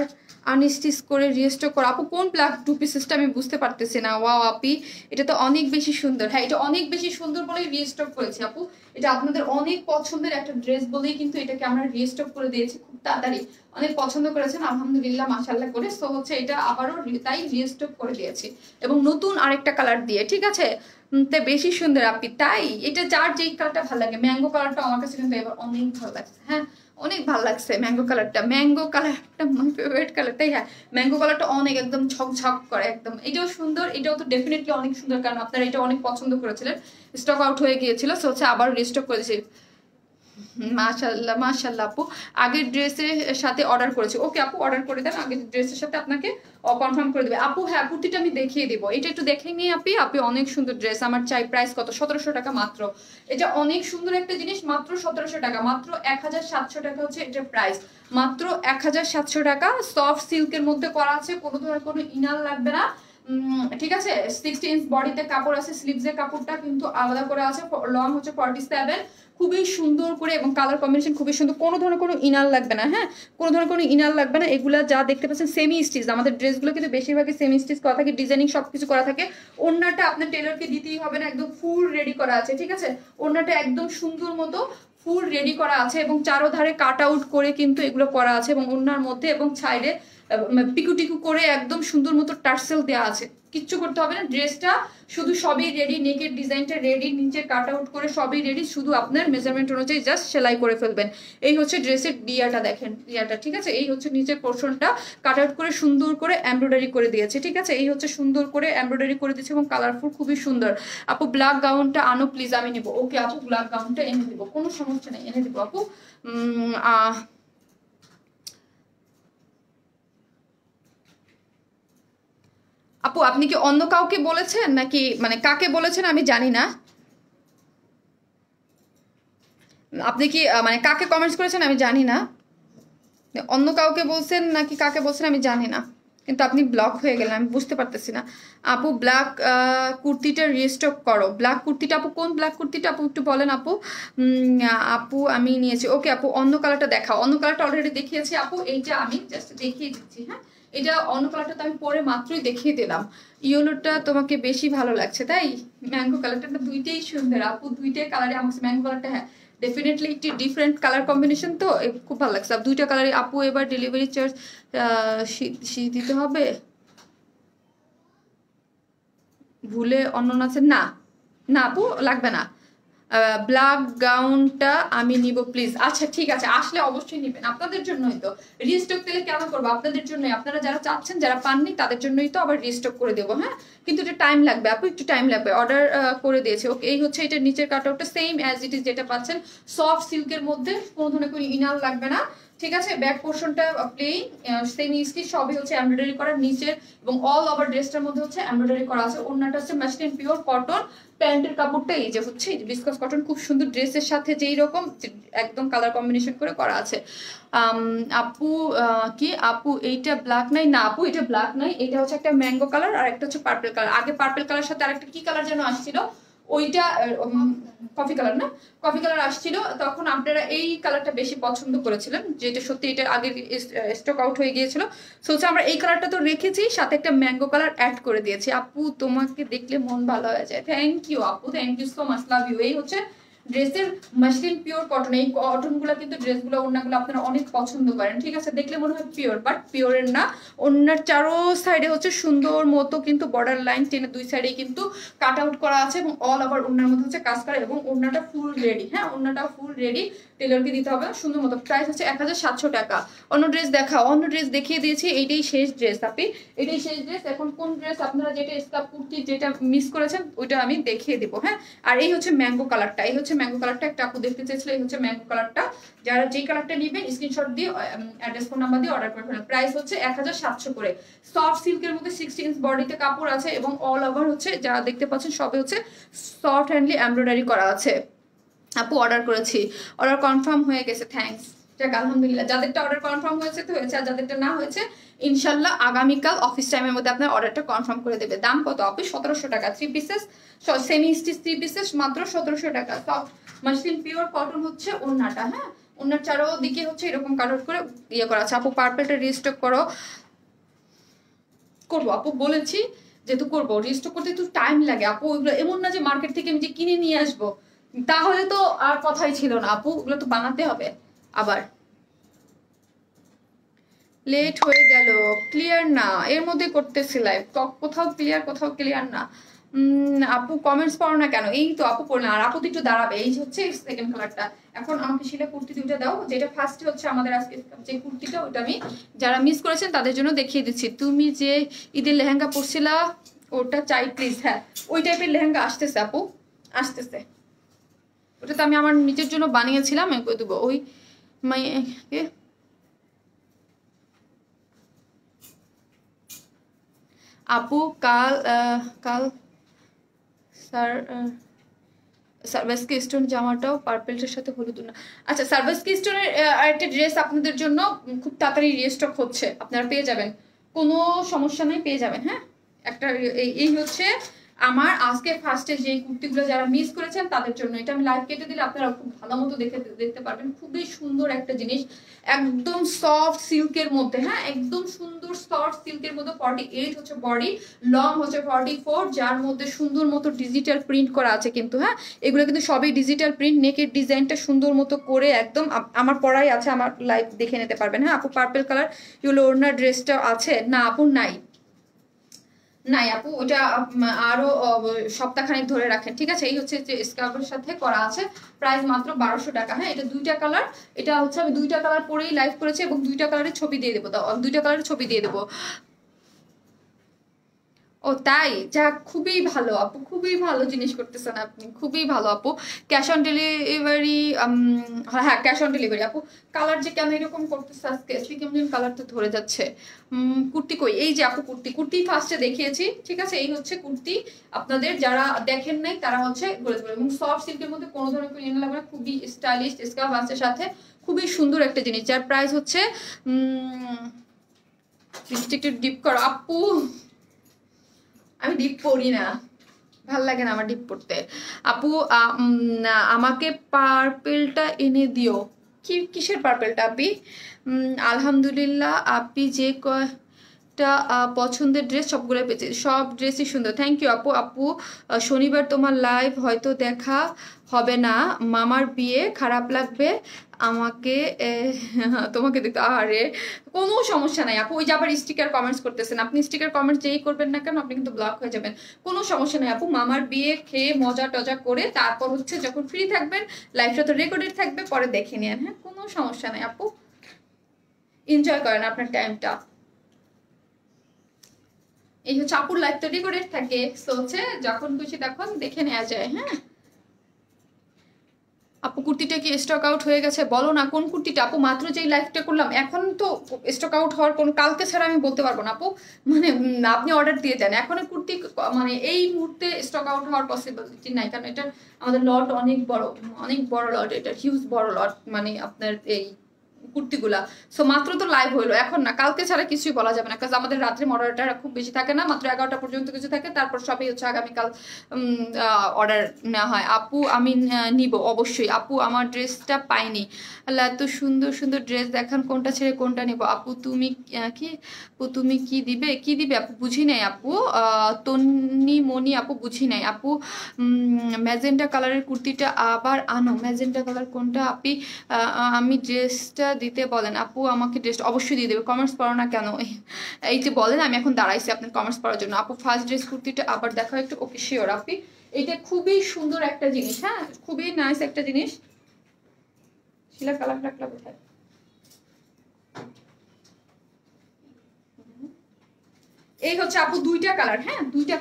আনস্টিচ করে রিস্টক করা। আপু কোন ব্ল্যাক 2 পিসেসটা আমি বুঝতে পারতেছি না। ওয়াও আপি, এটা তো অনেক বেশি সুন্দর। হ্যাঁ এটা অনেক বেশি সুন্দর বলেই রিস্টক করেছি আপু। এটা আপনাদের অনেক পছন্দের একটা ড্রেস বলেই কিন্তু এটাকে আমরা রিস্টক করে দিয়েছি খুব তাড়াতাড়ি। অনেক পছন্দ করেছেন আলহামদুলিল্লাহ মাশাআল্লাহ করে। সো হচ্ছে এটা আবারও তাই রিস্টক করে দিয়েছি এবং নতুন আরেকটা কালার দিয়ে। ঠিক আছে, তে বেশি সুন্দর আপনি। তাই এটা যার যেই কালারটা ভালো লাগে, ম্যাঙ্গো কালারটা আমার কাছে কিন্তু এবার অনেক ভালো লাগছে। হ্যাঁ অনেক ভালো লাগছে ম্যাঙ্গো কালারটা, ম্যাঙ্গো কালারটা আমার ফেভারিট কালারটাই। হ্যাঁ ম্যাঙ্গো কালারটা অনেক একদম ঝকঝক করে একদম। এটাও সুন্দর, এটাও তো ডেফিনেটলি অনেক সুন্দর, কারণ আপনারা এটা অনেক পছন্দ করেছিলেন, স্টক আউট হয়ে গিয়েছিল। সো হচ্ছে আবার রিস্টক করেছি। মাশাআল্লাহ মাশাআল্লাহ আপু, আগের ড্রেসের সাথে অর্ডার করেছি। ওকে আপু অর্ডার করে দেন, আগের ড্রেসের সাথে আপনাকে কনফার্ম করে দেবে আপু। হ্যাঁ কুর্তিটা আমি দেখিয়ে দিব, এটা একটু দেখে নিই আপনি। আপনি অনেক সুন্দর ড্রেস, আমার চাই প্রাইস কত? 1700 টাকা মাত্র। এটা অনেক সুন্দর একটা জিনিস, মাত্র 1700 টাকা, মাত্র 1700 টাকা হচ্ছে এটার প্রাইস, মাত্র 1700 টাকা। সফট সিল্কের মধ্যে করা আছে, কোনো ধরনের কোনো ইনার লাগবে না। ঠিক আছে, 60 ইঞ্চ বডিতে কাপড় আছে, স্লিভসের কাপড়টা কিন্তু আলাদা করে আছে, লং হচ্ছে 47, খুবই সুন্দর করে এবং কালার কম্বিনেশন খুবই সুন্দর। কোনো ধরনের কোনো ইনার লাগবে না, হ্যাঁ কোনো ধরনের কোনো ইনার লাগবে না। এগুলা যা দেখতে পাচ্ছেন সেমি স্টিচ, আমাদের ড্রেসগুলো কিন্তু বেশিরভাগই সেমি স্টিচ করা থাকে, ডিজাইনিং সবকিছু করা থাকে। ওড়নাটা আপনার টেলরকে দিতেই হবে না, একদম ফুল রেডি করা আছে। ঠিক আছে, ওড়নাটা একদম সুন্দর মতো ফুল রেডি করা আছে এবং চারোধারে কাট আউট করে কিন্তু এগুলো করা আছে, এবং ওড়নার মধ্যে এবং সাইডে পিকু টিকু করে একদম সুন্দর মতো টার্সেল দেওয়া আছে। কিচ্ছু করতে হবে না, ড্রেসটা শুধু সবই রেডি, নেকের ডিজাইনটা রেডি, নিচে কাট আউট করে সবই রেডি, শুধু আপনার মেজারমেন্ট অনুযায়ী জাস্ট সেলাই করে ফেলবেন। এই হচ্ছে ড্রেসের ডিয়াটা, দেখেন ডিয়াটা। ঠিক আছে, এই হচ্ছে নিচের পোর্শনটা কাট আউট করে সুন্দর করে এমব্রয়ডারি করে দিয়েছে। ঠিক আছে, এই হচ্ছে সুন্দর করে এমব্রয়ডারি করে দিয়েছে এবং কালারফুল খুবই সুন্দর। আপু ব্ল্যাক গাউনটা আনো প্লিজ, আমি নিব। ওকে আপু ব্ল্যাক গাউনটা এনে দিব, কোনো সমস্যা নেই, এনে দিব আপু। আপু আপনি কি অন্য কাউকে বলেছেন নাকি, মানে কাকে বলেছেন আমি জানি না। আপনি কি মানে কাকে কমেন্টস করেছেন আমি জানি না, অন্য কাউকে বলছেন নাকি কাকে বলছেন আমি জানি না, কিন্তু আপনি ব্লক হয়ে গেলেন, আমি বুঝতে পারতেছি না। আপু ব্ল্যাক কুর্তিটা রিস্টক করো। ব্ল্যাক কুর্তিটা আপু কোন ব্ল্যাক কুর্তিটা আপু একটু বলেন আপু। আপু আমি নিয়েছি। ওকে আপু অন্য কালারটা দেখাও। অন্য কালারটা অলরেডি দেখিয়েছি আপু, এইটা আমি জাস্ট দেখিয়ে দিচ্ছি। হ্যাঁ এটা অন্য কালারটা তো আমি পরে মাত্রই দেখিয়ে দিলাম। ইয়েলোটা তোমাকে বেশি ভালো লাগছে তাই? ম্যাঙ্গো কালারটা দুইটাই সুন্দর আপু, দুইটাই কালারে আমার ম্যাঙ্গো কালারটা হ্যাঁ ডেফিনেটলি একটি ডিফারেন্ট কালার কম্বিনেশন, তো খুব ভালো লাগছে। দুইটা কালারে আপু এবার ডেলিভারি চার্জ দিতে হবে, ভুলে অন্য আছে না? না আপু লাগবে না। ব্ল্যাক গাউনটা আমি নিব প্লিজ। আচ্ছা ঠিক আছে, আসলে অবশ্যই নিবেন, আপনাদের জন্যই তো রিস্টক দিলে কেন করবো, আপনাদের জন্যই, আপনারা যারা চাচ্ছেন যারা পাননি তাদের জন্যই তো আবার রিস্টক করে দেবো। হ্যাঁ কিন্তু এটা টাইম লাগবে আপু, একটু টাইম লাগবে। অর্ডার করে দিয়েছে। ওকে এই হচ্ছে এটা নিচের কাটআউটটা সেম অ্যাজ ইট ইজ যেটা পাচ্ছেন, সফট সিল্কের মধ্যে, কোনো ধরনের কোনো ইনার লাগবে না। ঠিক আছে, ব্যাক পোর্শনটা প্লেন সেমি স্টিচ, সবই হচ্ছে এমব্রয়ডারি করা নিচের এবং অল ওভার ড্রেসটার মধ্যে হচ্ছে এমব্রয়ডারি করা আছে। ওড়নাটা হচ্ছে মাসলিন পিওর কটন, প্যান্টের কাপড়টা এই যে হচ্ছে বিস্কাস কটন, খুব সুন্দর। ড্রেসের সাথে যেই রকম একদম কালার কম্বিনেশন করে করা আছে। আপু কি আপু এইটা ব্ল্যাক নাই? না আপু এটা ব্ল্যাক নাই, এটা হচ্ছে একটা ম্যাঙ্গো কালার আর একটা হচ্ছে পার্পল কালার। আগে পার্পল কালার সাথে আরেকটা কি কালার যেন আসছিল, ওইটা কফি কালার না, কফি কালার আসছিল, তখন আপনারা এই কালারটা বেশি পছন্দ করেছিলেন, যেটা সত্যি এটা আগে স্টক আউট হয়ে গিয়েছিল। সো হচ্ছে আমরা এই কালারটা তো রেখেছি, সাথে একটা ম্যাঙ্গো কালার অ্যাড করে দিয়েছি। আপু তোমাকে দেখলে মন ভালো হয়ে যায়। থ্যাংক ইউ আপু, thank you so much, love you. এই হচ্ছে ড্রেসের মাসলিন পিওর কটন, এই কটনগুলো কিন্তু ড্রেসগুলো ওড়নাগুলো আপনারা অনেক পছন্দ করেন। ঠিক আছে, দেখলে মনে হয় পিওর, বাট পিওরের না। ওড়নার চারো সাইডে হচ্ছে সুন্দর মতো কিন্তু বর্ডার লাইন টেনে দুই সাইডে কিন্তু কাট আউট করা আছে এবং অল ওভার ওড়নার মধ্যে হচ্ছে কাজ করা, এবং ওড়নাটা ফুল রেডি। হ্যাঁ ওড়নাটা ফুল রেডি, টেলরকে দিতে হবে সুন্দর মতো। প্রাইস হচ্ছে 1700 টাকা। অন্য ড্রেস দেখাও, অন্য ড্রেস দেখিয়ে দিয়েছি, এইটাই শেষ ড্রেস আপনি, এটাই শেষ ড্রেস। এখন কোন ড্রেস আপনারা যেটা স্কার্ট কুর্তি যেটা মিস করেছেন ওইটা আমি দেখিয়ে দিব। হ্যাঁ আর এই হচ্ছে ম্যাঙ্গো কালারটা, এই হচ্ছে হচ্ছে ম্যাঙ্গো কালারটা, একটা আপু দেখতে চেয়েছিল, এই হচ্ছে ম্যাঙ্গো কালারটা। যারা যেই কালারটা নেবেন স্ক্রিনশট দিয়ে অ্যাড্রেস ফোন নাম্বার দিয়ে অর্ডার করে ফেলেন। প্রাইস হচ্ছে 1700 করে। সফট সিল্কের মধ্যে 60 ইঞ্চ বডিতে কাপড় আছে এবং অল ওভার হচ্ছে যা দেখতে পাচ্ছেন সবে হচ্ছে সফট হ্যান্ডলি এমব্রয়ডারি করা আছে। আপু অর্ডার করেছি, অর্ডার কনফার্ম হয়ে গেছে, থ্যাঙ্কস। যাক আলহামদুলিল্লাহ, যাদেরটা অর্ডার কনফার্ম হয়েছে তো হয়েছে, আর যাদেরটা না হয়েছে ইনশাল্লাহ আগামীকাল অফিস টাইমের মধ্যে আপনার অর্ডারটা কনফার্ম করে দেবে। দাম কত আপু? 1700 টাকা। 3 পিসেস সেমি স্টিচ 3 পিসেস মাত্র 1700 টাকা। সফট মাসলিন পিওর কটন হচ্ছে ওড়নাটা, হ্যাঁ ওড়নার চারোদিকে হচ্ছে এরকম কালার করে ইয়ে করা আছে। আপু পার্পলটা রিস্টক করো। করবো আপু, বলেছি যেহেতু করবো, রিস্টক করতে একটু টাইম লাগে আপু। ওইগুলো এমন না যে মার্কেট থেকে আমি যে কিনে নিয়ে আসবো, তাহলে তো আর কথাই ছিল না আপু, ওগুলো তো বানাতে হবে আবার। লেট হয়ে গেল, ক্লিয়ার না, এর মধ্যে করতেছি লাইভ, কোথাও ক্লিয়ার কোথাও ক্লিয়ার না। আপু কমেন্টস পড়ো না কেন? এই তো আপু পড়লাম, আর আপু তো একটু দাঁড়াবে। এই হচ্ছে সেকেন্ড কালারটা। এখন আমাকে শিলা কুর্তি দুইটা দাও, যেটা ফার্স্টে হচ্ছে আমাদের আজকে যে কুর্তিটা, ওটা আমি যারা মিস করেছেন তাদের জন্য দেখিয়ে দিচ্ছি। তুমি যে ঈদের লেহেঙ্গা পরছিলা ওটা চাই প্লিজ। হ্যাঁ ওই টাইপের লেহেঙ্গা আসতেছে আপু, আসতেছে। ওটা তো আমি আমার নিজের জন্য বানিয়েছিলাম, আমি করে দেবো। ওই আপু কাল কাল সার্ভাসকি স্টোন জামাটাও পার্পেলটার সাথে হলুদ না। আচ্ছা সার্ভাসকি স্টোনের একটা ড্রেস আপনাদের জন্য খুব তাড়াতাড়ি রিস্টক হচ্ছে, আপনারা পেয়ে যাবেন, কোনো সমস্যা নেই, পেয়ে যাবেন। হ্যাঁ একটা এই হচ্ছে আমার আজকে ফার্স্টে যে কুর্তিগুলো যারা মিস করেছেন তাদের জন্য। এটা আমি লাইভ কেটে দিলে আপনারা খুব ভালো মতো দেখতে পারবেন। খুবই সুন্দর একটা জিনিস, একদম সফট সিল্কের মধ্যে, হ্যাঁ একদম সুন্দর সফট সিল্কের মধ্যে। 48 হচ্ছে বডি, লং হচ্ছে 44, যার মধ্যে সুন্দর মতো ডিজিটাল প্রিন্ট করা আছে কিন্তু। হ্যাঁ এগুলো কিন্তু সবই ডিজিটাল প্রিন্ট। নেকের ডিজাইনটা সুন্দর মতো করে একদম আমার পরাই আছে, আমার লাইভ দেখে নিতে পারবেন। হ্যাঁ আপু পার্পল কালার ইউলো ওড়নার ড্রেসটা আছে না আপু? নাই নাই আপু, ওটা আরো সপ্তাহখানেক ধরে রাখেন, ঠিক আছে। এই হচ্ছে যে স্কার্ফের সাথে করা আছে, প্রাইস মাত্র 1200 টাকা। হ্যাঁ এটা দুইটা কালার, এটা হচ্ছে আমি দুইটা কালার পরেই লাইভ করেছি এবং দুইটা কালারের ছবি দিয়ে দেবো, দুইটা কালারের ছবি দিয়ে দেবো। ও তাই, যাক খুবই ভালো আপু, খুবই ভালো জিনিস করতেছেন আপনি, খুবই ভালো আপু। ক্যাশ অন ডেলিভারি, হ্যাঁ ক্যাশ অন ডেলিভারি আপু। কালার যে কেন এরকম করতেছে আজকে, কেমন কালার তো ধরে যাচ্ছে। কুর্তি কই? এই যে আপু কুর্তি ফার্স্টে দেখিয়েছি, ঠিক আছে। এই হচ্ছে কুর্তি, আপনাদের যারা দেখেন নাই তারা হচ্ছে বলে দেবেন। এবং সফট সিল্কের মধ্যে কোনো ধরনের কোনো লাগবে না, খুবই স্টাইলিশ স্কার্ফ আছে সাথে, খুবই সুন্দর একটা জিনিস, যার প্রাইস হচ্ছে একটু ডিপ করো আপু। আমি ডিপ পড়ি না, ভাল লাগে না আমার ডিপ পড়তে আপু। আমাকে পার্পেলটা এনে দিও। কিসের পার্পেলটা আপি? আলহামদুলিল্লাহ, আপনি যে কয়টা পছন্দের ড্রেস সবগুলো পেয়েছি, সব ড্রেসই সুন্দর। থ্যাংক ইউ আপু। আপু শনিবার তোমার লাইভ হয়তো দেখা হবে না, মামার বিয়ে, খারাপ লাগবে আমাকে তোমাকে দেখতে। আরে কোনো সমস্যা নাই আপু, ওই যে আবার স্টিকার কমেন্টস করতেছেন আপনি, স্টিকার কমেন্টস যেই করবেন না কেন আপনি কিন্তু ব্লক হয়ে যাবেন। কোনো সমস্যা নাই আপু, মামার বিয়ে খেয়ে মজা টজা করে তারপর হচ্ছে যখন ফ্রি থাকবেন, লাইভটা তো রেকর্ডেড থাকবে, পরে দেখে নিন। হ্যাঁ কোনো সমস্যা নাই আপু, এনজয় করেন আপনার টাইমটা। এই হচ্ছে আপুর লাইভ তো রেকর্ডেড থাকে, সো হচ্ছে যখন খুশি তখন দেখে নেওয়া যায়। হ্যাঁ আপু কুর্তিটা কি স্টক আউট হয়ে গেছে? বলো না কোন কুর্তিটা আপু? মাত্র যেই লাইভটা করলাম, এখন তো স্টক আউট হওয়ার কোন কালকে ছাড়া আমি বলতে পারবো না আপু। মানে আপনি অর্ডার দিয়ে দেন, এখন কুর্তি মানে এই মুহূর্তে স্টক আউট হওয়ার পসিবিলিটি নাই, কারণ এটা আমাদের লট অনেক বড় লট, এটা হিউজ বড় লট, মানে আপনার এই কুর্তিগুলা। সো মাত্র তো লাইভ হইলো, এখন না, কালকে ছাড়া কিছুই বলা যাবে না, কারণ আমাদের রাত্রে মডারেটার খুব বেশি থাকে না, মাত্র 11টা পর্যন্ত কিছু থাকে, তারপর সবই হচ্ছে আগামীকাল অর্ডার নেওয়া হয়। আপু আমি নিব অবশ্যই আপু, আমার ড্রেসটা পাইনি। আল্লাহ এত সুন্দর সুন্দর ড্রেস দেখান, কোনটা ছেড়ে কোনটা নিব আপু? তুমি তুমি কি দিবে আপু? বুঝি নাই আপু। তন্নি মনি আপু, বুঝি নাই আপু। ম্যাজেন্টা কালারের কুর্তিটা আবার আনো। ম্যাজেন্টা কালার কোনটা আপি? আমি ড্রেসটা দিতে বলেন আপু, আমাকে ড্রেসটা অবশ্যই দিয়ে দেবে। কমার্স পড়ো না কেন? এই যে বলেন, আমি এখন দাঁড়াইছি আপনার কমার্স পড়ার জন্য। আপু ফার্স্ট ড্রেস কুর্তিটা আবার দেখাও একটু। ওকে শিওর আপি, এটা খুবই সুন্দর একটা জিনিস, হ্যাঁ খুবই নাইস একটা জিনিস। শিলা কালার রাখলা কোথায়? এই হচ্ছে আপু দুইটা কালার, হ্যাঁ দুইটা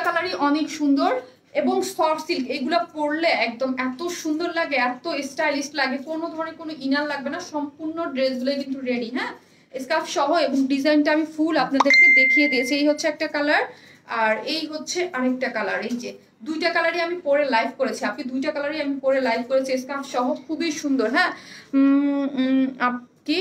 কালারই অনেক সুন্দর। এবং সফট সিল্ক, এগুলো পরলে একদম এত সুন্দর লাগে, এত স্টাইলিশ লাগে, কোনো ধরনের কোনো ইনার লাগবে না, সম্পূর্ণ ড্রেসগুলো কিন্তু রেডি। হ্যাঁ, স্কার্ফ সহ, এবং ডিজাইনটা আমি ফুল আপনাদেরকে দেখিয়ে দিয়েছি। এই হচ্ছে একটা কালার, আর এই হচ্ছে আরেকটা কালার। এই যে দুইটা কালারই আমি পরে লাইভ করেছি, আপনি দুইটা কালারই আমি পরে লাইভ করেছি স্কার্ফ সহ, খুবই সুন্দর। হ্যাঁ, কি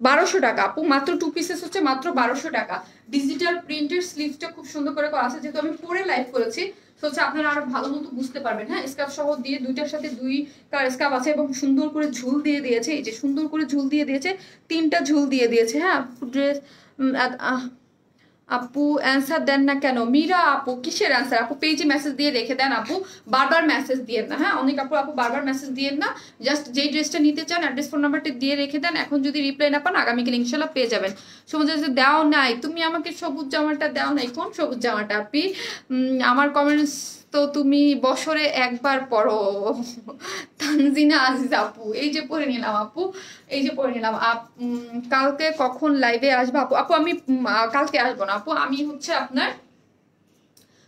1200 টাকা আপু, মাত্র 2 পিসেস হচ্ছে মাত্র 1200 টাকা। ডিজিটাল প্রিন্টের স্লিভসটা খুব সুন্দর করে করা আছে, যেহেতু আমি পরে লাইভ করেছি তো হচ্ছে আপনারা আরো ভালো মতো বুঝতে পারবেন। হ্যাঁ, স্কার্ফ সহ দিয়ে, দুইটার সাথে দুই কালার স্কার্ফ আছে, এবং সুন্দর করে ঝুল দিয়ে দিয়েছে। এই যে সুন্দর করে ঝুল দিয়ে দিয়েছে, 3টা ঝুল দিয়ে দিয়েছে। হ্যাঁ, ড্রেস আপু অ্যান্সার দেন না কেন? মীরা আপু কিসের অ্যান্সার? আপু পেজে মেসেজ দিয়ে রেখে দেন আপু, বারবার মেসেজ দিয়েন না। হ্যাঁ, অনেক আপু বারবার মেসেজ দিয়েন না, জাস্ট যেই ড্রেসটা নিতে চান অ্যাড্রেস ফোন নাম্বারটা দিয়ে রেখে দেন। এখন যদি রিপ্লাই না পান আগামীকাল ইনশাল্লাহ পেয়ে যাবেন। সবুজ দাও নাই, তুমি আমাকে সবুজ জামাটা দাও নাই। কোন সবুজ জামাটা আপি? আমার কমেন্টস তো তুমি বছরে একবার পড়ো। তানজিনা আজিজ আপু, এই যে পড়ে নিলাম আপু, এই যে পড়ে নিলাম। কালকে কখন লাইভে আসবো আপু? আপু আমি কালকে আসবো না আপু, আমি হচ্ছে আপনার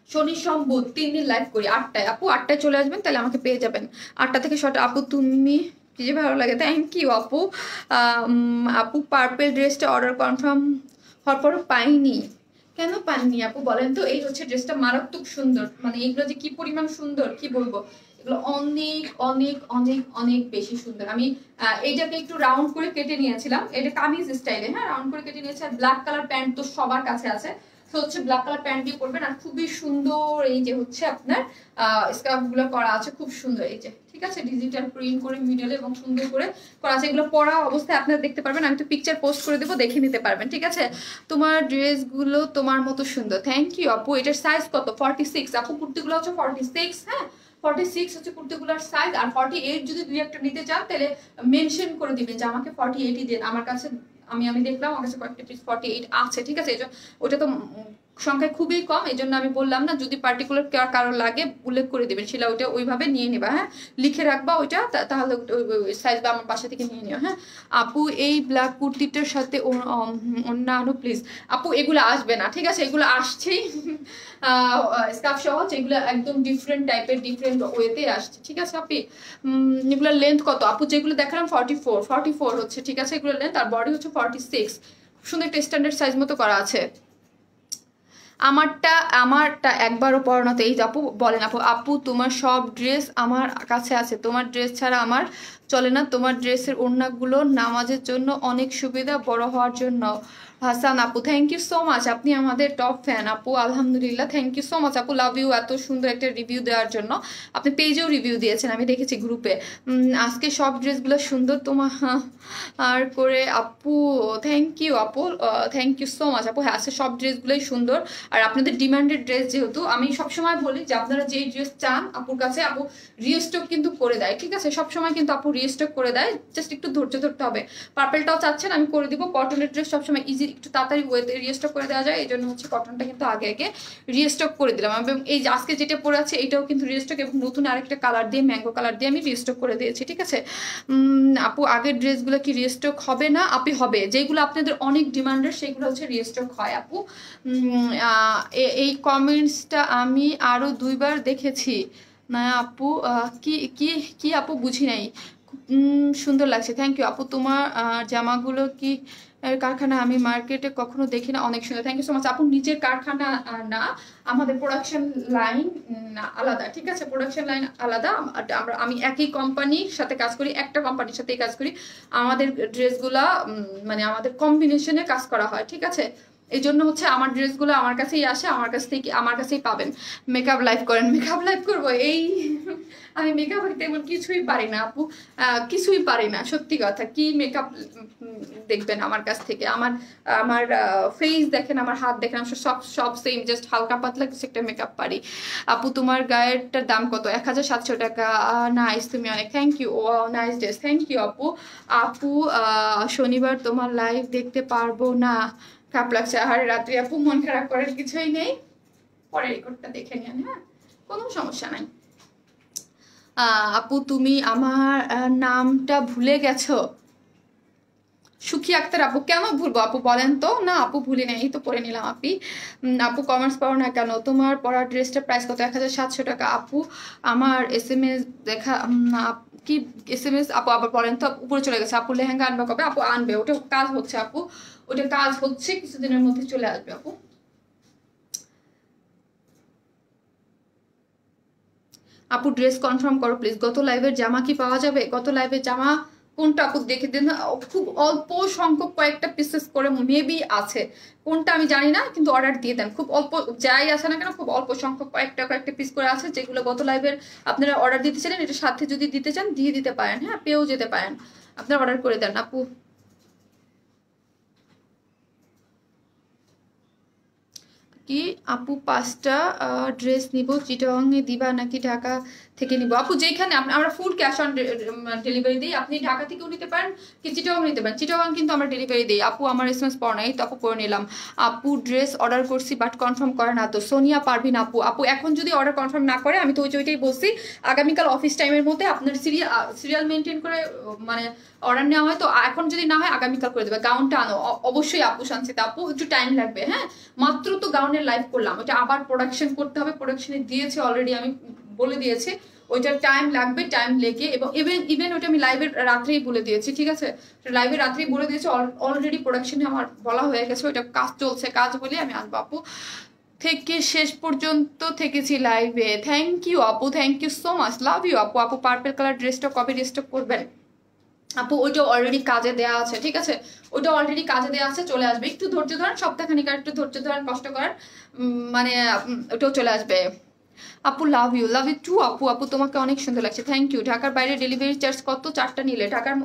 শনি সোম বুধ 3 দিন লাইভ করি 8টায়। আপু 8টায় চলে আসবেন, তাহলে আমাকে পেয়ে যাবেন 8টা থেকে 6টা। আপু তুমি কি যে ভালো লাগে, থ্যাংক ইউ আপু। আপু পার্পেল ড্রেসটা অর্ডার কনফার্ম হওয়ার পর পাইনি, কেন পাননি আপু বলেন তো? এই হচ্ছে ড্রেসটা মারাত্মক সুন্দর, মানে এগুলো যে কি পরিমাণ সুন্দর কি বলবো, এগুলো অনেক অনেক অনেক অনেক বেশি সুন্দর। আমি এইটাকে একটু রাউন্ড করে কেটে নিয়েছিলাম, এটা কামিজ স্টাইলে। হ্যাঁ, রাউন্ড করে কেটে নিয়েছি। আর ব্ল্যাক কালার প্যান্ট তো সবার কাছে আছে, তো হচ্ছে ব্ল্যাক কালার প্যান্ট দিয়ে করবেন। আর খুবই সুন্দর এই যে হচ্ছে আপনার স্কার্ফ গুলো করা আছে, খুব সুন্দর। এই যে ঠিক আছে, ডিজিটাল প্রিন্ট করে মিডলে এবং সুন্দর করে করা আছে। এগুলো পরা অবস্থায় আপনারা দেখতে পারবেন, আমি তো পিকচার পোস্ট করে দেবো, দেখে নিতে পারবেন। ঠিক আছে, তোমার ড্রেসগুলো তোমার মতো সুন্দর, থ্যাংক ইউ আপু। এটার সাইজ কত? 46 আপু, কুর্তিগুলো হচ্ছে 46। হ্যাঁ, 46 হচ্ছে কুর্তিগুলোর সাইজ। আর 48 যদি দুই একটা নিতে চান তাহলে মেনশন করে দিবেন যে আমাকে 48ই দেন। আমার কাছে আমি দেখলাম আমার কাছে কয়েকটা পিস 48 আছে। ঠিক আছে, ওটা তো সংখ্যায় খুবই কম, এই জন্য আমি বললাম না। যদি পার্টিকুলার কারো লাগে উল্লেখ করে দিবেন, সেটা ওইটা ওইভাবে নিয়ে নেবা। হ্যাঁ, লিখে রাখবা ওইটা, তাহলে সাইজ বা আমার বাসা থেকে নিয়ে নিও। হ্যাঁ আপু, এই ব্ল্যাক কুর্তিটার সাথে অন্যান্য প্লিজ। আপু এগুলো আসবে না, ঠিক আছে, এগুলো আসছেই স্কার্ফ সহ, এগুলো একদম ডিফারেন্ট টাইপের, ডিফারেন্ট ওয়েতে আসছে। ঠিক আছে আপনি, এগুলোর লেন্থ কত আপু? যেগুলো দেখালাম 44 হচ্ছে। ঠিক আছে, এগুলোর লেন্থ, আর বডি হচ্ছে 46। খুব সুন্দর একটা স্ট্যান্ডার্ড সাইজ মতো করা আছে। আমারটা একবারও পরানো। এই আপু বলেন আপু, আপু তোমার সব ড্রেস আমার কাছে আছে, তোমার ড্রেস ছাড়া আমার চলে না। তোমার ড্রেসের ওড়নাগুলো নামাজের জন্য অনেক সুবিধা, বড় হওয়ার জন্য। হাসান আপু, থ্যাংক ইউ সো মাচ, আপনি আমাদের টপ ফ্যান আপু, আলহামদুলিল্লাহ, থ্যাংক ইউ সো মাচ আপু, লাভ ইউ এত সুন্দর একটা রিভিউ দেওয়ার জন্য। আপনি পেজেও রিভিউ দিয়েছেন, আমি দেখেছি গ্রুপে। আজকে সব ড্রেসগুলো সুন্দর তোমার আর করে আপু, থ্যাংক ইউ আপু, থ্যাংক ইউ সো মাচ আপু। হ্যাঁ, আজকে সব ড্রেসগুলোই সুন্দর। আর আপনাদের ডিমান্ডেড ড্রেস যেহেতু, আমি সবসময় বলি যে আপনারা যেই ড্রেস চান আপুর কাছে, আপু রিস্টক কিন্তু করে দেয়। ঠিক আছে, সবসময় কিন্তু আপু রিস্টক করে দেয়, জাস্ট একটু ধৈর্য ধরতে হবে। পার্পেলটাও চাচ্ছেন, আমি করে দিব। কটনের ড্রেস সবসময় ইজি, একটু তাড়াতাড়ি ওয়েতে রিস্টক করে দেওয়া যায়, এই জন্য হচ্ছে কটনটা কিন্তু আগে আগে রিস্টক করে দিলাম। এবং এই যে আজকে যেটা পরে আছে এটাও কিন্তু রিস্টক, এবং নতুন আরেকটা কালার দিয়ে, ম্যাঙ্গো কালার দিয়ে আমি রিস্টক করে দিয়েছি। ঠিক আছে আপু, আগের ড্রেসগুলো কি রিস্টক হবে না? আপনি হবে, যেগুলো আপনাদের অনেক ডিমান্ডের সেগুলো হচ্ছে রিস্টক হয় আপু। এই কমেন্টসটা আমি আরো 2বার দেখেছি না আপু, কি কি কি আপু বুঝি নাই। সুন্দর লাগছে, থ্যাংক ইউ আপু। তোমার জামাগুলো কি কারখানা? আমি মার্কেটে কখনো দেখি না, অনেক সুন্দর, থ্যাংক ইউ সো মাচ আপু। নিজের কারখানা না, আমাদের প্রোডাকশন লাইন আলাদা। ঠিক আছে, প্রোডাকশন লাইন আলাদা। আমি একই কোম্পানির সাথে কাজ করি, একটা কোম্পানির সাথেই কাজ করি। আমাদের ড্রেসগুলা মানে আমাদের কম্বিনেশনে কাজ করা হয়। ঠিক আছে, এই জন্য হচ্ছে আমার ড্রেসগুলো আমার কাছেই আসে, আমার কাছেই পাবেন। মেকআপ লাইভ করেন? মেকআপ লাইভ করবো? এই আমি মেকআপ তেমন কিছুই পারি না আপু, কিছুই পারি না, সত্যি কথা। কি মেকআপ দেখবেন আমার কাছ থেকে? আমার আমার ফেস দেখেন, আমার হাত দেখেন, সব সেম, জাস্ট হালকা পাতলা কিছু একটা মেকআপ পারি। আপু তোমার গায়েরটার দাম কত? 1700 টাকা। নাইস, তুমি অনেক, thank you. Oh nice dress, thank you আপু। আপু শনিবার তোমার লাইভ দেখতে পারবো না, খারাপ লাগছে। আর রাত্রি আপু মন খারাপ করার কিছুই নেই, পরে রেকর্ডটা দেখে নেন। হ্যাঁ, কোনো সমস্যা নাই। আপু তুমি আমার নামটা ভুলে গেছো? সুখী আক্তার আপু, কেন ভুলবো আপু বলেন তো? না আপু ভুলি নাই, এই তো পরে নিলাম আপি। আপু কমার্স পড়ো না কেন? তোমার পড়ার ড্রেসটার প্রাইস কত? 1700 টাকা আপু। আমার SMS দেখা কি SMS আপু? আবার বলেন তো, উপরে চলে গেছে আপু। লেহেঙ্গা আনবে কবে আপু? আনবে, ওটা কাজ হচ্ছে আপু, ওটা কাজ হচ্ছে, কিছুদিনের মধ্যে চলে আসবে আপু। আপু ড্রেস কনফার্ম করো প্লিজ। গত লাইভের জামা কি পাওয়া যাবে? গত লাইভের জামা কোনটা আপু দেখে দিন। খুব অল্প সংখ্যক কয়েকটা পিসেস করে মেবি আছে, কোনটা আমি জানি না, কিন্তু অর্ডার দিয়ে দেন। খুব অল্প যাই আছে না কেন, খুব অল্প সংখ্যক কয়েকটা পিস করে আছে, যেগুলো গত লাইভের আপনারা অর্ডার দিতে চান। এটা সাথে যদি দিতে চান দিয়ে দিতে পারেন, হ্যাঁ পেয়েও যেতে পারেন, আপনারা অর্ডার করে দেন আপু। কি আপু 5টা ড্রেস নিব, চিটাগাং এ দিবা নাকি ঢাকা থেকে নিব? আপু যেখানে আমরা ফুল ক্যাশ অন ডেলিভারি দিই, আপনি ঢাকা থেকেও নিতে পারেন কি চিটাগাং নিতে পারেন। চিটাগাং কিন্তু আমরা ডেলিভারি দিই আপু। আমার SMS পড়া নাই তো আপু, করে নিলাম আপু। ড্রেস অর্ডার করছি বাট কনফার্ম করে না তো। সোনিয়া পারভিন আপু, আপু এখন যদি অর্ডার কনফার্ম না করে, আমি তো ওইটাই বলছি, আগামীকাল অফিস টাইমের মধ্যে আপনার সিরিয়াল মেনটেন করে মানে অর্ডার নেওয়া হয়, তো এখন যদি না হয় আগামীকাল করে দেবে। গাউনটা আনো অবশ্যই আপু, শান্তিতে আপু, একটু টাইম লাগবে। হ্যাঁ মাত্র তো গাউনের লাইভ করলাম, ওটা আবার প্রোডাকশন করতে হবে, প্রোডাকশনে দিয়েছে অলরেডি, আমি বলে দিয়েছি ওইটার টাইম লাগবে, টাইম লেগে, এবং ইভেন ওইটা আমি লাইভের রাত্রেই বলে দিয়েছি, ঠিক আছে, লাইভের রাত্রেই বলে দিয়েছি, অলরেডি প্রোডাকশনে আমার বলা হয়ে গেছে, ওইটা কাজ চলছে, কাজ বলে আমি আসবো আপু। থেকে শেষ পর্যন্ত থেকেছি লাইভে, থ্যাংক ইউ আপু, thank you so much, love you আপু। আপু পার্পল কালার ড্রেসটা কবে রিস্টক করবেন আপু? ওইটা অলরেডি কাজে দেওয়া আছে, ঠিক আছে, ওইটা অলরেডি কাজে দেওয়া আছে, চলে আসবে। একটু ধৈর্য ধরেন, সপ্তাহখানিক আর একটু ধৈর্য ধরেন, কষ্ট করেন, মানে ওটাও চলে আসবে আপু। লাভ ইউ টু আপু। আপু তোমাকে অনেক সুন্দর লাগছে, থ্যাংক ইউ। ঢাকার বাইরে ডেলিভারি চার্জ কত 4টা নিলে? ঢাকার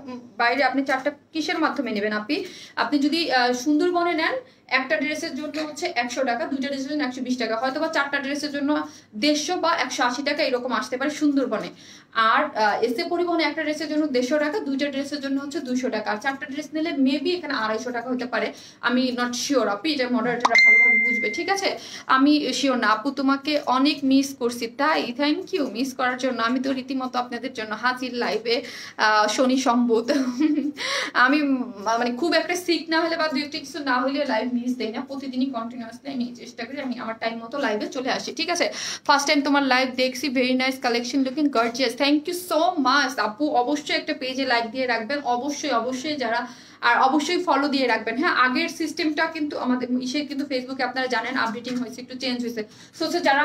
বাইরে আপনি 4টা কিসের মাধ্যমে নেবেন আপনি? আপনি যদি সুন্দরবনে নেন, একটা ড্রেসের জন্য হচ্ছে 100 টাকা, 2টা ড্রেসের জন্য 120 টাকা, হয়তো বা 4টা ড্রেসের জন্য 150 বা 180 টাকা এরকম আসতে পারে সুন্দরবনে। আর এসে পরিবহনে একটা ড্রেসের জন্য 150 টাকা, 2টা ড্রেসের জন্য হচ্ছে 200 টাকা, আর 4টা ড্রেস নিলে মেবি এখানে 250 টাকা হতে পারে, আমি নট শিওর আপু, এটা মডারেটররা ভালোভাবে বুঝবে, ঠিক আছে, আমি শিওর না আপু। তোমাকে অনেক মিস করছি, তাই থ্যাংক ইউ মিস করার জন্য। আমি তো রীতিমতো আপনাদের জন্য হাজির লাইভে, শনি সম্ভূত। আমি মানে খুব একটা সিক না হলে বা 2-1 কিছু না হলে লাইভ মিস দেই না, প্রতিদিনই কন্টিনিউয়াসলি আমি চেষ্টা করি আমি আমার টাইম মতো লাইভে চলে আসি, ঠিক আছে। ফার্স্ট টাইম তোমার লাইভ দেখছি, very nice collection, looking gorgeous, thank you so much আপু। অবশ্যই একটা পেজে লাইক দিয়ে রাখবেন, অবশ্যই যারা, আর অবশ্যই ফলো দিয়ে রাখবেন। হ্যাঁ আগের সিস্টেমটা কিন্তু আমাদের ইসে কিন্তু ফেসবুকে আপনারা জানেন আপডেটিং হয়েছে, একটু চেঞ্জ হয়েছে, সো যারা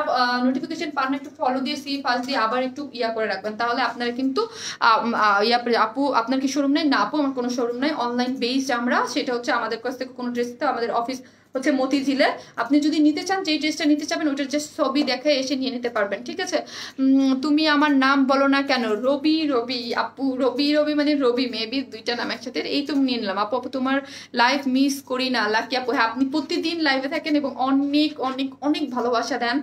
নোটিফিকেশন পান একটু ফলো দিয়ে ফার্স্ট দিয়ে আবার একটু করে রাখবেন, তাহলে আপনারা কিন্তু আপু আপনার কি শোরুম নেই? না আপু আমার কোনো শোরুম নাই, অনলাইন বেসড আমরা, সেটা হচ্ছে আমাদের কাছ থেকে কোনো ড্রেস, আমাদের অফিস হচ্ছে মতিঝিলে। আপনি যদি নিতে চান, যেই ড্রেসটা নিতে চাবেন ওইটার জাস্ট ছবি দেখে এসে নিয়ে নিতে পারবেন, ঠিক আছে। তুমি আমার নাম বলো না কেন? রবি আপু, রবি মানে রবি, মেবি 2টা নাম একসাথে, এই তো নিয়ে নিলাম আপু। আপু তোমার লাইভ মিস করি না, লাকি আপু। হ্যাঁ আপনি প্রতিদিন লাইভে থাকেন এবং অনেক অনেক অনেক ভালোবাসা দেন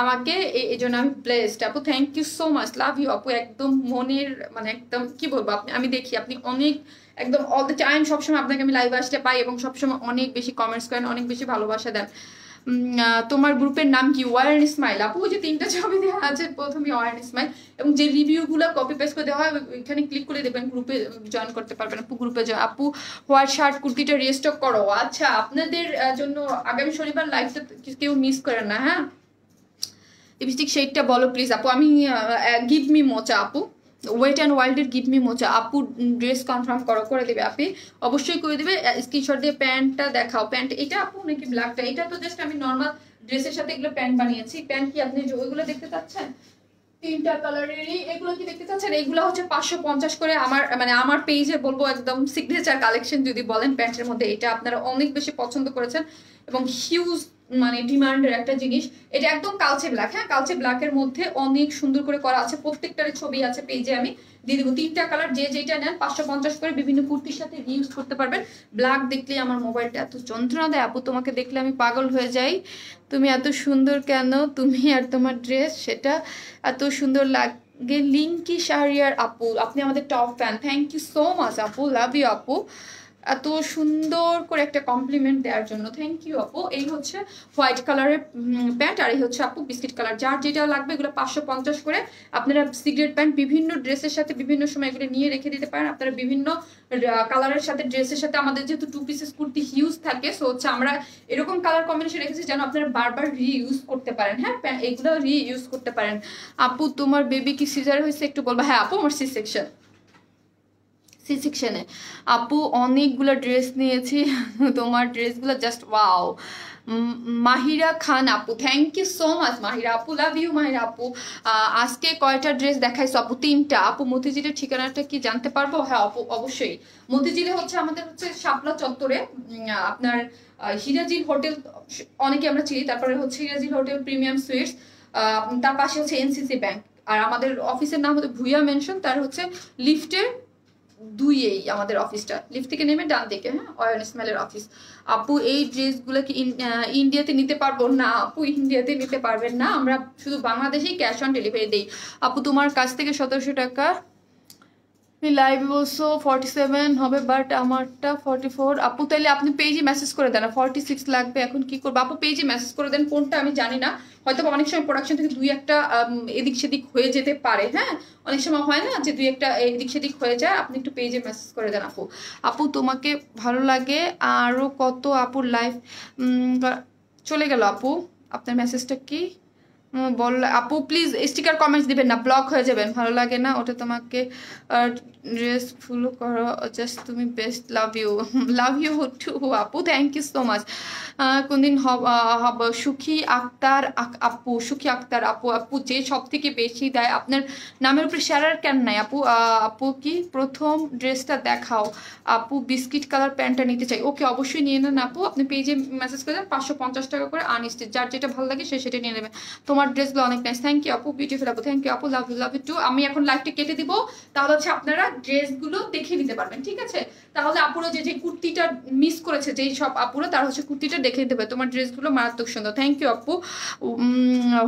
আমাকে, এই জন্য আমি ব্লেসড আপু, thank you so much, love you আপু, একদম মনের মানে একদম কি বলবো, আমি দেখি আপনি অনেক একদম অল দ্য টাইম সবসময় আপনাকে আমি লাইভ আসতে পাই, এবং সবসময় অনেক বেশি কমেন্টস করেন, অনেক বেশি ভালোবাসা দেন। তোমার গ্রুপের নাম কি? ওয়ার এন্ড স্মাইল আপু। যে 3টা ছবি দেওয়া আছে প্রথমে ওয়ার এন্ড স্মাইল, এবং যে রিভিউগুলো কপি পেস্ট করে দেওয়া হয় ওইখানে ক্লিক করে দেবেন, গ্রুপে জয়েন করতে পারবেন আপু, গ্রুপে জয়েন। আপু হোয়াইট শার্ট কুর্তিটা রিস্টক করো। আচ্ছা আপনাদের জন্য আগামী শনিবার লাইভটা কেউ মিস করেন না, হ্যাঁ। লিপস্টিক শেডটা বলো প্লিজ আপু। আমি গিভ মি মোচা আপু, ওয়েট অ্যান্ড ওয়াইল্ডের গিভ মি মোচা আপু। ড্রেস কনফার্ম করে দেবে আপনি, অবশ্যই করে দেবে। স্ক্রিনশট দিয়ে প্যান্টটা দেখাও, প্যান্ট এটা আপু নাকি ব্ল্যাকটা? এটা তো জাস্ট আমি নর্মাল ড্রেসের সাথে এগুলো প্যান্ট বানিয়েছি। প্যান্ট কি আপনি ওইগুলো দেখতে চাচ্ছেন? 3টা কালারেরই এগুলো কি দেখতে চাচ্ছেন? এগুলো হচ্ছে 550 করে, আমার মানে আমার পেজে বলবো একদম সিগনেচার কালেকশন যদি বলেন প্যান্টের মধ্যে, এটা আপনারা অনেক বেশি পছন্দ করেছেন এবং হিউজ মানে ডিমান্ডের একটা জিনিস। এটা একদম কালচে ব্ল্যাক, হ্যাঁ কালচে ব্ল্যাকের মধ্যে অনেক সুন্দর করে করা আছে, প্রত্যেকটারই ছবি আছে পেজে, আমি দিয়ে দেবো। 3টা কালার, যে যেটা নেন 550 করে, বিভিন্ন কুর্তির সাথে ইউজ করতে পারবেন। ব্ল্যাক দেখলে আমার মোবাইলটা এত যন্ত্রণা দেয় আপু, তোমাকে দেখলে আমি পাগল হয়ে যাই। তুমি এত সুন্দর কেন? তুমি আর তোমার ড্রেস সেটা এত সুন্দর লাগে। লিঙ্কি শাহরিয়ার আপু, আপনি আমাদের top fan, thank you so much আপু, লাভ ইউ আপু। এত সুন্দর করে একটা কমপ্লিমেন্ট দেওয়ার জন্য থ্যাংক ইউ আপু। এই হচ্ছে হোয়াইট কালারের প্যান্ট, আর এই হচ্ছে আপু বিস্কিট কালার। যার যেটা লাগবে এগুলো 550 করে। আপনারা সিগারেট প্যান্ট বিভিন্ন ড্রেসের সাথে বিভিন্ন সময় এগুলো নিয়ে রেখে দিতে পারেন। আপনারা বিভিন্ন কালারের সাথে ড্রেসের সাথে, আমাদের যেহেতু 2 পিসেস কুর্তি হিউজ থাকে, সো হচ্ছে আমরা এরকম কালার কম্বিনেশন রেখেছি যেন আপনারা বারবার রিইউজ করতে পারেন। হ্যাঁ, এগুলো রিইউজ করতে পারেন। আপু তোমার বেবি কি সিজার হয়েছে একটু বলবো? হ্যাঁ আপু, আমার সি সেকশনে। আপু অনেকগুলো ড্রেস নিয়েছি, তোমার ড্রেসগুলো জাস্ট ওয়াও। মাহিরা খান আপু, thank you so much Mahira আপু, লাভ ইউ মাহিরা আপু। আজকে কয়টা ড্রেস দেখাইছো আপু? 3টা। আপু মতিঝিলের ঠিকানাটা কি জানতে পারবো? হ্যাঁ আপু অবশ্যই। মতিঝিলে হচ্ছে আমাদের হচ্ছে শাপলা চত্বরে আপনার হিরাজিল হোটেল, অনেকে আমরা চিনি। তারপরে হচ্ছে হিরাজিল হোটেল প্রিমিয়াম সুইটস, তার পাশে হচ্ছে এনসিসি ব্যাংক। আর আমাদের অফিসের নাম হচ্ছে ভুইয়া মেনশন, তার হচ্ছে লিফটের 2 আমাদের অফিসটা। লিফট থেকে নেমে ডান দিকে, হ্যাঁ, অয়েল স্মেলের অফিস। আপু এই ড্রেসগুলো কি ইন্ডিয়াতে নিতে পারবো? না আপু, ইন্ডিয়াতে নিতে পারবেন না, আমরা শুধু বাংলাদেশেই ক্যাশ অন ডেলিভারি দিই। আপু তোমার কাছ থেকে 1700 টাকা লাইভ বলছো 47 হবে, বাট আমারটা 44। আপু তাইলে আপনি পেজে মেসেজ করে দেন, 46 লাগবে, এখন কি করবো? আপু পেজে মেসেজ করে দেন, কোনটা আমি জানি না, হয়তো অনেক সময় প্রোডাকশন থেকে 2-1টা এদিক সেদিক হয়ে যেতে পারে। হ্যাঁ, অনেক সময় হয় না যে 2-1টা এদিক সেদিক হয়ে যায়, আপনি একটু পেজে মেসেজ করে দেন আপু। আপু তোমাকে ভালো লাগে আরো কত? আপুর লাইফ চলে গেল আপু, আপনার মেসেজটা কি বল? আপু প্লিজ স্টিকার কমেন্টস দিবেন না, ব্লক হয়ে যাবেন, ভালো লাগে না ওটা তোমাকে। ড্রেস ফলো করো জাস্ট, তুমি best, love you. Love you too আপু, থ্যাংক ইউ সো মাচ। কোনদিন হব সুখী আক্তার আপু, সুখী আক্তার আপু। আপু যে সব থেকে বেশি দেয় আপনার নামের উপরে শেয়ার কেন নাই আপু? আপু কি প্রথম ড্রেসটা দেখাও আপু, বিস্কিট কালার প্যান্টটা নিতে চাই। ওকে অবশ্যই নিয়ে নেন আপু, আপনি পেজে মেসেজ করে দেন, 550 টাকা করে আনস্টিচ, যার যেটা ভালো লাগে সে সেটা নিয়ে নেবেন। তোমার ড্রেসগুলো অনেক নাইস, থ্যাংক ইউ আপু, বিউটিফুল আপু, থ্যাংক ইউ আপু, love you, love you too. আমি এখন লাইভটা কেটে দিব, তাহলে হচ্ছে আপনারা ড্রেসগুলো দেখে নিতে পারবেন, ঠিক আছে? তাহলে আপুরা যে কুর্তিটা মিস করেছে, যেই সব আপুরা, তার হচ্ছে কুর্তিটা দেখে নিতে পারে। তোমার ড্রেসগুলো মারাত্মক সুন্দর, থ্যাংক ইউ আপু।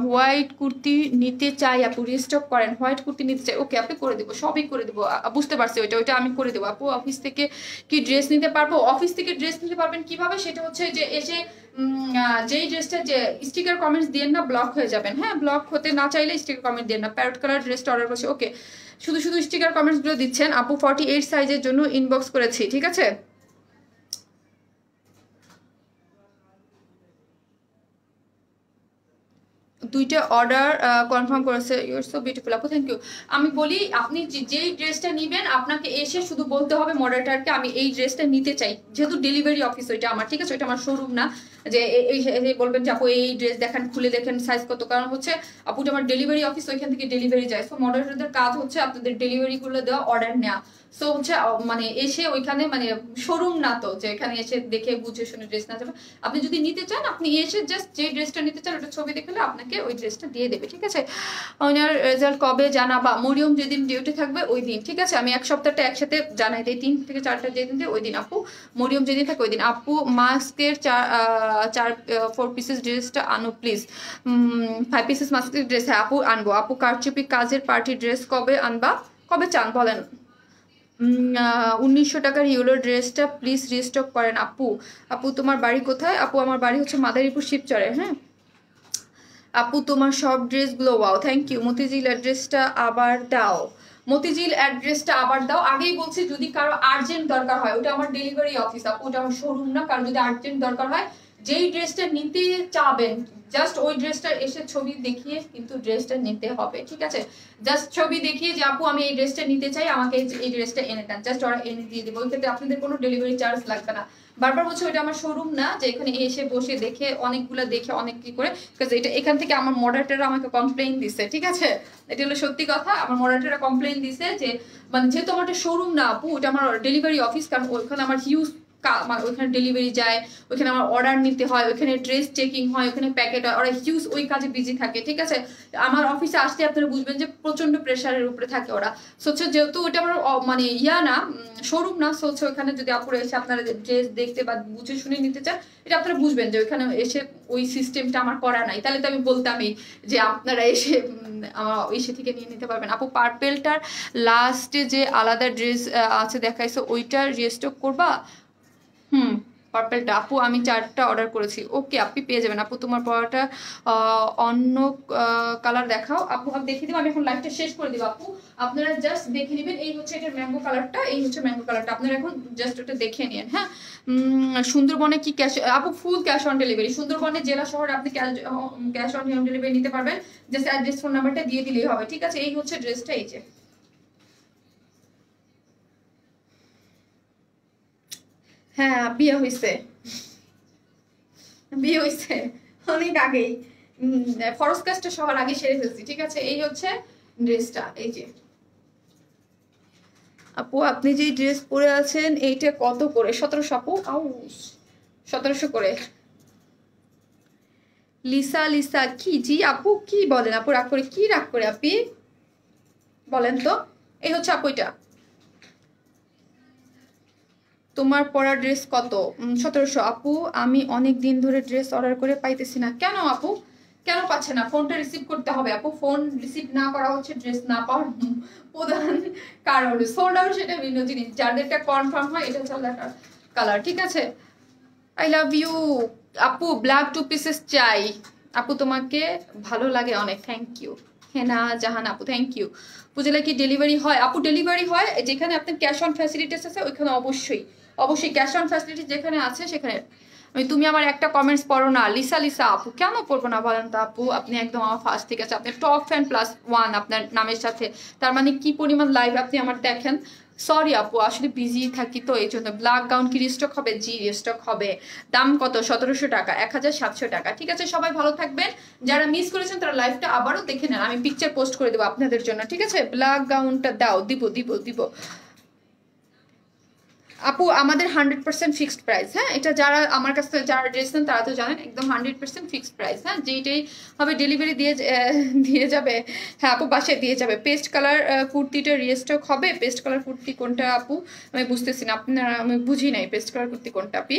হোয়াইট কুর্তি নিতে চাই আপু, রিস্টক করেন, হোয়াইট কুর্তি নিতে চাই। ওকে আপনি করে দেবো, সবই করে দেবো, বুঝতে পারছি, ওইটা আমি করে দেবো আপু। অফিস থেকে কি ড্রেস নিতে পারবো? অফিস থেকে ড্রেস নিতে পারবেন কিভাবে? সেটা হচ্ছে যে এসে যেই ড্রেসটা, যে স্টিকার কমেন্টস দিয়ে না, ব্লক হয়ে যাবেন। হ্যাঁ, ব্লক হতে না চাইলে স্টিকার কমেন্ট দিয়ে না। প্যারট কালার ড্রেসটা অর্ডার করছি, ওকে, শুধু শুধু স্টিকার কমেন্টস গুলো দিচ্ছেন আপু। 48 সাইজের জন্য ইনবক্স করেছি, ঠিক আছে? দুইটা অর্ডার কনফার্ম করেছে, ইউর সো বিউটিফুল আপু, থ্যাংক ইউ। আমি বলি, আপনি যেই ড্রেসটা নিবেন আপনাকে এসে শুধু বলতে হবে মডারেটরকে আমি এই ড্রেসটা নিতে চাই, যেহেতু ডেলিভারি অফিস ওইটা আমার, ঠিক আছে? ওইটা আমার শোরুম না যে এই বলবেন যে আপু এই ড্রেস দেখেন, খুলে দেখেন সাইজ কত। কারণ হচ্ছে আপুটা আমার ডেলিভারি অফিস, ওইখান থেকে ডেলিভারি যায়। সো মডারেটরদের কাজ হচ্ছে আপনাদের ডেলিভারিগুলো দেওয়া, অর্ডার নেওয়া। সো হচ্ছে মানে এসে ওইখানে, মানে শোরুম না তো যে এখানে এসে দেখে বুঝে শুনে ড্রেস না যাবে। আপনি যদি নিতে চান, আপনি এসে জাস্ট যে ড্রেসটা নিতে চান ওটা ছবি দেখলে আপনাকে ওই ড্রেসটা দিয়ে দেবে, ঠিক আছে? ওনার রেজাল্ট কবে জানাবা? মরিয়ম যেদিন ডিউটি থাকবে ওই দিন, ঠিক আছে? আমি এক সপ্তাহটা একসাথে জানাই দিই, 3 থেকে 4টা যেদিন দিই ওই দিন আপু। মরিয়ম যেদিন থাকে ওই দিন আপু। মাস্কের 4 পিসেস ড্রেসটা আনো প্লিজ। 5 পিসেস মাস্কের ড্রেস, হ্যাঁ আপু আনবো আপু। কারচুপি কাজের পার্টি ড্রেস কবে আনবা? কবে চান বলেন? 1900 টাকার ইউলো ড্রেসটা প্লিজ রিস্টক করেন আপু। আপু তোমার বাড়ি কোথায়? আপু আমার বাড়ি হচ্ছে মাদারীপুর শিবচরে। হ্যাঁ আপু তোমার সব ড্রেসগুলো ওয়াও, থ্যাংক ইউ। মতিঝিল অ্যাড্রেসটা আবার দাও, মতিঝিল অ্যাড্রেসটা আবার দাও। আগেই বলছি, যদি কারো আর্জেন্ট দরকার হয়, ওটা আমার ডেলিভারি অফিস আপু, ওটা আমার শোরুম না। কারণ যদি আর্জেন্ট দরকার হয়, যেই ড্রেসটা নিতে চাবেন জাস্ট ওই ড্রেসটা এসে ছবি দেখিয়ে কিন্তু ড্রেসটা নিতে হবে, ঠিক আছে? জাস্ট ছবি দেখিয়ে যে আপু আমি এই ড্রেসটা নিতে চাই, আমাকে এই ড্রেসটা এনে দেন, জাস্ট ওরা এনে দিয়ে দেবো। ওই ক্ষেত্রে আপনাদের কোনো ডেলিভারি চার্জ লাগবে না। বারবার বলছি ওইটা আমার শোরুম না যে এখানে এসে বসে দেখে অনেকগুলো দেখে অনেক কি করে, এটা এখান থেকে আমার মডারেটররা আমাকে কমপ্লেইন দিছে, ঠিক আছে? এটা হলো সত্যি কথা, আমার মডারেটররা কমপ্লেইন দিছে যে মানে যেহেতু আমার একটা শোরুম না আপু, ওটা আমার ডেলিভারি অফিস, কারণ ওইখানে আমার হিউজ ওইখানে ডেলিভারি যায়, ওইখানে আমার অর্ডার নিতে হয়, ওইখানে ড্রেস চেকিং হয়, ওইখানে প্যাকেট হয়, ওরা হিউজ ওই কাজে বিজি থাকে, ঠিক আছে। আমার অফিসে আসতে আপনারা বুঝবেন যে প্রচন্ড প্রেশারের উপরে থাকে ওরা। সোচ্ছে যেহেতু ওইটা আমার মানে না শোরুম না, সোচ্ছে ওইখানে যদি আপুরা এসে আপনারা ড্রেস দেখতে বা বুঝে শুনে নিতে চান, এটা আপনারা বুঝবেন যে ওইখানে এসে ওই সিস্টেমটা আমার করা নাই, তাহলে তো আমি বলতামই যে আপনারা এসে আমার এসে থেকে নিয়ে নিতে পারবেন। আপু পার্পেলটার লাস্টে যে আলাদা ড্রেস আছে দেখাইছো ওইটার রিস্টক করবা? পার্পেলটা আপু আমি 4টা অর্ডার করেছি। ওকে আপনি পেয়ে যাবেন আপু। তোমার পরাটা অন্য কালার দেখাও আপু। আমি দেখিয়ে দিব, আমি এখন লাইভটা শেষ করে দিব আপু, আপনারা জাস্ট দেখে নেবেন। এই হচ্ছে এটার ম্যাঙ্গো কালারটা, এই হচ্ছে ম্যাঙ্গো কালারটা, আপনারা এখন জাস্ট ওটা দেখে নিন। হ্যাঁ, সুন্দরবনে কি ক্যাশ আপু? Full cash on delivery. সুন্দরবনে জেলা শহরে আপনি ক্যাশ অন হোম ডেলিভারি নিতে পারবেন, জাস্ট অ্যাড্রেস ফোন নাম্বারটা দিয়ে দিলেই হবে, ঠিক আছে। এই হচ্ছে ড্রেসটা, এই যে হ্যাঁ বিয়ে হয়েছে, বিয়ে হয়েছে অনেক আগেই, ফরজ কাজটা সবার আগে সেরে ফেলছি, ঠিক আছে। এই হচ্ছে ড্রেসটা, এই যে আপু আপনি যে ড্রেস পরে আছেন এইটা কত করে? 1700 আপু। আউ 1700 করে। লিসা লিসা কি? জি আপু কি বলেন আপু? রাগ করে? কি রাগ করে আপনি বলেন তো? এই হচ্ছে আপু এটা। তোমার পরা ড্রেস কত? 1700 আপু। আমি অনেক দিন ধরে ড্রেস অর্ডার করে পাইতেছি না। কেন আপু, কেন পাচ্ছে না? ফোনটা রিসিভ করতে হবে আপু। ফোন রিসিভ না করা হচ্ছে ড্রেস না পাওয়ার প্রধান কারণ। সোল্ড আউট সেটা ভিন্ন জিনিস, যাদেরটা কনফার্ম হয় এটা হচ্ছে কালার, ঠিক আছে। আই লাভ ইউ আপু। ব্ল্যাক 2 পিসেস চাই আপু। তোমাকে ভালো লাগে অনেক, থ্যাংক ইউ। হেনা জাহান আপু থ্যাংক ইউ। বুঝলে কি ডেলিভারি হয় আপু? ডেলিভারি হয় যেখানে আপনার ক্যাশ অন ফ্যাসিলিটিস আছে ওইখানে অবশ্যই অবশ্যই ক্যাশ অন ফ্যাসিলিটি যেখানে আছে সেখানে। তুমি আমার একটা কমেন্টস পড়ো না লিসা লিসা আপু? কেন পড়বো না বলেন তো আপু? আপনি একদম আমার ফার্স্ট থেকে আছে, আপনি টপ ফ্যান +1 আপনার নামের সাথে, তার মানে কি পরিমাণ লাইভ আপনি আমার দেখেন। সরি আপু আসলে বিজি থাকি তো এই জন্য। ব্ল্যাক গাউন কি রিস্টক হবে? জি রিস্টক হবে। দাম কত? 1700 টাকা, 1700 টাকা, ঠিক আছে। সবাই ভালো থাকবেন, যারা মিস করেছেন তারা লাইভটা আবারও দেখে নেন, আমি পিকচার পোস্ট করে দেবো আপনাদের জন্য, ঠিক আছে। ব্ল্যাক গাউনটা দাও, দিব দিব দিব আপু। আমাদের 100% ফিক্সড প্রাইস, হ্যাঁ। এটা যারা আমার কাছ থেকে যারা ড্রেস নেন তারা তো জানেন, একদম 100% ফিক্সড প্রাইস, হ্যাঁ। যেইটাই হবে ডেলিভারি দিয়ে যাবে, হ্যাঁ আপু বাসায় দিয়ে যাবে। পেস্ট কালার কুর্তিটা রিস্টক হবে। পেস্ট কালার কুর্তি কোনটা আপু? আমি বুঝতেছি না, আপনারা আমি বুঝি নাই পেস্ট কালার কুর্তি কোনটা আপনি।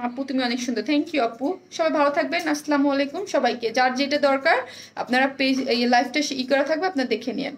আপু তুমি অনেক সুন্দর, থ্যাংক ইউ আপু। সবাই ভালো থাকবেন, আসসালামু আলাইকুম সবাইকে। যার যেটা দরকার আপনারা পেজ এই লাইভটা করা থাকবে, আপনারা দেখে নিন।